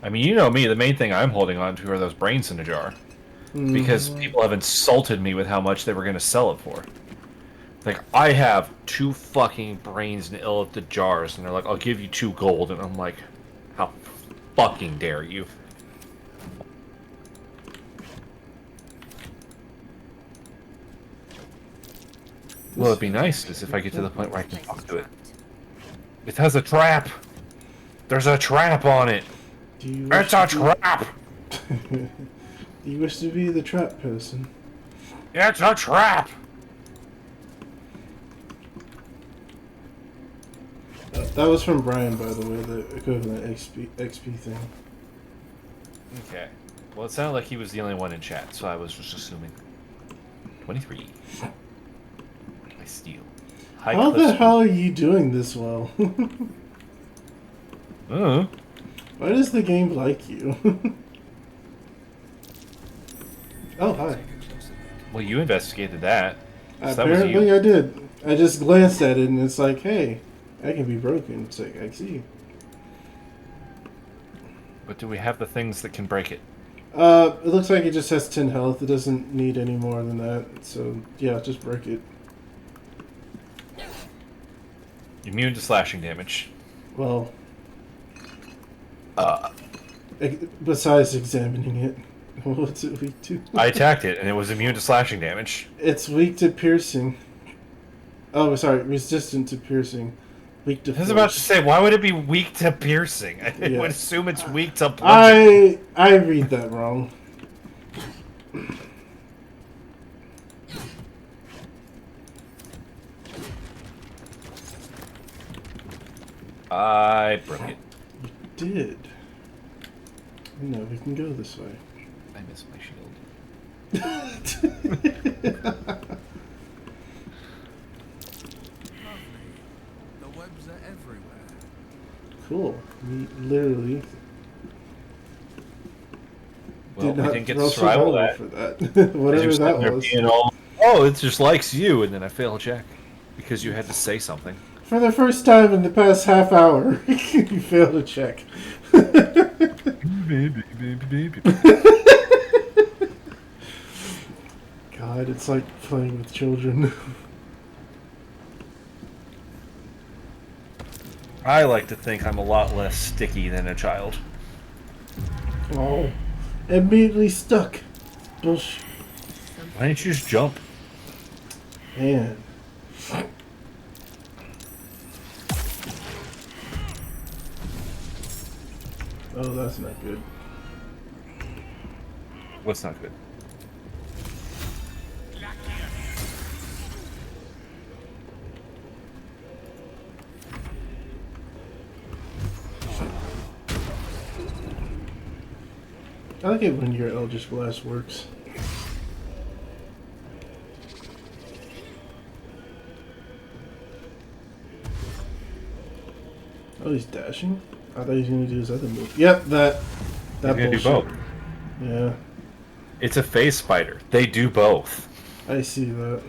S1: I mean, you know me. The main thing I'm holding on to are those brains in a jar because people have insulted me with how much they were going to sell it for. Like, I have 2 fucking brains in the jars, and they're like, "I'll give you 2 gold," and I'm like, "How fucking dare you?" Well, it'd be nice is if I get to the point where I can talk to it. It has a trap. There's a trap on it. It's a trap.
S2: Do you wish to be the trap person?
S1: It's a trap.
S2: That was from Brian, by the way, the equivalent XP thing.
S1: Okay. Well, it sounded like he was the only one in chat, so I was just assuming. 23. I steal.
S2: How the hell are you doing this well? Why does the game like you? Oh, hi.
S1: Well, you investigated that. So
S2: Apparently
S1: that was you.
S2: I did. I just glanced at it and it's like, hey, that can be broken. It's like, I see.
S1: But do we have the things that can break it?
S2: It looks like it just has 10 health. It doesn't need any more than that. So, yeah, just break it.
S1: Immune to slashing damage.
S2: Well, besides examining it, what's it weak to?
S1: I attacked it, and it was immune to slashing damage.
S2: It's weak to piercing. Oh, sorry, resistant to piercing. Weak to
S1: I was about to say, why would it be weak to piercing? I
S2: Yeah.
S1: would assume it's weak to bludgeoning.
S2: I read that wrong.
S1: I broke it.
S2: You did. No, we can go this way.
S1: I missed my shield.
S8: The webs are everywhere.
S2: Cool. We literally
S1: Well,
S2: did
S1: we
S2: not
S1: didn't get
S2: roll
S1: to survival that.
S2: for that. Whatever that was.
S1: Oh, it just likes you, and then I fail a check. Because you had to say something.
S2: For the first time in the past half hour, you failed a check. God, it's like playing with children.
S1: I like to think I'm a lot less sticky than a child.
S2: Oh, immediately stuck. Bullshit.
S1: Why didn't you just jump?
S2: Man. Oh, that's not good.
S1: What's not good?
S2: I like it when your Eldritch Blast works. Oh, he's dashing? I thought he was going to do his other move. Yep, that
S1: He's gonna do
S2: bullshit.
S1: both.
S2: Yeah,
S1: It's a phase spider. They do both.
S2: I see that.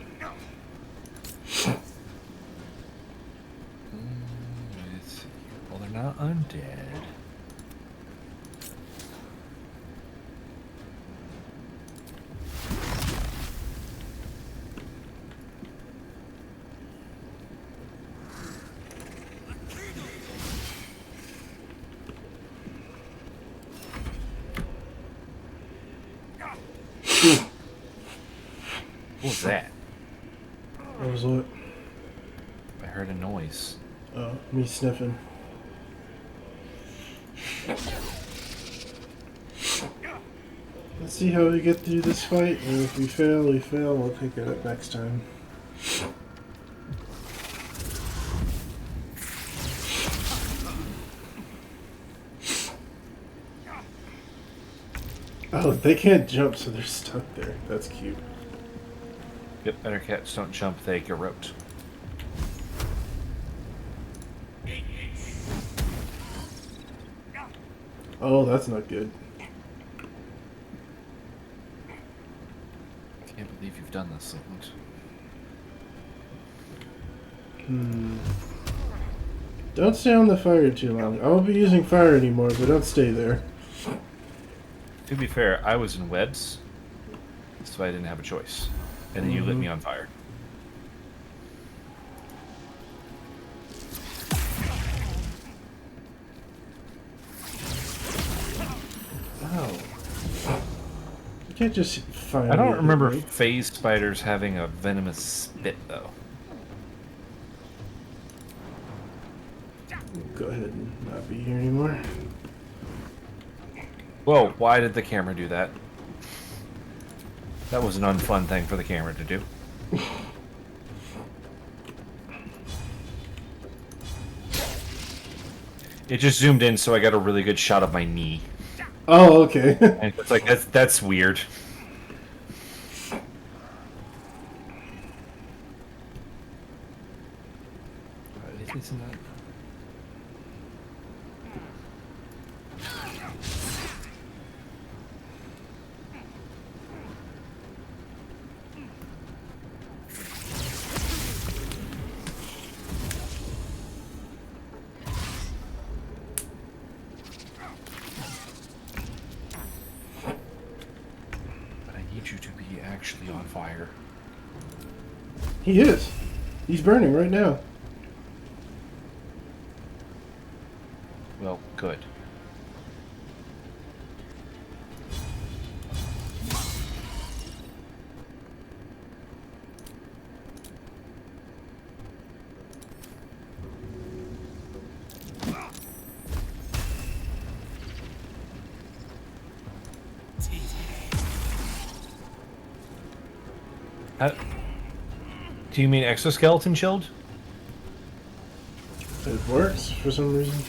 S1: Well, they're not undead. What was that?
S2: What was what?
S1: I heard a noise.
S2: Oh, me sniffing. Let's see how we get through this fight, and if we fail, we fail. We'll pick it up next time. Oh, they can't jump, so they're stuck there. That's cute.
S1: Yep, better cats don't jump, they garrote.
S2: Oh, that's not good.
S1: Can't believe you've done this so much.
S2: Don't stay on the fire too long. I won't be using fire anymore, but don't stay there.
S1: To be fair, I was in webs, so I didn't have a choice. And then you lit me on fire.
S2: Wow. You can't just fire.
S1: I don't
S2: me,
S1: remember
S2: right?
S1: phase spiders having a venomous spit, though.
S2: Go ahead and not be here anymore.
S1: Whoa, why did the camera do that? That was an unfun thing for the camera to do. It just zoomed in, so I got a really good shot of my knee.
S2: Oh, okay.
S1: And it's like, that's weird. Isn't that... But I need you to be actually on fire.
S2: He is. He's burning right now.
S1: Well, good. Do you mean exoskeleton shield?
S2: It works for some reason.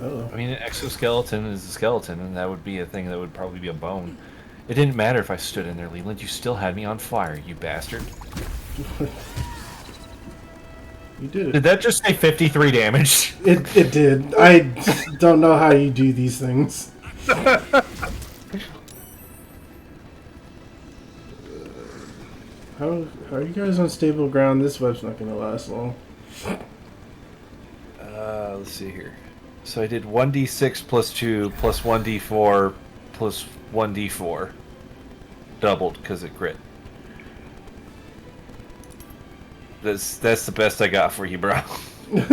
S2: Oh.
S1: I mean, an exoskeleton is a skeleton, and that would be a thing that would probably be a bone. It didn't matter if I stood in there, Leland. You still had me on fire, you bastard.
S2: You did it.
S1: Did that just say 53 damage?
S2: It did. I don't know how you do these things. How are you guys on stable ground? This web's not gonna last long.
S1: Let's see here. So I did 1d6 plus 2 plus 1d4 plus 1d4. Doubled because it crit. That's the best I got for you, bro. Well,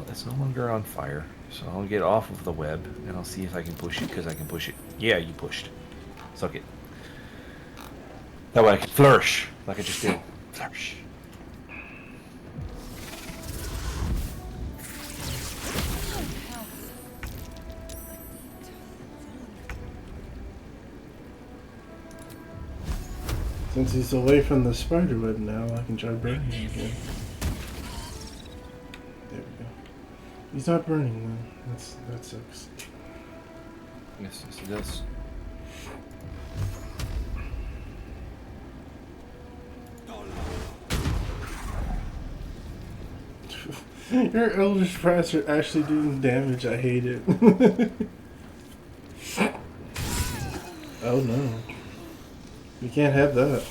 S1: it's no longer on fire, so I'll get off of the web and I'll see if I can push it, because I can push it. Yeah, you pushed. Suck it. That way I can flourish, like I just did. Flourish.
S2: Since he's away from the spider web now, I can try burning him again. There we go. He's not burning though. That sucks.
S1: Yes, it does.
S2: Your Eldritch Blast are actually doing damage. I hate it. Oh no. You can't have that.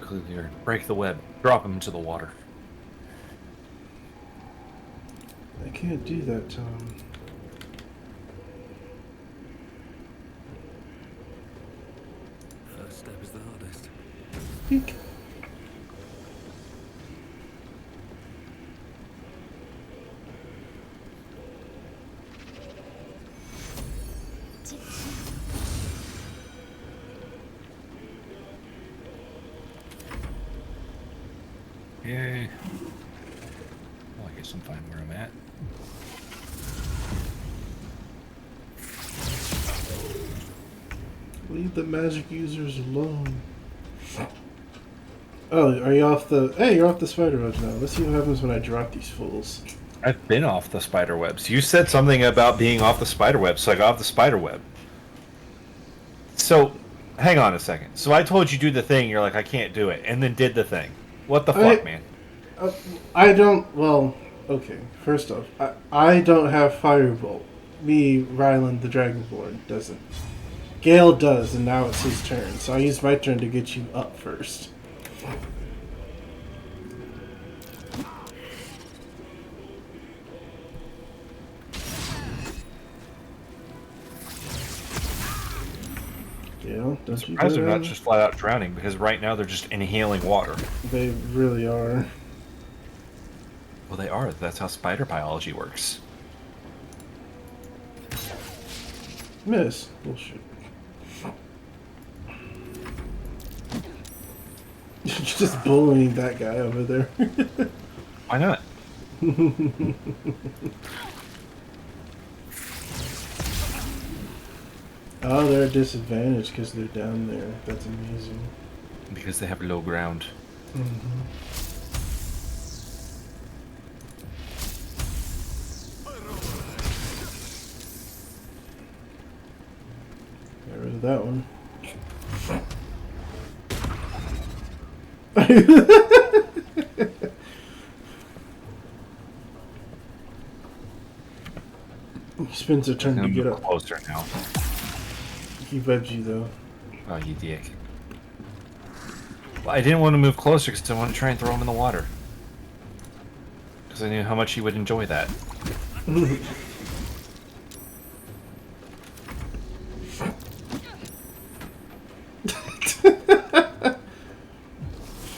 S1: Clear. Break the web. Drop him into the water.
S2: I can't do that, Tom.
S8: First step is the hardest.
S2: Eek.
S1: Yay. Well, I guess I'm fine where I'm at.
S2: Leave the magic users alone. Oh, are you off the... Hey, you're off the spider webs now. Let's see what happens when I drop these fools.
S1: I've been off the spider webs. You said something about being off the spider web, so I got off the spider web. So, hang on a second. So I told you do the thing. You're like, I can't do it, and then did the thing. What the fuck, man?
S2: I don't. Well, okay. First off, I don't have Firebolt. Me, Ryland the Dragonborn, doesn't. Gale does, and now it's his turn. So I use my turn to get you up first. Gale, don't you
S1: Surprised
S2: do
S1: they're not
S2: that?
S1: just flat out drowning, because right now they're just inhaling water.
S2: They really are.
S1: Well, they are. That's how spider biology works.
S2: Miss. Bullshit. You're just bullying that guy over there.
S1: Why not?
S2: Oh, they're at disadvantage because they're down there. That's amazing.
S1: Because they have low ground.
S2: Got rid of that one. He spends a turn to get up.
S1: Closer now.
S2: He webbed you though.
S1: Oh, you dick. Well, I didn't want to move closer because I wanted to try and throw him in the water. Because I knew how much he would enjoy that.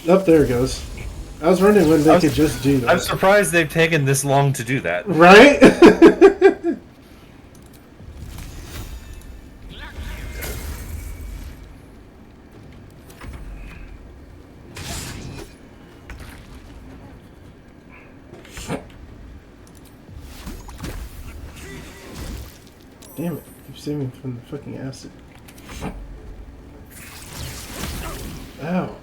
S2: Up there it goes. I was wondering when they could just do that.
S1: I'm surprised they've taken this long to do that.
S2: Right? Damn it. Keep saving from the fucking acid. Ow.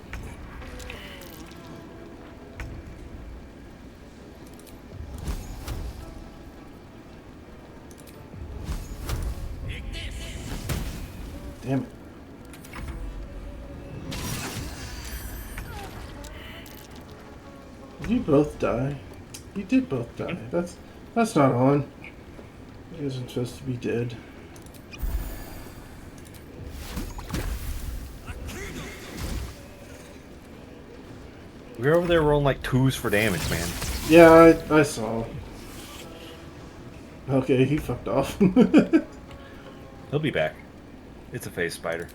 S2: Damn it. Did you both die? You did both die. That's not on. You guys aren't supposed to be dead.
S1: We were over there rolling like 2s for damage, man.
S2: Yeah, I saw. Okay, he fucked off.
S1: He'll be back. It's a phase spider.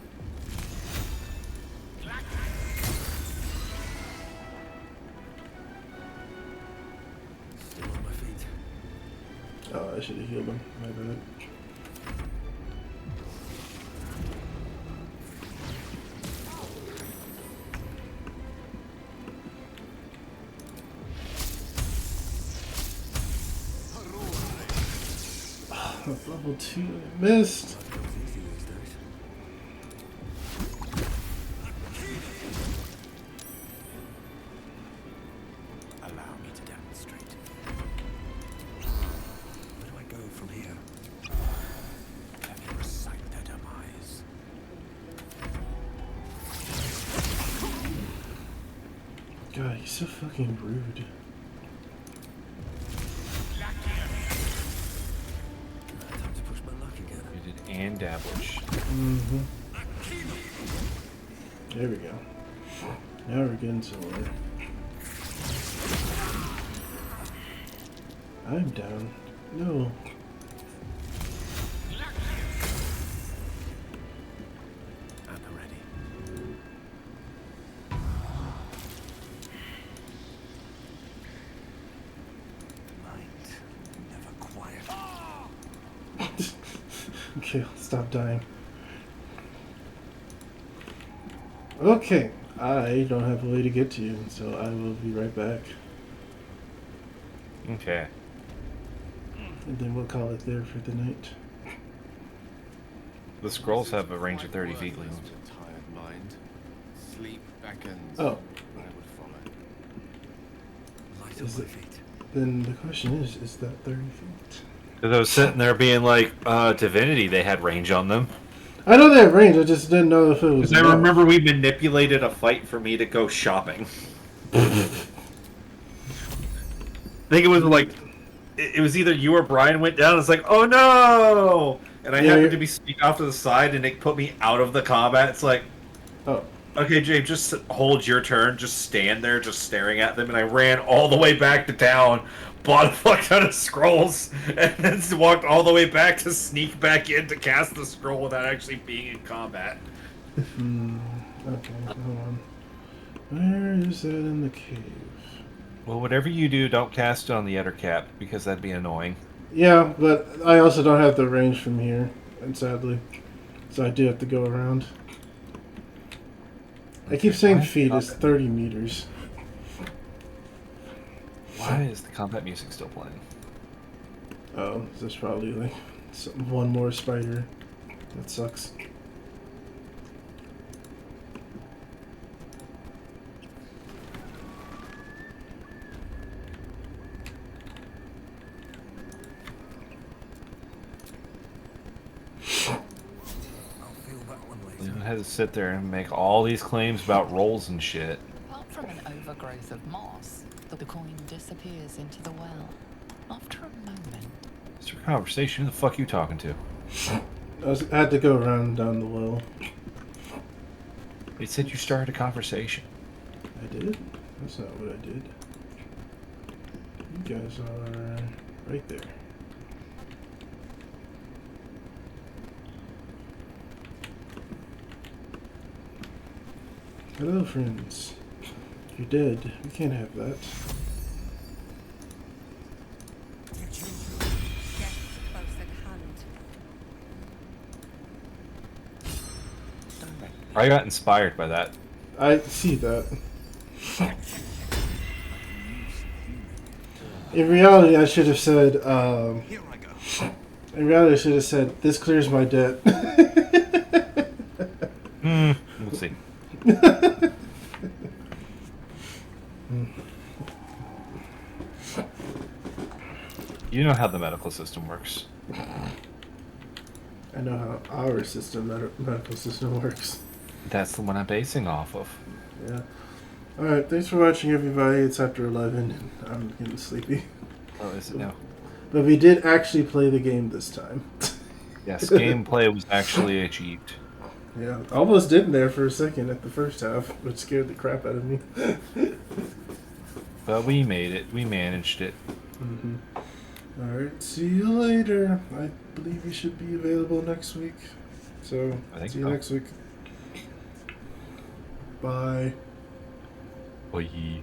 S8: Still on my feet.
S2: Oh, I should have healed him. My bad. Level 2, I missed.
S8: Life goes easy these days. Allow me to demonstrate. Where do I go from here? Let me recite their demise.
S2: God, he's so fucking rude.
S8: Time to push my luck again.
S1: We did and dabblage.
S2: Mm-hmm. There we go. Now we're getting somewhere. I'm down. No.
S8: And ready. Mind never quiet.
S2: Okay, I'll stop dying. Okay, I don't have a way to get to you, so I will be right back.
S1: Okay.
S2: And then we'll call it there for the night.
S1: The scrolls have a range of 30 feet. Leon.
S5: Tired mind. Sleep beckons.
S2: Oh,
S5: I would follow.
S8: Light
S2: Is
S8: on my
S2: it-
S8: feet.
S2: then the question is that 30 feet?
S1: Because I was sitting there being like, Divinity, they had range on them.
S2: I know they have range. I just didn't know if it was.
S1: Because I
S2: enough.
S1: remember we manipulated a fight for me to go shopping. I think it was like it was either you or Brian went down. It's like, oh no! And I
S2: Yeah.
S1: happened to be speaking off to the side, and it put me out of the combat. It's like,
S2: Oh.
S1: okay, James, just hold your turn. Just stand there, just staring at them. And I ran all the way back to town, bought a fuck ton of scrolls, and then walked all the way back to sneak back in to cast the scroll without actually being in combat.
S2: Okay, hold on. Where is that in the cave?
S1: Well, whatever you do, don't cast it on the Ettercap, because that'd be annoying.
S2: Yeah, but I also don't have the range from here, and sadly. So I do have to go around. I keep saying feet, it's 30 meters.
S1: Why is the combat music still playing?
S2: Oh, there's probably like one more spider. That sucks.
S1: You had to sit there and make all these claims about rolls and shit.
S3: Apart from an overgrowth of moss, the coin disappears into the well. After a moment,
S1: It's your conversation. Who the fuck are you talking to?
S2: I had to go around down the well.
S1: It said you started a conversation.
S2: I did? That's not what I did. You guys are right there. Hello, friends. You're dead. We can't have that.
S1: I got inspired by that.
S2: I see that. In reality, I should have said,
S8: Here I go.
S2: in reality, I should have said, this clears my debt.
S1: We'll see. You know how the medical system works.
S2: I know how our medical system works.
S1: That's the one I'm basing off of.
S2: Yeah. Alright, thanks for watching, everybody. It's after 11, and I'm getting sleepy.
S1: Oh, is it now?
S2: But we did actually play the game this time.
S1: Yes, gameplay was actually achieved.
S2: Yeah, almost didn't there for a second at the first half, which scared the crap out of me.
S1: But we made it. We managed it.
S2: Mm-hmm. Alright, see you later. I believe you should be available next week. So,
S1: I think
S2: see you
S1: so.
S2: next week. Bye.
S1: Bye.